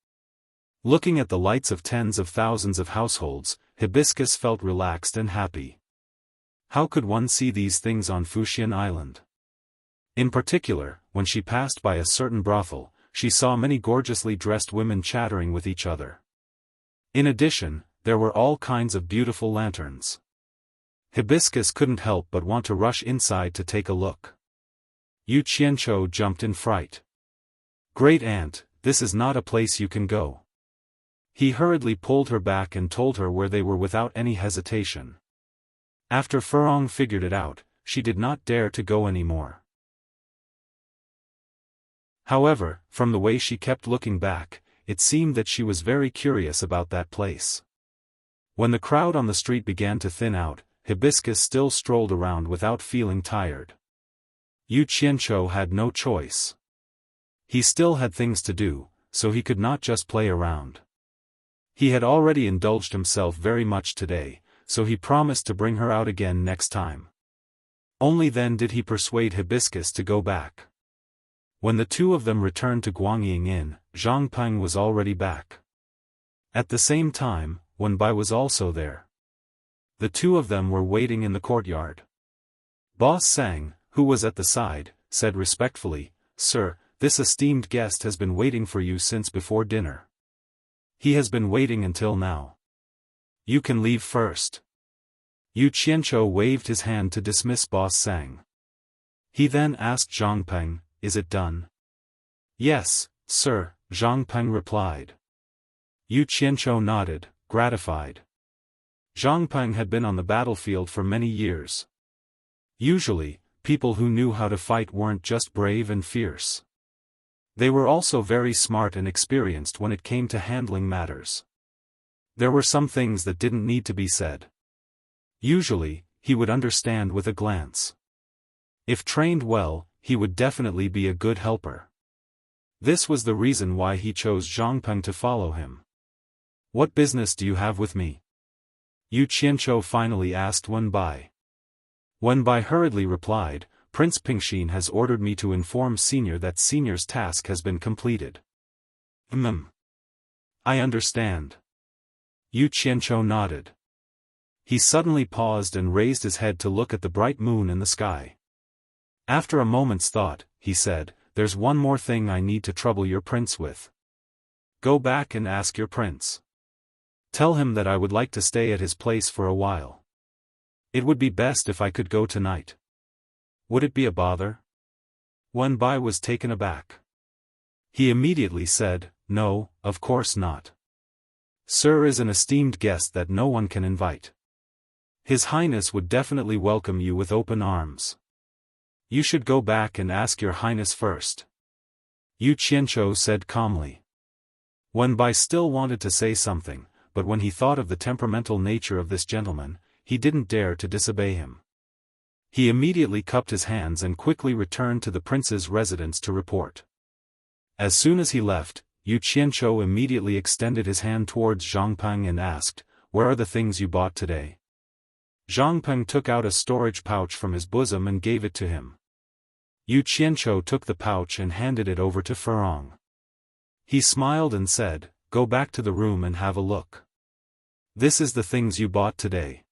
Looking at the lights of tens of thousands of households, Hibiscus felt relaxed and happy. How could one see these things on Fuxian Island? In particular, when she passed by a certain brothel, she saw many gorgeously dressed women chattering with each other. In addition, there were all kinds of beautiful lanterns. Hibiscus couldn't help but want to rush inside to take a look. Yu Qianzhou jumped in fright. Great aunt, this is not a place you can go. He hurriedly pulled her back and told her where they were without any hesitation. After Furong figured it out, she did not dare to go anymore. However, from the way she kept looking back, it seemed that she was very curious about that place. When the crowd on the street began to thin out, Hibiscus still strolled around without feeling tired. Yu Qianzhou had no choice. He still had things to do, so he could not just play around. He had already indulged himself very much today, so he promised to bring her out again next time. Only then did he persuade Hibiscus to go back. When the two of them returned to Guangying Inn, Zhang Peng was already back. At the same time, Wen Bai was also there. The two of them were waiting in the courtyard. Boss Sang, who was at the side, said respectfully, Sir, this esteemed guest has been waiting for you since before dinner. He has been waiting until now. You can leave first. Yu Qianzhou waved his hand to dismiss Boss Sang. He then asked Zhang Peng, is it done? Yes, sir, Zhang Peng replied. Yu Qianzhou nodded, gratified. Zhang Peng had been on the battlefield for many years. Usually, people who knew how to fight weren't just brave and fierce. They were also very smart and experienced when it came to handling matters. There were some things that didn't need to be said. Usually, he would understand with a glance. If trained well, he would definitely be a good helper. This was the reason why he chose Zhang Peng to follow him. "What business do you have with me?" Yu Qianzhou finally asked Wen Bai. Wen Bai hurriedly replied, "Prince Pingxin has ordered me to inform Senior that Senior's task has been completed." I understand." Yu Qianzhou nodded. He suddenly paused and raised his head to look at the bright moon in the sky. After a moment's thought, he said, "There's one more thing I need to trouble your prince with. Go back and ask your prince. Tell him that I would like to stay at his place for a while. It would be best if I could go tonight. Would it be a bother?" Wen Bai was taken aback. He immediately said, "No, of course not. Sir is an esteemed guest that no one can invite. His Highness would definitely welcome you with open arms. You should go back and ask your Highness first," Yu Qianzhou said calmly. Wen Bai still wanted to say something, but when he thought of the temperamental nature of this gentleman, he didn't dare to disobey him. He immediately cupped his hands and quickly returned to the prince's residence to report. As soon as he left, Yu Qianzhou immediately extended his hand towards Zhang Peng and asked, "Where are the things you bought today?" Zhang Peng took out a storage pouch from his bosom and gave it to him. Yu Qianzhou took the pouch and handed it over to Furong. He smiled and said, "Go back to the room and have a look. This is the things you bought today."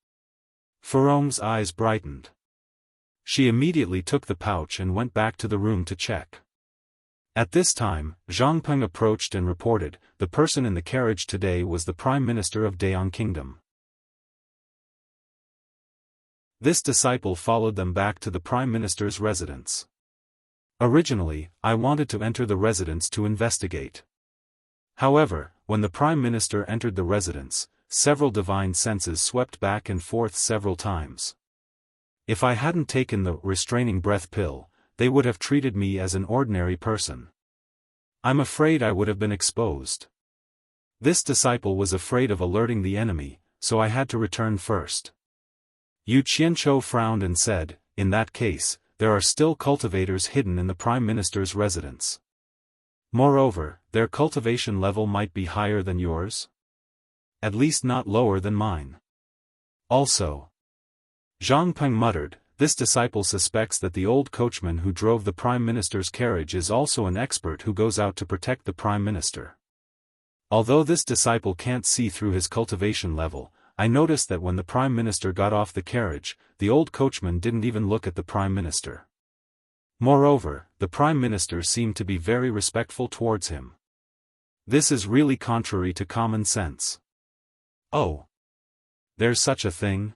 Furong's eyes brightened. She immediately took the pouch and went back to the room to check. At this time, Zhang Peng approached and reported, "The person in the carriage today was the Prime Minister of Dayang Kingdom." This disciple followed them back to the Prime Minister's residence. "Originally, I wanted to enter the residence to investigate. However, when the Prime Minister entered the residence, several divine senses swept back and forth several times. If I hadn't taken the restraining breath pill, they would have treated me as an ordinary person. I'm afraid I would have been exposed. This disciple was afraid of alerting the enemy, so I had to return first." Yu Qianzhou frowned and said, "In that case, there are still cultivators hidden in the Prime Minister's residence. Moreover, their cultivation level might be higher than yours? At least not lower than mine. Also," Zhang Peng muttered, "this disciple suspects that the old coachman who drove the Prime Minister's carriage is also an expert who goes out to protect the Prime Minister. Although this disciple can't see through his cultivation level, I noticed that when the Prime Minister got off the carriage, the old coachman didn't even look at the Prime Minister. Moreover, the Prime Minister seemed to be very respectful towards him. This is really contrary to common sense." "Oh. There's such a thing?"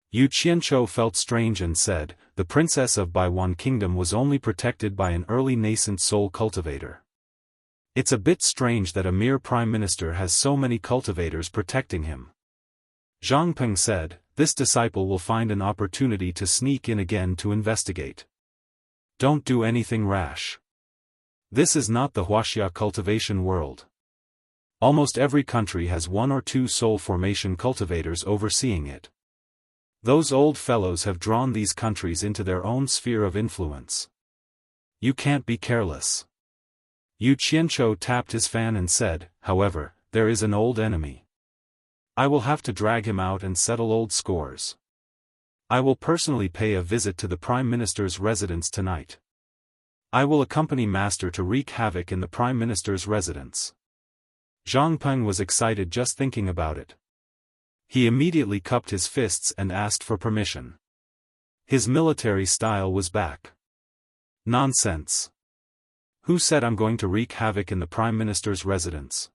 Yu Qianzhou felt strange and said, "The princess of Baiwan Kingdom was only protected by an early nascent soul cultivator. It's a bit strange that a mere Prime Minister has so many cultivators protecting him." Zhang Peng said, "This disciple will find an opportunity to sneak in again to investigate. Don't do anything rash. This is not the Wuxia cultivation world. Almost every country has one or two soul formation cultivators overseeing it. Those old fellows have drawn these countries into their own sphere of influence. You can't be careless." Yu Qianzhou tapped his fan and said, "However, there is an old enemy. I will have to drag him out and settle old scores. I will personally pay a visit to the Prime Minister's residence tonight. I will accompany Master to wreak havoc in the Prime Minister's residence." Zhang Peng was excited just thinking about it. He immediately cupped his fists and asked for permission. His military style was back. "Nonsense. Who said I'm going to wreak havoc in the Prime Minister's residence?"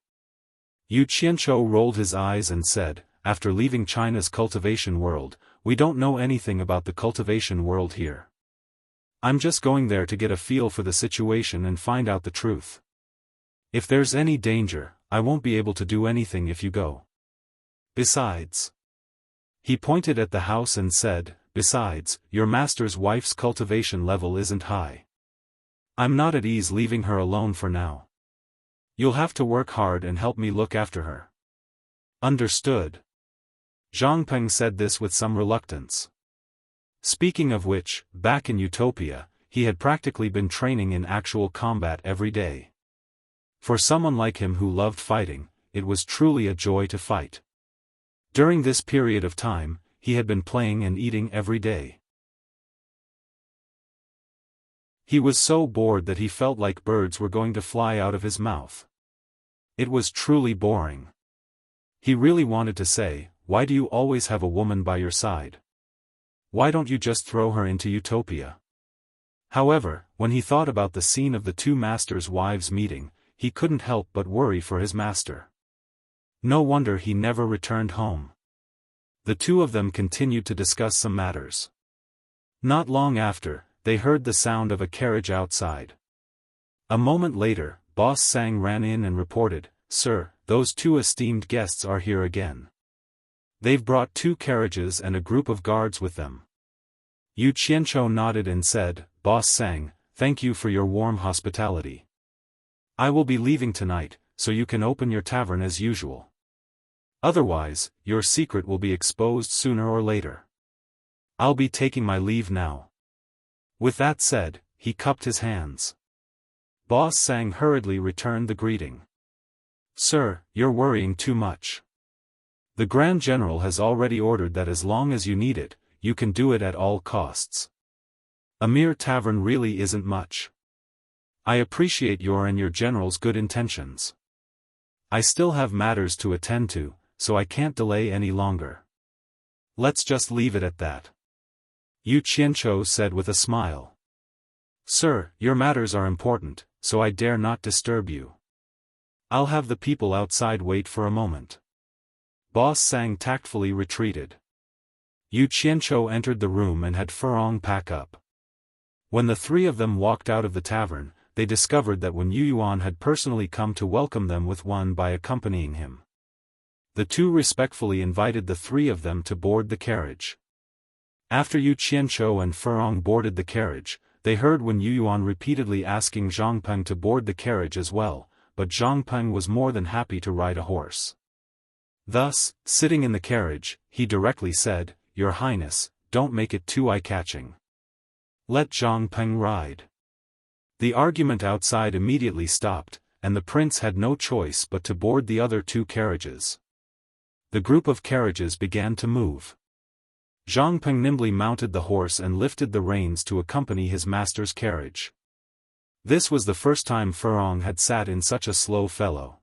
Yu Qianzhou rolled his eyes and said, "After leaving China's cultivation world, we don't know anything about the cultivation world here. I'm just going there to get a feel for the situation and find out the truth. If there's any danger, I won't be able to do anything if you go. Besides," he pointed at the house and said, "Besides, your master's wife's cultivation level isn't high. I'm not at ease leaving her alone for now. You'll have to work hard and help me look after her." "Understood." Zhang Peng said this with some reluctance. Speaking of which, back in Utopia, he had practically been training in actual combat every day. For someone like him who loved fighting, it was truly a joy to fight. During this period of time, he had been playing and eating every day. He was so bored that he felt like birds were going to fly out of his mouth. It was truly boring. He really wanted to say, "Why do you always have a woman by your side? Why don't you just throw her into Utopia?" However, when he thought about the scene of the two masters' wives meeting, he couldn't help but worry for his master. No wonder he never returned home. The two of them continued to discuss some matters. Not long after, they heard the sound of a carriage outside. A moment later, Boss Sang ran in and reported, "Sir, those two esteemed guests are here again. They've brought 2 carriages and a group of guards with them." Yu Qianchou nodded and said, "Boss Sang, thank you for your warm hospitality. I will be leaving tonight, so you can open your tavern as usual. Otherwise, your secret will be exposed sooner or later. I'll be taking my leave now." With that said, he cupped his hands. Boss Sang hurriedly returned the greeting. "Sir, you're worrying too much. The Grand General has already ordered that as long as you need it, you can do it at all costs. A mere tavern really isn't much. I appreciate your and your general's good intentions. I still have matters to attend to, so I can't delay any longer. Let's just leave it at that," Yu Qianchou said with a smile. "Sir, your matters are important, so I dare not disturb you. I'll have the people outside wait for a moment." Boss Sang tactfully retreated. Yu Qianchou entered the room and had Furong pack up. When the 3 of them walked out of the tavern, they discovered that Wen Yuan had personally come to welcome them with one by accompanying him. The 2 respectfully invited the 3 of them to board the carriage. After Yu Qianchou and Furong boarded the carriage, they heard Wen Yuan repeatedly asking Zhang Peng to board the carriage as well, but Zhang Peng was more than happy to ride a horse. Thus, sitting in the carriage, he directly said, "Your Highness, don't make it too eye-catching. Let Zhang Peng ride." The argument outside immediately stopped, and the prince had no choice but to board the other 2 carriages. The group of carriages began to move. Zhang Peng nimbly mounted the horse and lifted the reins to accompany his master's carriage. This was the first time Furong had sat in such a slow fellow.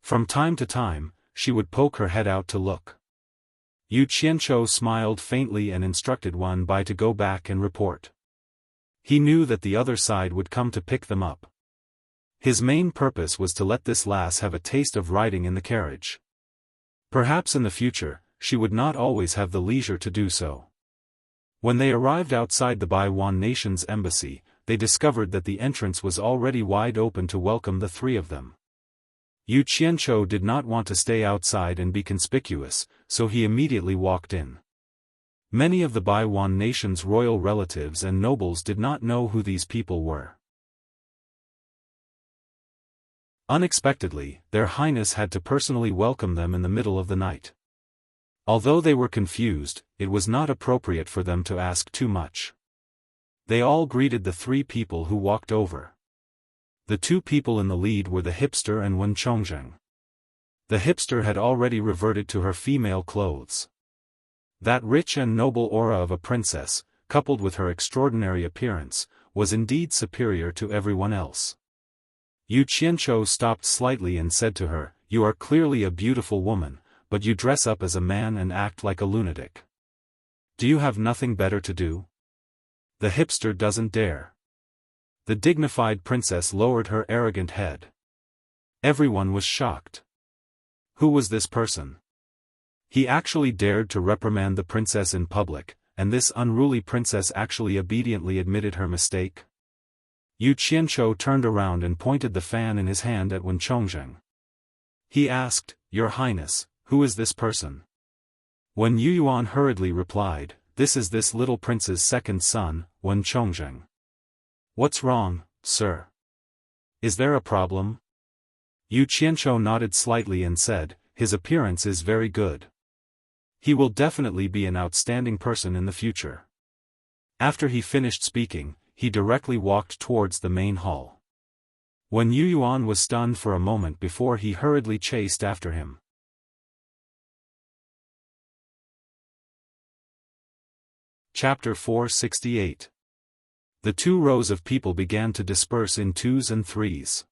From time to time, she would poke her head out to look. Yu Qianchou smiled faintly and instructed Wan Bai to go back and report. He knew that the other side would come to pick them up. His main purpose was to let this lass have a taste of riding in the carriage. Perhaps in the future, she would not always have the leisure to do so. When they arrived outside the Baiwan nation's embassy, they discovered that the entrance was already wide open to welcome the 3 of them. Yu Qianchou did not want to stay outside and be conspicuous, so he immediately walked in. Many of the Baiwan nation's royal relatives and nobles did not know who these people were. Unexpectedly, their highness had to personally welcome them in the middle of the night. Although they were confused, it was not appropriate for them to ask too much. They all greeted the 3 people who walked over. The 2 people in the lead were the hipster and Wen Chongzheng. The hipster had already reverted to her female clothes. That rich and noble aura of a princess, coupled with her extraordinary appearance, was indeed superior to everyone else. Yu Qianchou stopped slightly and said to her, "You are clearly a beautiful woman, but you dress up as a man and act like a lunatic. Do you have nothing better to do?" The hipster doesn't dare. The dignified princess lowered her arrogant head. Everyone was shocked. Who was this person? He actually dared to reprimand the princess in public, and this unruly princess actually obediently admitted her mistake. Yu Qianchou turned around and pointed the fan in his hand at Wen Chongzheng. He asked, "Your Highness, who is this person?" Wen Yuan hurriedly replied, "This is this little prince's second son, Wen Chongzheng." "What's wrong, sir? Is there a problem?" Yu Qianchou nodded slightly and said, "His appearance is very good. He will definitely be an outstanding person in the future. After he finished speaking, he directly walked towards the main hall. When Yu Yuan was stunned for a moment before he hurriedly chased after him. Chapter 468. The 2 rows of people began to disperse in 2s and 3s.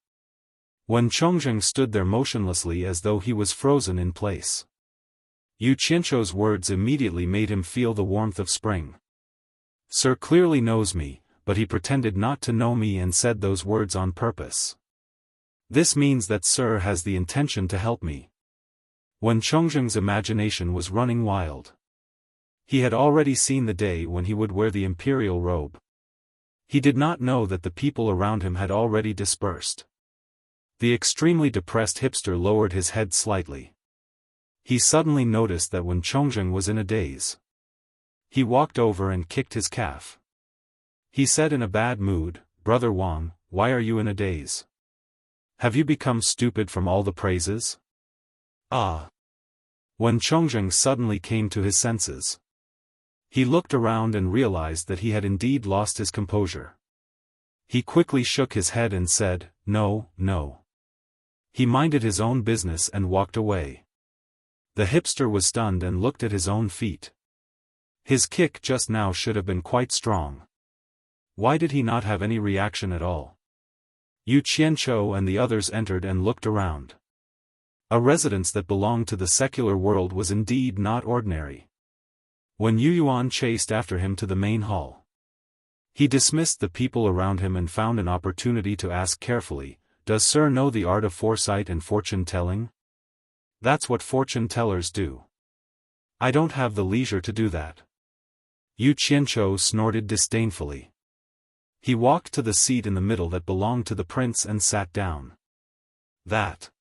When Chongzheng stood there motionlessly as though he was frozen in place. Yu Qianzhou's words immediately made him feel the warmth of spring. Sir clearly knows me, but he pretended not to know me and said those words on purpose. This means that Sir has the intention to help me. When Chongzheng's imagination was running wild. He had already seen the day when he would wear the imperial robe. He did not know that the people around him had already dispersed. The extremely depressed hipster lowered his head slightly. He suddenly noticed that when Chongzheng was in a daze. He walked over and kicked his calf. He said in a bad mood, "Brother Wang, why are you in a daze? Have you become stupid from all the praises?" Ah! When Chongzheng suddenly came to his senses. He looked around and realized that he had indeed lost his composure. He quickly shook his head and said, "No, no." He minded his own business and walked away. The hipster was stunned and looked at his own feet. His kick just now should have been quite strong. Why did he not have any reaction at all? Yu Qianzhou and the others entered and looked around. A residence that belonged to the secular world was indeed not ordinary. When Yu Yuan chased after him to the main hall, he dismissed the people around him and found an opportunity to ask carefully, "Does Sir know the art of foresight and fortune-telling?" "That's what fortune-tellers do. I don't have the leisure to do that." Yu Qianzhou snorted disdainfully. He walked to the seat in the middle that belonged to the prince and sat down. That.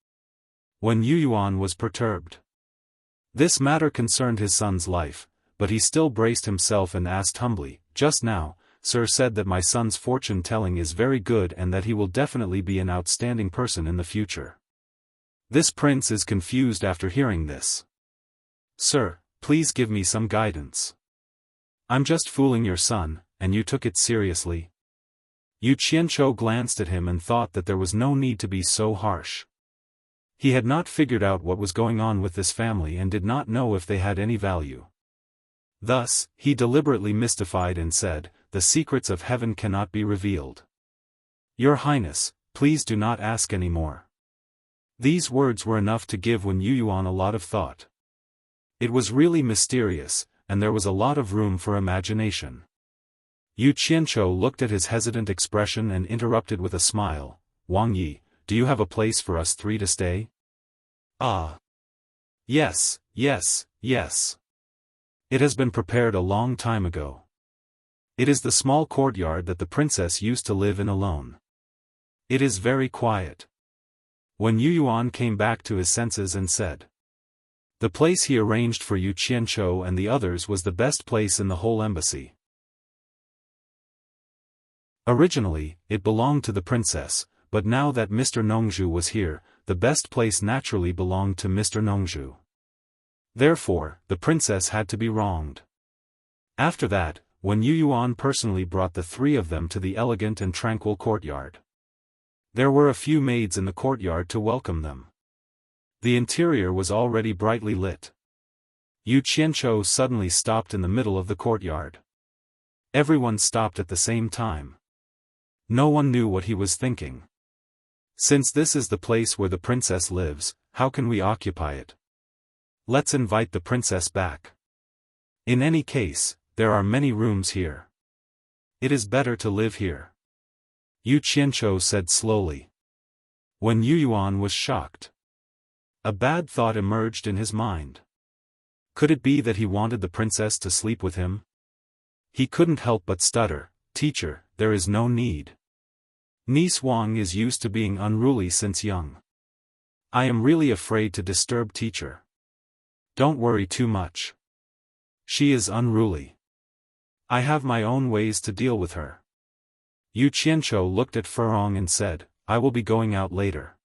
When Yu Yuan was perturbed. This matter concerned his son's life, but he still braced himself and asked humbly, "Just now, Sir said that my son's fortune-telling is very good and that he will definitely be an outstanding person in the future." This prince is confused after hearing this. "Sir, please give me some guidance. I'm just fooling your son, and you took it seriously?" Yu Qianzhou glanced at him and thought that there was no need to be so harsh. He had not figured out what was going on with this family and did not know if they had any value. Thus, he deliberately mystified and said, "The secrets of heaven cannot be revealed. Your Highness, please do not ask any more." These words were enough to give Wen Yuyuan a lot of thought. It was really mysterious, and there was a lot of room for imagination. Yu Qianzhou looked at his hesitant expression and interrupted with a smile, "Wang Yi, do you have a place for us 3 to stay?" "Ah. Yes, yes, yes. It has been prepared a long time ago. It is the small courtyard that the princess used to live in alone. It is very quiet." When Yu Yuan came back to his senses and said, the place he arranged for Yu Qianzhou and the others was the best place in the whole embassy. Originally, it belonged to the princess, but now that Mr. Nongzhu was here, the best place naturally belonged to Mr. Nongzhu. Therefore, the princess had to be wronged. After that, when Yu Yuan personally brought the 3 of them to the elegant and tranquil courtyard. There were a few maids in the courtyard to welcome them. The interior was already brightly lit. Yu Qianzhou suddenly stopped in the middle of the courtyard. Everyone stopped at the same time. No one knew what he was thinking. Since this is the place where the princess lives, how can we occupy it? Let's invite the princess back. In any case, there are many rooms here. It is better to live here. Yu Qianzhou said slowly. When Yu Yuan was shocked. A bad thought emerged in his mind. Could it be that he wanted the princess to sleep with him? He couldn't help but stutter, "Teacher, there is no need. Niece Wang is used to being unruly since young. I am really afraid to disturb teacher. Don't worry too much. She is unruly. I have my own ways to deal with her." Yu Qianzhou looked at Furong and said, "I will be going out later.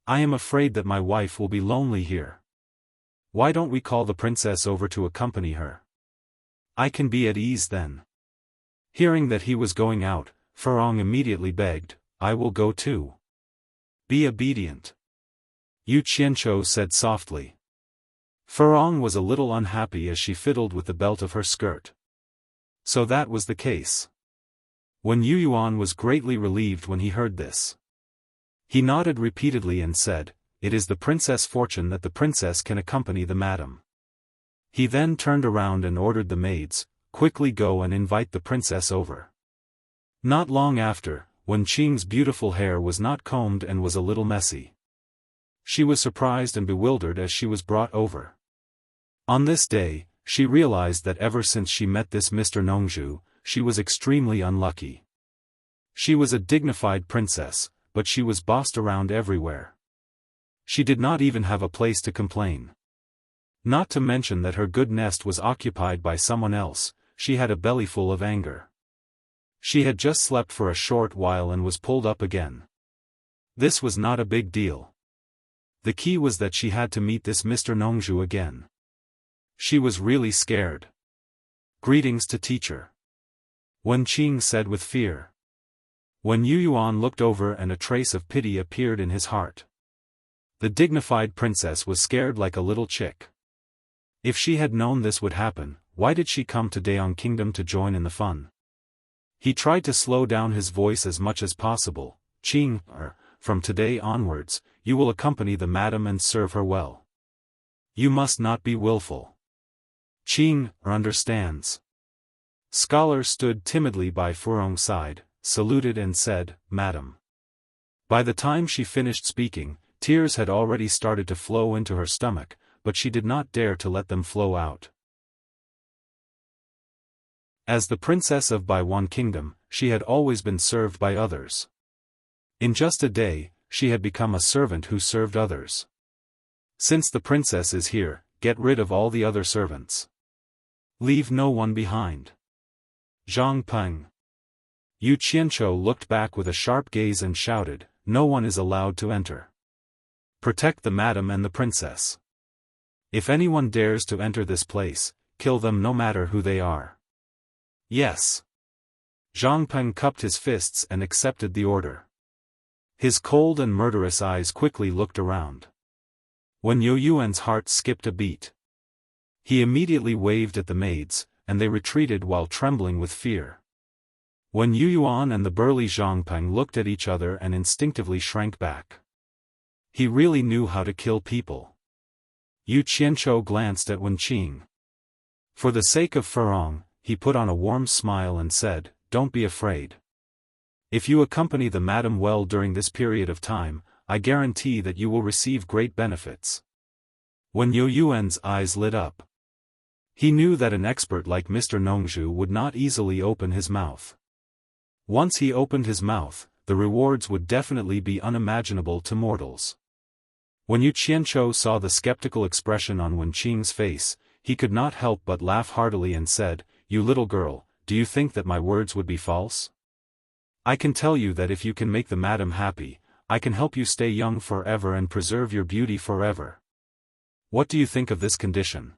I am afraid that my wife will be lonely here. Why don't we call the princess over to accompany her? I can be at ease then." Hearing that he was going out, Furong immediately begged, "I will go too." "Be obedient," Yu Qianzhou said softly. Furong was a little unhappy as she fiddled with the belt of her skirt. So that was the case. Wen Yuyuan was greatly relieved when he heard this. He nodded repeatedly and said, "It is the princess' fortune that the princess can accompany the madam." He then turned around and ordered the maids, "Quickly go and invite the princess over." Not long after, Wen Qing's beautiful hair was not combed and was a little messy. She was surprised and bewildered as she was brought over. On this day, she realized that ever since she met this Mr. Nongzhu, she was extremely unlucky. She was a dignified princess, but she was bossed around everywhere. She did not even have a place to complain. Not to mention that her good nest was occupied by someone else, she had a bellyful of anger. She had just slept for a short while and was pulled up again. This was not a big deal. The key was that she had to meet this Mr. Nongzhu again. She was really scared. "Greetings to teacher," Wen Qing said with fear. Wen Yuyuan looked over and a trace of pity appeared in his heart. The dignified princess was scared like a little chick. If she had known this would happen, why did she come to Daong Kingdom to join in the fun? He tried to slow down his voice as much as possible. "Qing, from today onwards, you will accompany the madam and serve her well. You must not be willful. Qing understands." Scholar stood timidly by Furong's side, saluted and said, "Madam." By the time she finished speaking, tears had already started to flow into her stomach, but she did not dare to let them flow out. As the princess of Baiwan Kingdom, she had always been served by others. In just a day, she had become a servant who served others. Since the princess is here, get rid of all the other servants. Leave no one behind. Zhang Peng. Yu Qianzhou looked back with a sharp gaze and shouted, "No one is allowed to enter. Protect the madam and the princess. If anyone dares to enter this place, kill them no matter who they are." "Yes." Zhang Peng cupped his fists and accepted the order. His cold and murderous eyes quickly looked around. When Yuan's heart skipped a beat. He immediately waved at the maids, and they retreated while trembling with fear. When Yuan and the burly Zhang Peng looked at each other and instinctively shrank back. He really knew how to kill people. Yu Qianzhou glanced at Wen Qing. For the sake of Furong, he put on a warm smile and said, "Don't be afraid. If you accompany the madam well during this period of time, I guarantee that you will receive great benefits." When Yuan's eyes lit up. He knew that an expert like Mr. Nongzhu would not easily open his mouth. Once he opened his mouth, the rewards would definitely be unimaginable to mortals. When Yu Qianzhou saw the skeptical expression on Wen Qing's face, he could not help but laugh heartily and said, "You little girl, do you think that my words would be false? I can tell you that if you can make the madam happy, I can help you stay young forever and preserve your beauty forever. What do you think of this condition?"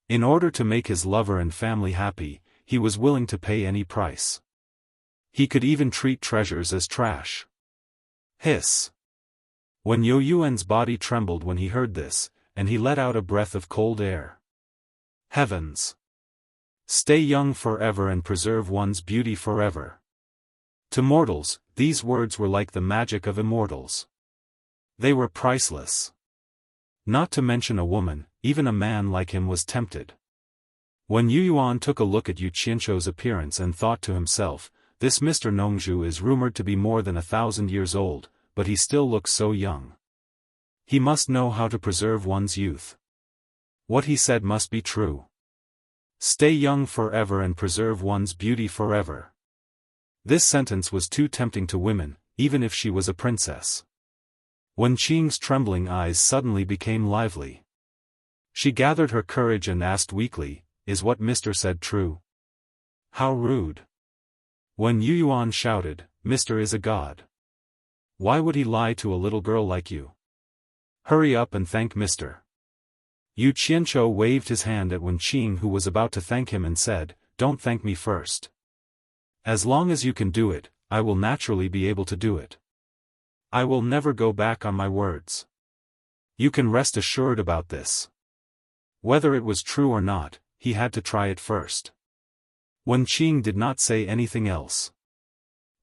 In order to make his lover and family happy, he was willing to pay any price. He could even treat treasures as trash. Hiss. When Yuan's body trembled when he heard this, and he let out a breath of cold air. Heavens! Stay young forever and preserve one's beauty forever. To mortals, these words were like the magic of immortals. They were priceless. Not to mention a woman, even a man like him was tempted. When Yuan took a look at Yu Qianzhou's appearance and thought to himself, "This Mr. Nongzhu is rumored to be more than 1,000 years old, but he still looks so young. He must know how to preserve one's youth. What he said must be true. Stay young forever and preserve one's beauty forever." This sentence was too tempting to women, even if she was a princess. Wen Qing's trembling eyes suddenly became lively. She gathered her courage and asked weakly, "Is what Mr. said true?" "How rude." When Yuan shouted, "Mr. is a god. Why would he lie to a little girl like you? Hurry up and thank Mr." Yu Qianzhou waved his hand at Wen Qing, who was about to thank him, and said, "Don't thank me first. As long as you can do it, I will naturally be able to do it. I will never go back on my words. You can rest assured about this. Whether it was true or not, he had to try it first. Wen Qing did not say anything else.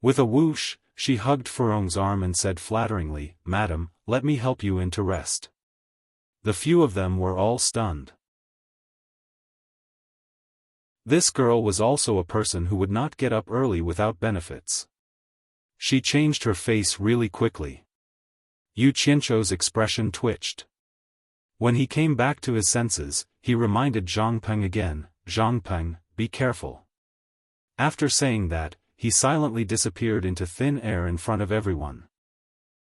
With a whoosh, she hugged Furong's arm and said flatteringly, "Madam, let me help you in to rest." The few of them were all stunned. This girl was also a person who would not get up early without benefits. She changed her face really quickly. Yu Qianzhou's expression twitched. When he came back to his senses, he reminded Zhang Peng again, "Zhang Peng, be careful." After saying that, he silently disappeared into thin air in front of everyone.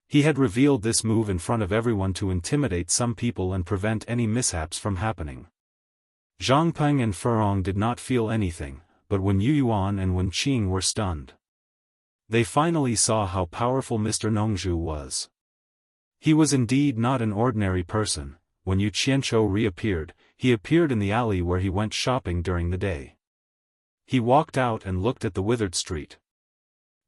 He had revealed this move in front of everyone to intimidate some people and prevent any mishaps from happening. Zhang Peng and Furong did not feel anything, but Wen Yuan and Wen Qing were stunned. They finally saw how powerful Mr. Nongzhu was. He was indeed not an ordinary person. When Yu Qianzhou reappeared, he appeared in the alley where he went shopping during the day. He walked out and looked at the withered street.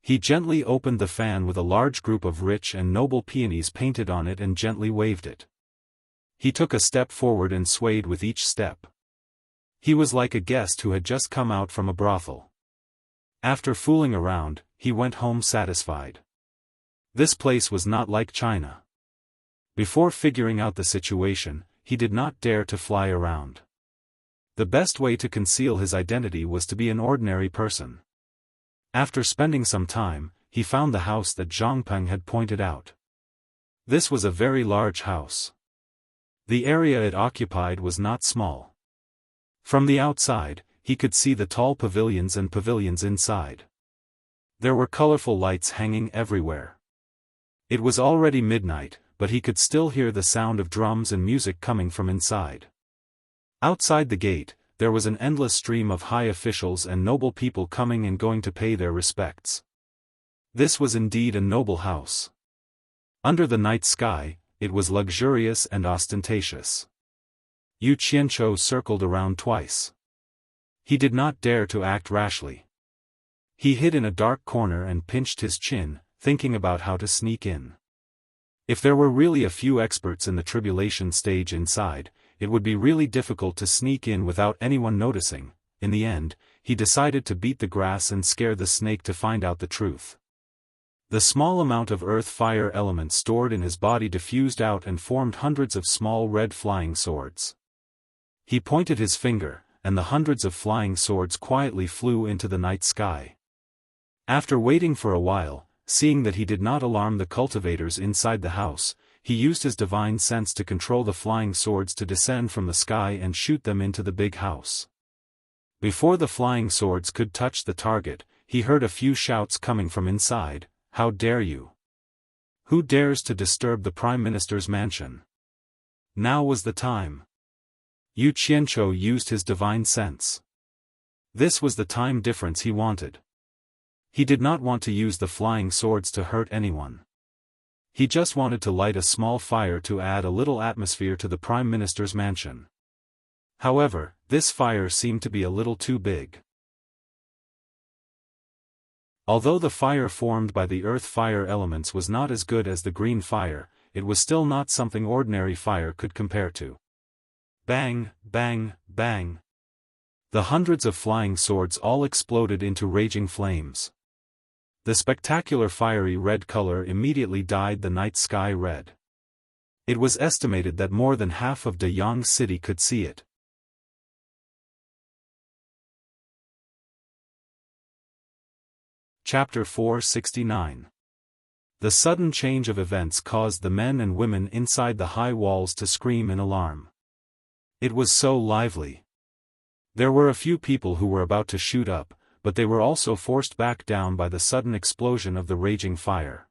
He gently opened the fan with a large group of rich and noble peonies painted on it and gently waved it. He took a step forward and swayed with each step. He was like a guest who had just come out from a brothel. After fooling around, he went home satisfied. This place was not like China. Before figuring out the situation, he did not dare to fly around. The best way to conceal his identity was to be an ordinary person. After spending some time, he found the house that Zhang Peng had pointed out. This was a very large house. The area it occupied was not small. From the outside, he could see the tall pavilions and pavilions inside. There were colorful lights hanging everywhere. It was already midnight, but he could still hear the sound of drums and music coming from inside. Outside the gate, there was an endless stream of high officials and noble people coming and going to pay their respects. This was indeed a noble house. Under the night sky, it was luxurious and ostentatious. Yu Qianzhou circled around twice. He did not dare to act rashly. He hid in a dark corner and pinched his chin, thinking about how to sneak in. If there were really a few experts in the tribulation stage inside, it would be really difficult to sneak in without anyone noticing. In the end, he decided to beat the grass and scare the snake to find out the truth. The small amount of earth-fire element stored in his body diffused out and formed hundreds of small red flying swords. He pointed his finger, and the hundreds of flying swords quietly flew into the night sky. After waiting for a while, seeing that he did not alarm the cultivators inside the house, he used his divine sense to control the flying swords to descend from the sky and shoot them into the big house. Before the flying swords could touch the target, he heard a few shouts coming from inside. "How dare you? Who dares to disturb the Prime Minister's mansion?" Now was the time. Yu Qianzhou used his divine sense. This was the time difference he wanted. He did not want to use the flying swords to hurt anyone. He just wanted to light a small fire to add a little atmosphere to the Prime Minister's mansion. However, this fire seemed to be a little too big. Although the fire formed by the earth fire elements was not as good as the green fire, it was still not something ordinary fire could compare to. Bang, bang, bang. The hundreds of flying swords all exploded into raging flames. The spectacular fiery red color immediately dyed the night sky red. It was estimated that more than half of Deyang City could see it. Chapter 469. The sudden change of events caused the men and women inside the high walls to scream in alarm. It was so lively. There were a few people who were about to shoot up, but they were also forced back down by the sudden explosion of the raging fire.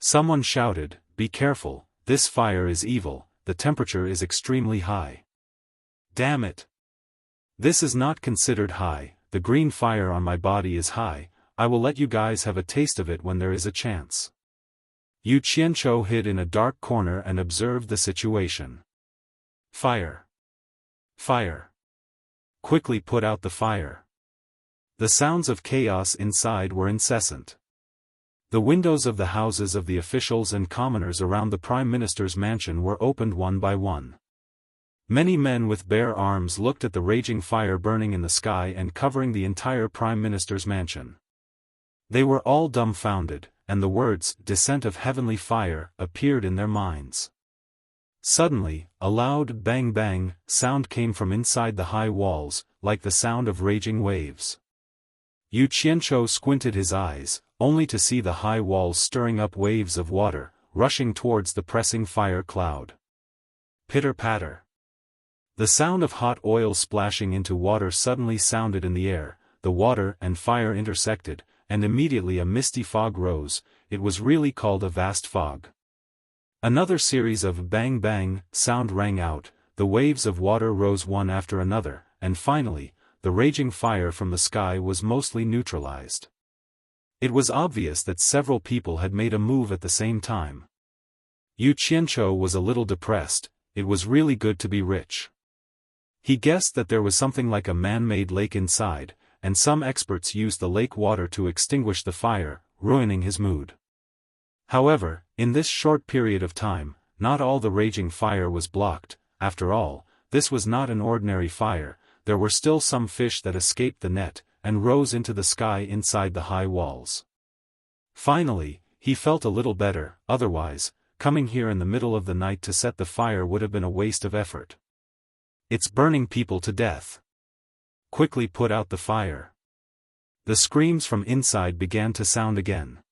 Someone shouted, "Be careful, this fire is evil, the temperature is extremely high." Damn it! This is not considered high, the green fire on my body is high. I will let you guys have a taste of it when there is a chance. Yu Qianzhou hid in a dark corner and observed the situation. Fire! Fire! Quickly put out the fire! The sounds of chaos inside were incessant. The windows of the houses of the officials and commoners around the Prime Minister's mansion were opened one by one. Many men with bare arms looked at the raging fire burning in the sky and covering the entire Prime Minister's mansion. They were all dumbfounded, and the words, "descent of heavenly fire," appeared in their minds. Suddenly, a loud bang-bang sound came from inside the high walls, like the sound of raging waves. Yu Qianzhou squinted his eyes, only to see the high walls stirring up waves of water, rushing towards the pressing fire cloud. Pitter-patter. The sound of hot oil splashing into water suddenly sounded in the air, the water and fire intersected, and immediately a misty fog rose. It was really called a vast fog. Another series of bang-bang sound rang out, the waves of water rose one after another, and finally, the raging fire from the sky was mostly neutralized. It was obvious that several people had made a move at the same time. Yu Qianzhou was a little depressed. It was really good to be rich. He guessed that there was something like a man-made lake inside, and some experts used the lake water to extinguish the fire, ruining his mood. However, in this short period of time, not all the raging fire was blocked. After all, this was not an ordinary fire. There were still some fish that escaped the net, and rose into the sky inside the high walls. Finally, he felt a little better. Otherwise, coming here in the middle of the night to set the fire would have been a waste of effort. "It's burning people to death. Quickly put out the fire." The screams from inside began to sound again.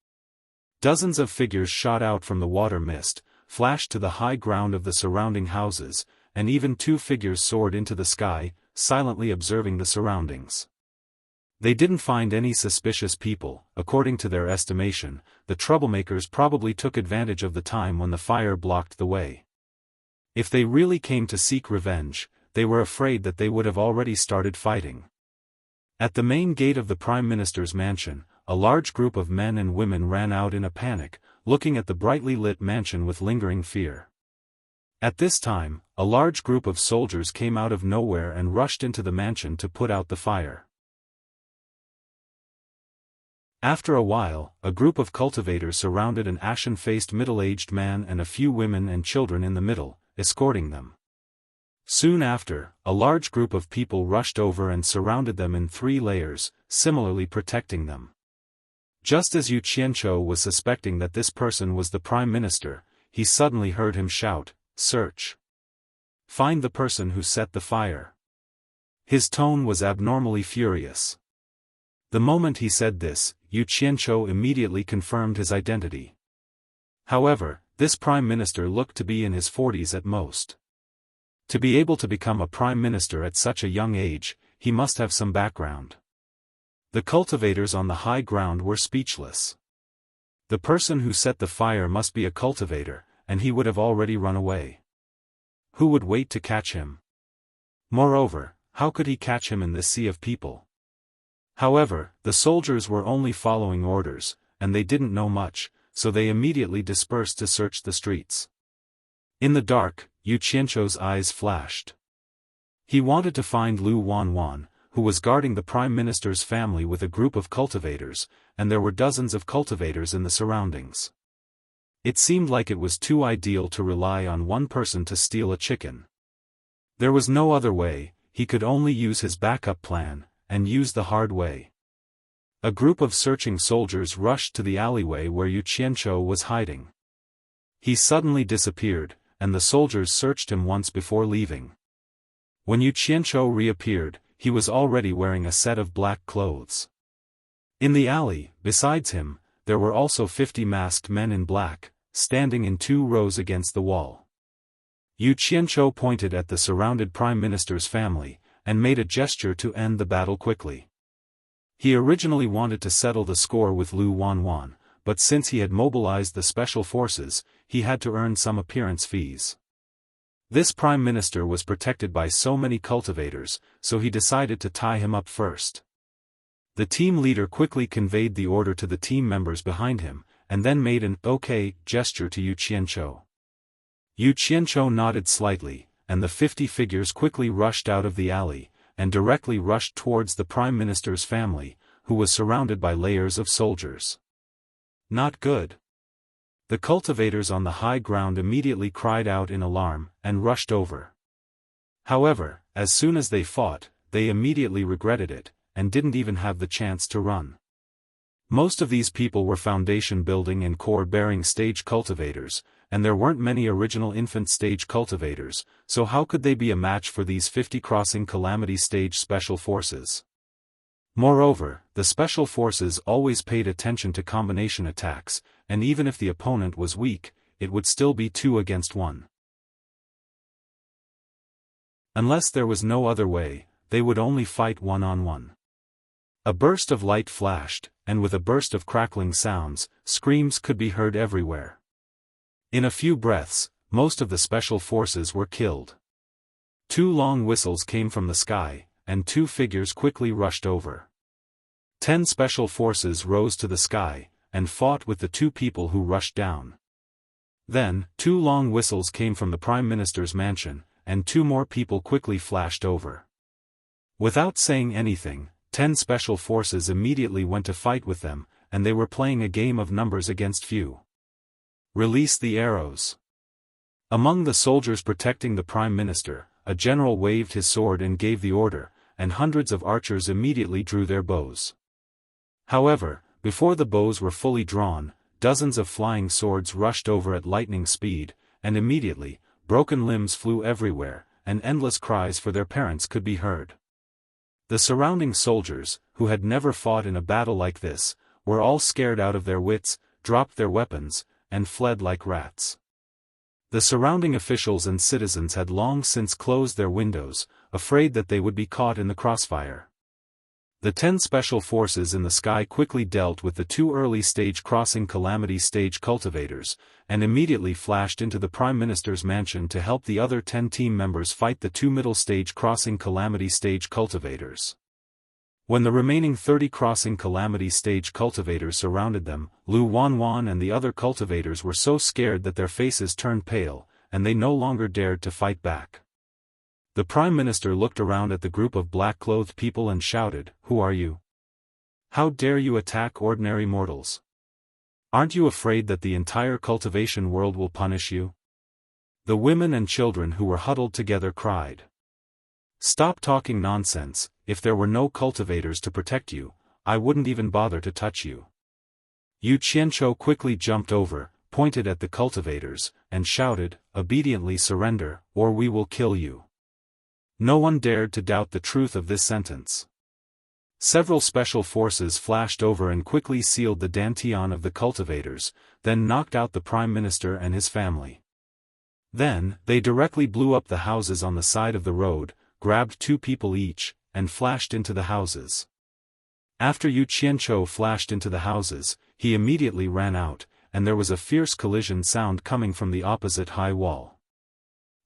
Dozens of figures shot out from the water mist, flashed to the high ground of the surrounding houses, and even 2 figures soared into the sky, silently observing the surroundings. They didn't find any suspicious people. According to their estimation, the troublemakers probably took advantage of the time when the fire blocked the way. If they really came to seek revenge, they were afraid that they would have already started fighting. At the main gate of the Prime Minister's mansion, a large group of men and women ran out in a panic, looking at the brightly lit mansion with lingering fear. At this time, a large group of soldiers came out of nowhere and rushed into the mansion to put out the fire. After a while, a group of cultivators surrounded an ashen-faced middle-aged man and a few women and children in the middle, escorting them. Soon after, a large group of people rushed over and surrounded them in 3 layers, similarly protecting them. Just as Yu Qianzhou was suspecting that this person was the Prime Minister, he suddenly heard him shout, "Search! Find the person who set the fire." His tone was abnormally furious. The moment he said this, Yu Qianzhou immediately confirmed his identity. However, this Prime Minister looked to be in his 40s at most. To be able to become a Prime Minister at such a young age, he must have some background. The cultivators on the high ground were speechless. The person who set the fire must be a cultivator, and he would have already run away. Who would wait to catch him? Moreover, how could he catch him in this sea of people? However, the soldiers were only following orders, and they didn't know much, so they immediately dispersed to search the streets. In the dark, Yu Qianzhou's eyes flashed. He wanted to find Lu Wanwan, who was guarding the Prime Minister's family with a group of cultivators, and there were dozens of cultivators in the surroundings. It seemed like it was too ideal to rely on one person to steal a chicken. There was no other way. He could only use his backup plan, and use the hard way. A group of searching soldiers rushed to the alleyway where Yu Qianzhou was hiding. He suddenly disappeared, and the soldiers searched him once before leaving. When Yu Qianzhou reappeared, he was already wearing a set of black clothes. In the alley, besides him, there were also 50 masked men in black, standing in 2 rows against the wall. Yu Qianzhou pointed at the surrounded Prime Minister's family, and made a gesture to end the battle quickly. He originally wanted to settle the score with Lu Wanwan, but since he had mobilized the special forces, he had to earn some appearance fees. This Prime Minister was protected by so many cultivators, so he decided to tie him up first. The team leader quickly conveyed the order to the team members behind him, and then made an "okay" gesture to Yu Qianzhou. Yu Qianzhou nodded slightly, and the 50 figures quickly rushed out of the alley, and directly rushed towards the Prime Minister's family, who was surrounded by layers of soldiers. Not good. The cultivators on the high ground immediately cried out in alarm, and rushed over. However, as soon as they fought, they immediately regretted it, and didn't even have the chance to run. Most of these people were foundation building and core bearing stage cultivators, and there weren't many original infant stage cultivators, so how could they be a match for these 50 crossing calamity stage special forces? Moreover, the special forces always paid attention to combination attacks, and even if the opponent was weak, it would still be 2 against 1. Unless there was no other way, they would only fight 1-on-1. A burst of light flashed, and with a burst of crackling sounds, screams could be heard everywhere. In a few breaths, most of the special forces were killed. 2 long whistles came from the sky, and 2 figures quickly rushed over. 10 special forces rose to the sky, and fought with the 2 people who rushed down. Then, 2 long whistles came from the Prime Minister's mansion, and 2 more people quickly flashed over. Without saying anything, 10 special forces immediately went to fight with them, and they were playing a game of numbers against few. Release the arrows. Among the soldiers protecting the Prime Minister, a general waved his sword and gave the order, and hundreds of archers immediately drew their bows. However, before the bows were fully drawn, dozens of flying swords rushed over at lightning speed, and immediately, broken limbs flew everywhere, and endless cries for their parents could be heard. The surrounding soldiers, who had never fought in a battle like this, were all scared out of their wits, dropped their weapons, and fled like rats. The surrounding officials and citizens had long since closed their windows, afraid that they would be caught in the crossfire. The 10 special forces in the sky quickly dealt with the 2 early stage crossing calamity stage cultivators, and immediately flashed into the Prime Minister's mansion to help the other 10 team members fight the 2 middle stage crossing calamity stage cultivators. When the remaining 30 crossing calamity stage cultivators surrounded them, Lu Wanwan and the other cultivators were so scared that their faces turned pale, and they no longer dared to fight back. The Prime Minister looked around at the group of black-clothed people and shouted, "Who are you? How dare you attack ordinary mortals? Aren't you afraid that the entire cultivation world will punish you?" The women and children who were huddled together cried. "Stop talking nonsense. If there were no cultivators to protect you, I wouldn't even bother to touch you." Yu Qianzhou quickly jumped over, pointed at the cultivators, and shouted, "Obediently surrender, or we will kill you." No one dared to doubt the truth of this sentence. Several special forces flashed over and quickly sealed the dantian of the cultivators, then knocked out the Prime Minister and his family. Then, they directly blew up the houses on the side of the road, grabbed 2 people each, and flashed into the houses. After Yu Qianzhou flashed into the houses, he immediately ran out, and there was a fierce collision sound coming from the opposite high wall.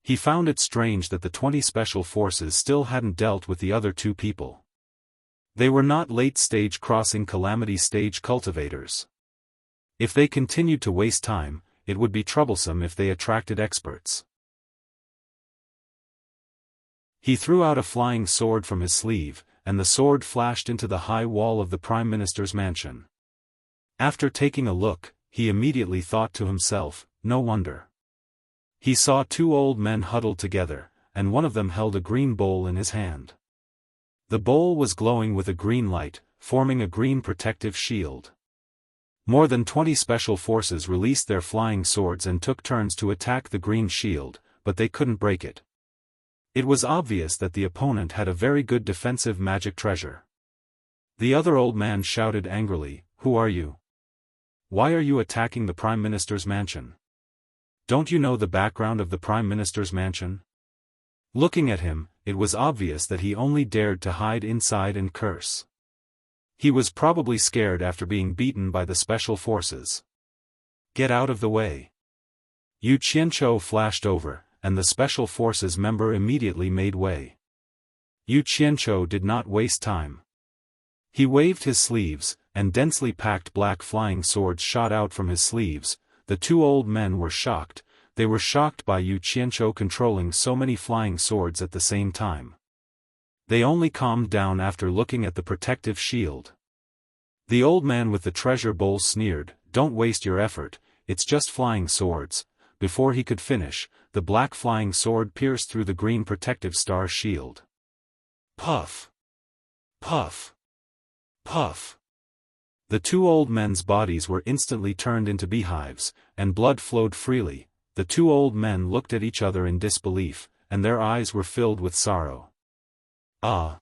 He found it strange that the 20 special forces still hadn't dealt with the other 2 people. They were not late-stage crossing calamity stage cultivators. If they continued to waste time, it would be troublesome if they attracted experts. He threw out a flying sword from his sleeve, and the sword flashed into the high wall of the Prime Minister's mansion. After taking a look, he immediately thought to himself, "No wonder." He saw 2 old men huddled together, and one of them held a green bowl in his hand. The bowl was glowing with a green light, forming a green protective shield. More than 20 special forces released their flying swords and took turns to attack the green shield, but they couldn't break it. It was obvious that the opponent had a very good defensive magic treasure. The other old man shouted angrily, "Who are you? Why are you attacking the Prime Minister's mansion? Don't you know the background of the Prime Minister's mansion?" Looking at him, it was obvious that he only dared to hide inside and curse. He was probably scared after being beaten by the special forces. "Get out of the way." Yu Qianzhou flashed over, and the special forces member immediately made way. Yu Qianzhou did not waste time. He waved his sleeves, and densely packed black flying swords shot out from his sleeves. The 2 old men were shocked. They were shocked by Yu Qianzhou controlling so many flying swords at the same time. They only calmed down after looking at the protective shield. The old man with the treasure bowl sneered, "Don't waste your effort, it's just flying swords." Before he could finish, the black flying sword pierced through the green protective star shield. Puff! Puff! Puff! The two old men's bodies were instantly turned into beehives, and blood flowed freely. The two old men looked at each other in disbelief, and their eyes were filled with sorrow. Ah!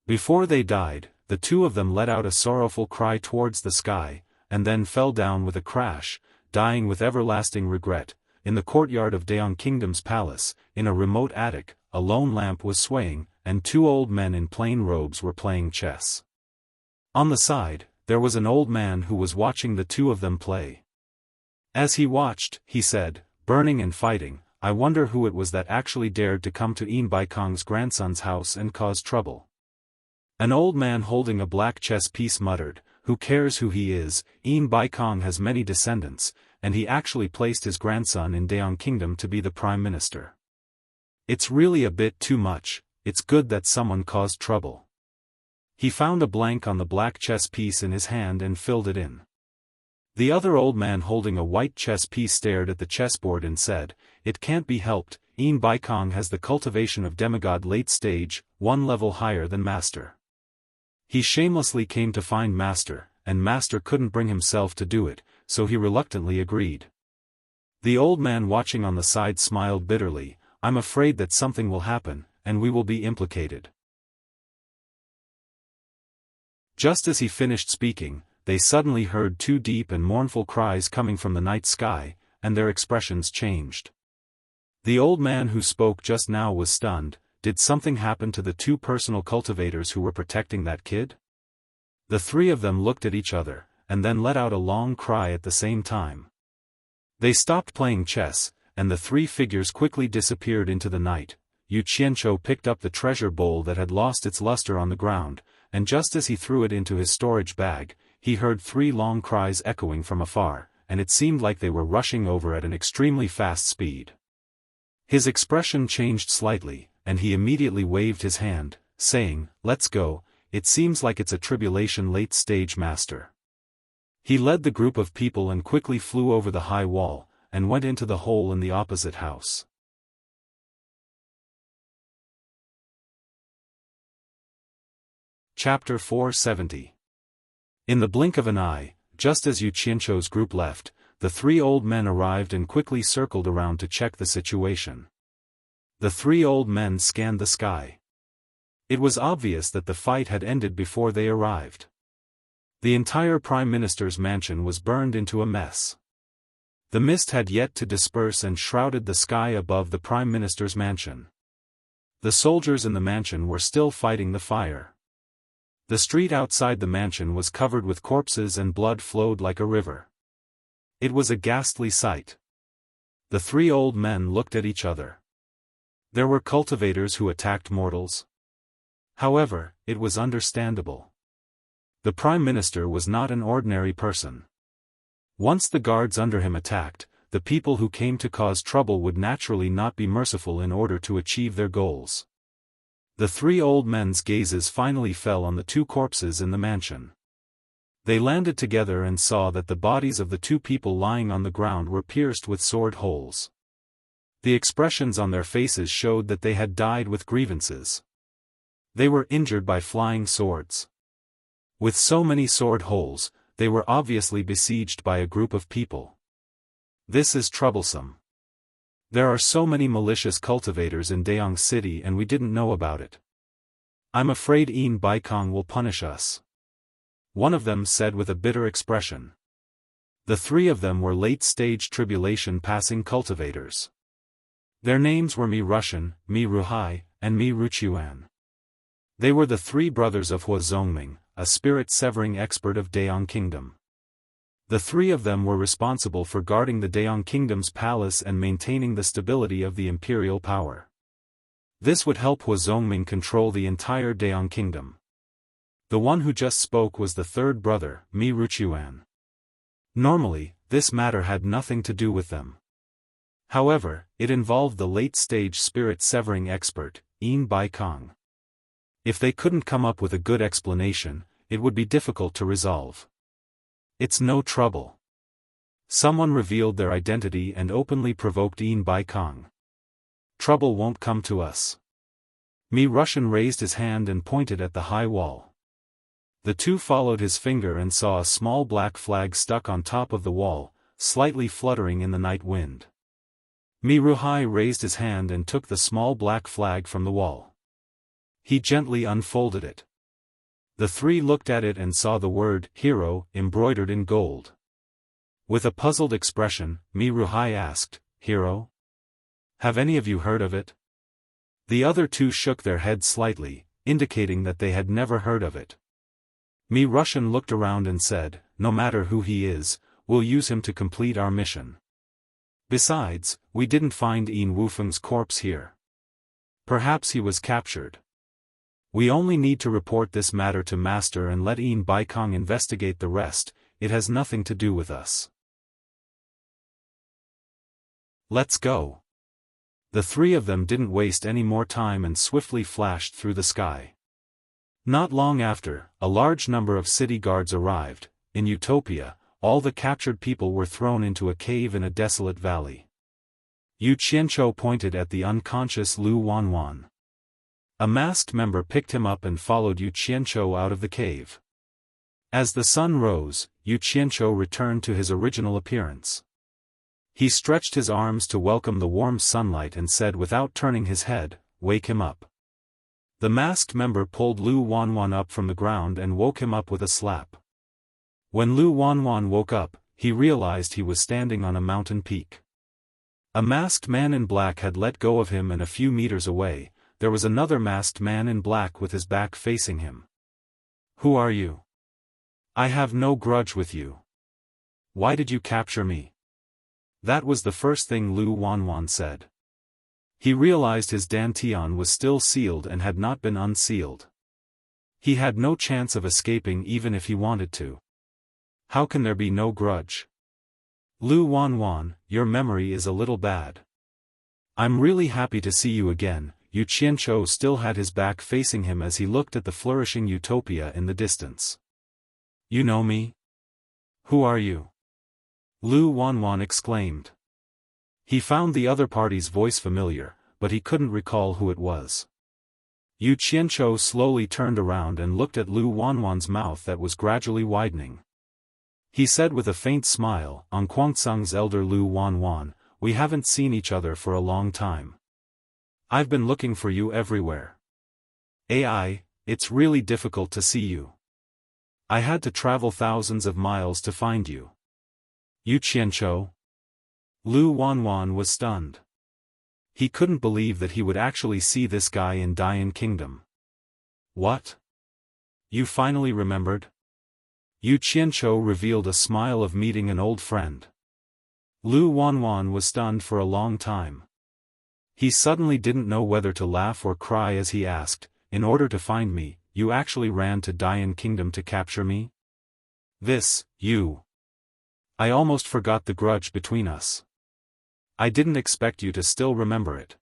Before they died, the two of them let out a sorrowful cry towards the sky, and then fell down with a crash, dying with everlasting regret. In the courtyard of Daeong Kingdom's palace, in a remote attic, a lone lamp was swaying, and two old men in plain robes were playing chess. On the side, there was an old man who was watching the two of them play. As he watched, he said, "Burning and fighting, I wonder who it was that actually dared to come to Yin Baikong's grandson's house and cause trouble." An old man holding a black chess piece muttered, "Who cares who he is? Yin Baikong has many descendants, and he actually placed his grandson in Daeong Kingdom to be the prime minister. It's really a bit too much. It's good that someone caused trouble." He found a blank on the black chess piece in his hand and filled it in. The other old man holding a white chess piece stared at the chessboard and said, "It can't be helped, Yin Baikong has the cultivation of demigod late stage, one level higher than master. He shamelessly came to find master, and master couldn't bring himself to do it, so he reluctantly agreed." The old man watching on the side smiled bitterly, "I'm afraid that something will happen, and we will be implicated." Just as he finished speaking, they suddenly heard two deep and mournful cries coming from the night sky, and their expressions changed. The old man who spoke just now was stunned. Did something happen to the two personal cultivators who were protecting that kid? The three of them looked at each other, and then let out a long cry at the same time. They stopped playing chess, and the three figures quickly disappeared into the night. Yu Qianzhou picked up the treasure bowl that had lost its luster on the ground, and just as he threw it into his storage bag, he heard three long cries echoing from afar, and it seemed like they were rushing over at an extremely fast speed. His expression changed slightly, and he immediately waved his hand, saying, "Let's go, it seems like it's a tribulation late stage master." He led the group of people and quickly flew over the high wall, and went into the hole in the opposite house. Chapter 470. In the blink of an eye, just as Yu Qianzhou's group left, the three old men arrived and quickly circled around to check the situation. The three old men scanned the sky. It was obvious that the fight had ended before they arrived. The entire Prime Minister's mansion was burned into a mess. The mist had yet to disperse and shrouded the sky above the Prime Minister's mansion. The soldiers in the mansion were still fighting the fire. The street outside the mansion was covered with corpses and blood flowed like a river. It was a ghastly sight. The three old men looked at each other. There were cultivators who attacked mortals. However, it was understandable. The Prime Minister was not an ordinary person. Once the guards under him attacked, the people who came to cause trouble would naturally not be merciful in order to achieve their goals. The three old men's gazes finally fell on the two corpses in the mansion. They landed together and saw that the bodies of the two people lying on the ground were pierced with sword holes. The expressions on their faces showed that they had died with grievances. They were injured by flying swords. With so many sword holes, they were obviously besieged by a group of people. This is troublesome. There are so many malicious cultivators in Daeong City and we didn't know about it. I'm afraid Yin Baikong will punish us. One of them said with a bitter expression. The three of them were late-stage tribulation-passing cultivators. Their names were Mi Rushan, Mi Ruhai, and Mi Ruchuan. They were the three brothers of Hua Zongming, a spirit-severing expert of Daeong Kingdom. The three of them were responsible for guarding the Daeong Kingdom's palace and maintaining the stability of the imperial power. This would help Hua Zongming control the entire Daeong Kingdom. The one who just spoke was the third brother, Mi Ruchuan. Normally, this matter had nothing to do with them. However, it involved the late-stage spirit-severing expert, Yin Baikong. If they couldn't come up with a good explanation, it would be difficult to resolve. It's no trouble. Someone revealed their identity and openly provoked Yin Baikong. Trouble won't come to us. Mi Russian raised his hand and pointed at the high wall. The two followed his finger and saw a small black flag stuck on top of the wall, slightly fluttering in the night wind. Mi Ruhai raised his hand and took the small black flag from the wall. He gently unfolded it. The three looked at it and saw the word hero embroidered in gold. With a puzzled expression, Mi Ruhai asked, "Hero? Have any of you heard of it?" The other two shook their heads slightly, indicating that they had never heard of it. Mi Russian looked around and said, "No matter who he is, we'll use him to complete our mission. Besides, we didn't find Yin Wufeng's corpse here. Perhaps he was captured. We only need to report this matter to Master and let Yin Baikong investigate the rest. It has nothing to do with us. Let's go." The three of them didn't waste any more time and swiftly flashed through the sky. Not long after, a large number of city guards arrived. In Utopia, all the captured people were thrown into a cave in a desolate valley. Yu Qianqiu pointed at the unconscious Lu Wanwan. A masked member picked him up and followed Yu Qianqiu out of the cave. As the sun rose, Yu Qianqiu returned to his original appearance. He stretched his arms to welcome the warm sunlight and said without turning his head, "Wake him up." The masked member pulled Lu Wanwan up from the ground and woke him up with a slap. When Lu Wanwan woke up, he realized he was standing on a mountain peak. A masked man in black had let go of him, and a few meters away, there was another masked man in black with his back facing him. "Who are you? I have no grudge with you. Why did you capture me?" That was the first thing Lu Wanwan said. He realized his dantian was still sealed and had not been unsealed. He had no chance of escaping even if he wanted to. How can there be no grudge? Lu Wanwan, your memory is a little bad. I'm really happy to see you again. Yu Qianqiu still had his back facing him as he looked at the flourishing Utopia in the distance. You know me? Who are you? Lu Wanwan exclaimed. He found the other party's voice familiar, but he couldn't recall who it was. Yu Qianqiu slowly turned around and looked at Lu Wanwan's mouth that was gradually widening. He said with a faint smile, "On Guangceng's elder Lu Wanwan, we haven't seen each other for a long time. I've been looking for you everywhere. It's really difficult to see you. I had to travel thousands of miles to find you." Yu Qianqiu? Lu Wanwan was stunned. He couldn't believe that he would actually see this guy in Dian Kingdom. What? You finally remembered? Yu Qianqiu revealed a smile of meeting an old friend. Lu Wanwan was stunned for a long time. He suddenly didn't know whether to laugh or cry as he asked, "In order to find me, you actually ran to Dian Kingdom to capture me? I almost forgot the grudge between us. I didn't expect you to still remember it."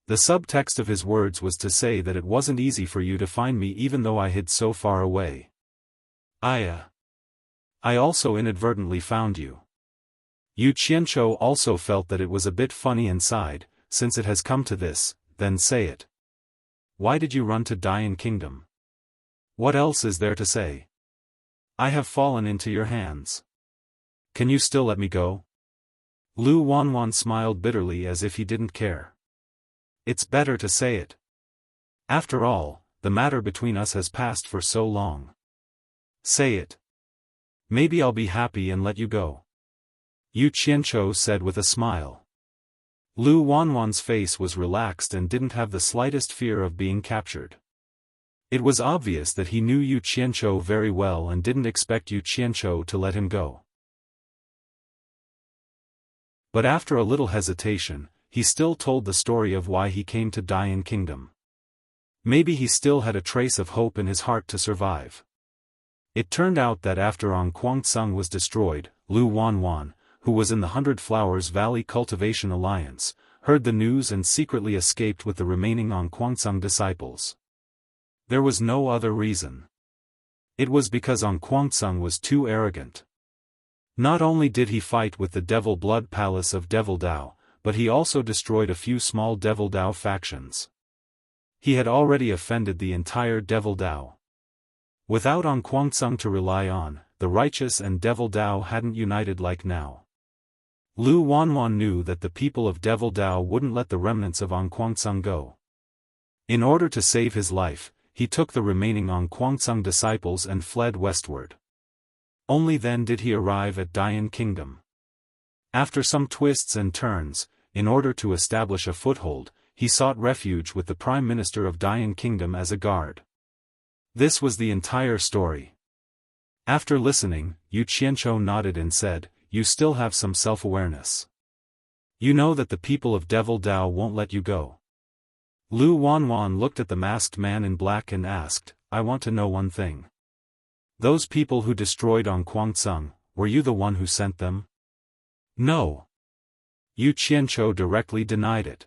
The subtext of his words was to say that it wasn't easy for you to find me even though I hid so far away. I also inadvertently found you. Yu Qianqiu also felt that it was a bit funny and sighed. Since it has come to this, then say it. Why did you run to Dian Kingdom? What else is there to say? I have fallen into your hands. Can you still let me go? Lu Wanwan smiled bitterly as if he didn't care. It's better to say it. After all, the matter between us has passed for so long. Say it. Maybe I'll be happy and let you go. Yu Qianqiu said with a smile. Lu Wanwan's face was relaxed and didn't have the slightest fear of being captured. It was obvious that he knew Yu Qianqiu very well and didn't expect Yu Qianqiu to let him go. But after a little hesitation, he still told the story of why he came to Dian Kingdom. Maybe he still had a trace of hope in his heart to survive. It turned out that after Guangceng was destroyed, Lu Wanwan, who was in the 100 Flowers Valley Cultivation Alliance, heard the news and secretly escaped with the remaining Guangceng disciples. There was no other reason. It was because Kwangtsung was too arrogant. Not only did he fight with the Devil Blood Palace of Devil Dao, but he also destroyed a few small Devil Dao factions. He had already offended the entire Devil Dao. Without Kwangtsung to rely on, the righteous and Devil Dao hadn't united like now. Lu Wanwan knew that the people of Devil Dao wouldn't let the remnants of Kwangtsung go. In order to save his life, he took the remaining Kwangtsung disciples and fled westward. Only then did he arrive at Dian Kingdom. After some twists and turns, in order to establish a foothold, he sought refuge with the Prime Minister of Dian Kingdom as a guard. This was the entire story. After listening, Yu Qianzhou nodded and said, "You still have some self-awareness. You know that the people of Devil Dao won't let you go." Lu Wanwan looked at the masked man in black and asked, "I want to know one thing. Those people who destroyed Kwangtsung, were you the one who sent them?" "No." Yu Qianzhou directly denied it.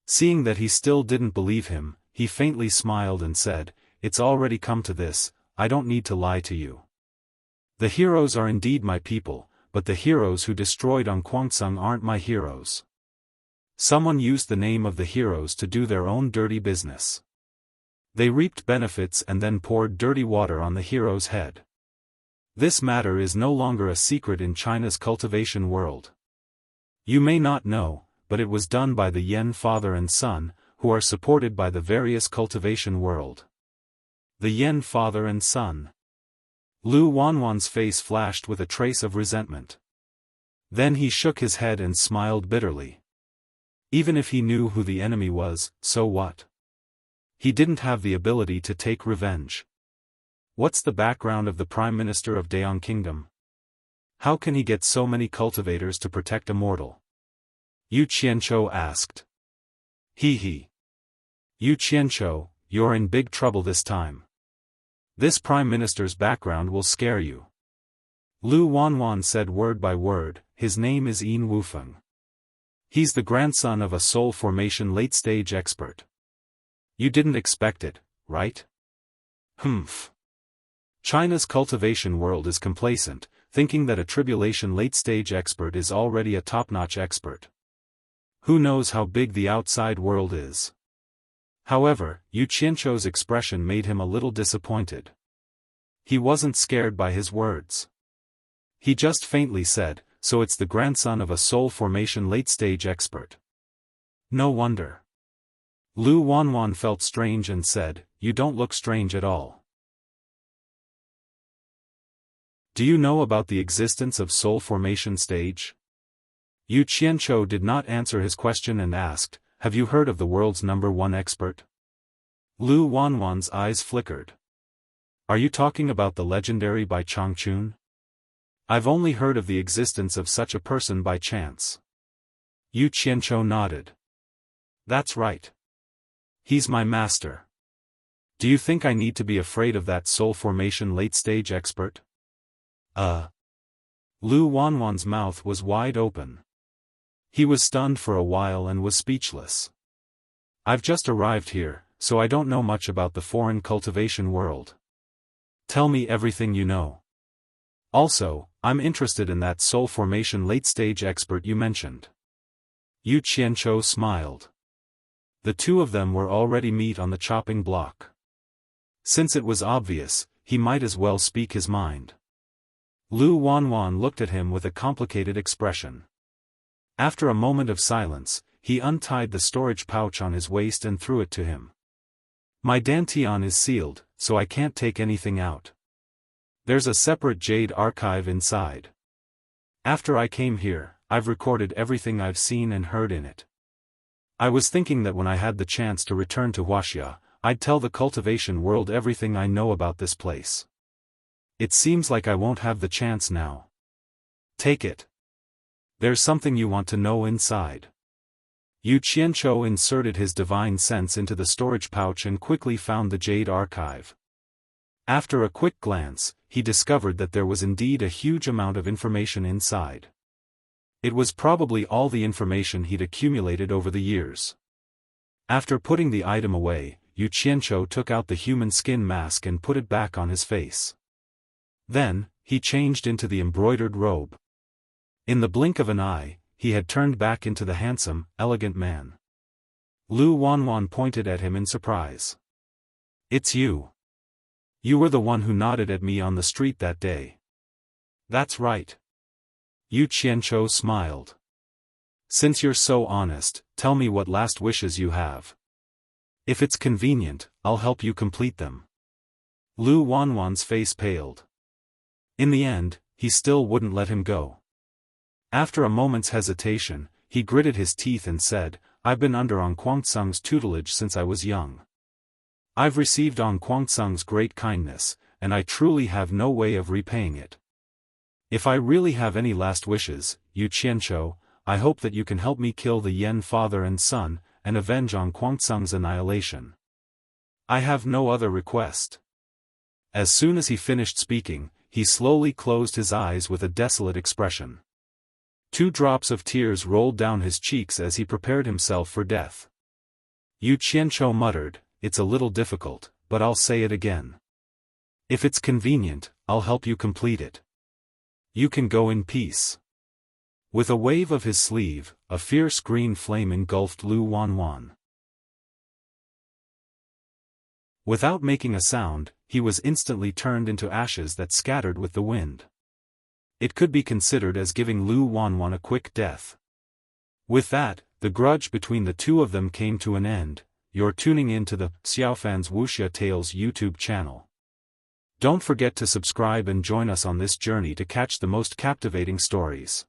Seeing that he still didn't believe him, he faintly smiled and said, "It's already come to this, I don't need to lie to you. The heroes are indeed my people, but the heroes who destroyed Kwangtsung aren't my heroes. Someone used the name of the heroes to do their own dirty business. They reaped benefits and then poured dirty water on the hero's head. This matter is no longer a secret in China's cultivation world. You may not know, but it was done by the Yen father and son, who are supported by the various cultivation world." The Yen father and son. Lu Wanwan's face flashed with a trace of resentment. Then he shook his head and smiled bitterly. Even if he knew who the enemy was, so what? He didn't have the ability to take revenge. What's the background of the Prime Minister of Daeong Kingdom? How can he get so many cultivators to protect a mortal? Yu Qianzhou asked. He. Yu Qianzhou, you're in big trouble this time. This Prime Minister's background will scare you. Lu Wanwan said word by word, his name is Yin Wufeng. He's the grandson of a soul formation late-stage expert. You didn't expect it, right? Humph. China's cultivation world is complacent, thinking that a tribulation late-stage expert is already a top-notch expert. Who knows how big the outside world is? However, Yu Qianzhou's expression made him a little disappointed. He wasn't scared by his words. He just faintly said, "So it's the grandson of a soul formation late-stage expert." No wonder. Lu Wanwan felt strange and said, "You don't look strange at all. Do you know about the existence of soul formation stage?" Yu Qianzhou did not answer his question and asked, "Have you heard of the world's #1 expert?" Lu Wanwan's eyes flickered. "Are you talking about the legendary Bai Changchun? I've only heard of the existence of such a person by chance." Yu Qianzhou nodded. "That's right. He's my master. Do you think I need to be afraid of that soul formation late-stage expert?" Lu Wanwan's mouth was wide open. He was stunned for a while and was speechless. "I've just arrived here, so I don't know much about the foreign cultivation world. Tell me everything you know. Also, I'm interested in that soul formation late-stage expert you mentioned." Yu Qianzhou smiled. The two of them were already meat on the chopping block. Since it was obvious, he might as well speak his mind. Lu Wanwan looked at him with a complicated expression. After a moment of silence, he untied the storage pouch on his waist and threw it to him. "My dantian is sealed, so I can't take anything out. There's a separate jade archive inside. After I came here, I've recorded everything I've seen and heard in it. I was thinking that when I had the chance to return to Wuxia, I'd tell the cultivation world everything I know about this place. It seems like I won't have the chance now. Take it. There's something you want to know inside." Yu Qianzhou inserted his divine sense into the storage pouch and quickly found the jade archive. After a quick glance, he discovered that there was indeed a huge amount of information inside. It was probably all the information he'd accumulated over the years. After putting the item away, Yu Qianzhou took out the human skin mask and put it back on his face. Then, he changed into the embroidered robe. In the blink of an eye, he had turned back into the handsome, elegant man. Lu Wanwan pointed at him in surprise. "It's you. You were the one who nodded at me on the street that day." "That's right." Yu Qianzhou smiled. "Since you're so honest, tell me what last wishes you have. If it's convenient, I'll help you complete them." Lu Wanwan's face paled. In the end, he still wouldn't let him go. After a moment's hesitation, he gritted his teeth and said, "I've been under Ong Guangceng's tutelage since I was young. I've received Ong Guangceng's great kindness, and I truly have no way of repaying it. If I really have any last wishes, Yu Qianzhou, I hope that you can help me kill the Yan father and son, and avenge Ong Guangceng's annihilation. I have no other request." As soon as he finished speaking, he slowly closed his eyes with a desolate expression. 2 drops of tears rolled down his cheeks as he prepared himself for death. Yu Qianzhou muttered, "It's a little difficult, but I'll say it again. If it's convenient, I'll help you complete it. You can go in peace." With a wave of his sleeve, a fierce green flame engulfed Lu Wanwan. Without making a sound, he was instantly turned into ashes that scattered with the wind. It could be considered as giving Lu Wanwan a quick death. With that, the grudge between the two of them came to an end. You're tuning in to the Xiaofan's Wuxia Tales YouTube channel. Don't forget to subscribe and join us on this journey to catch the most captivating stories.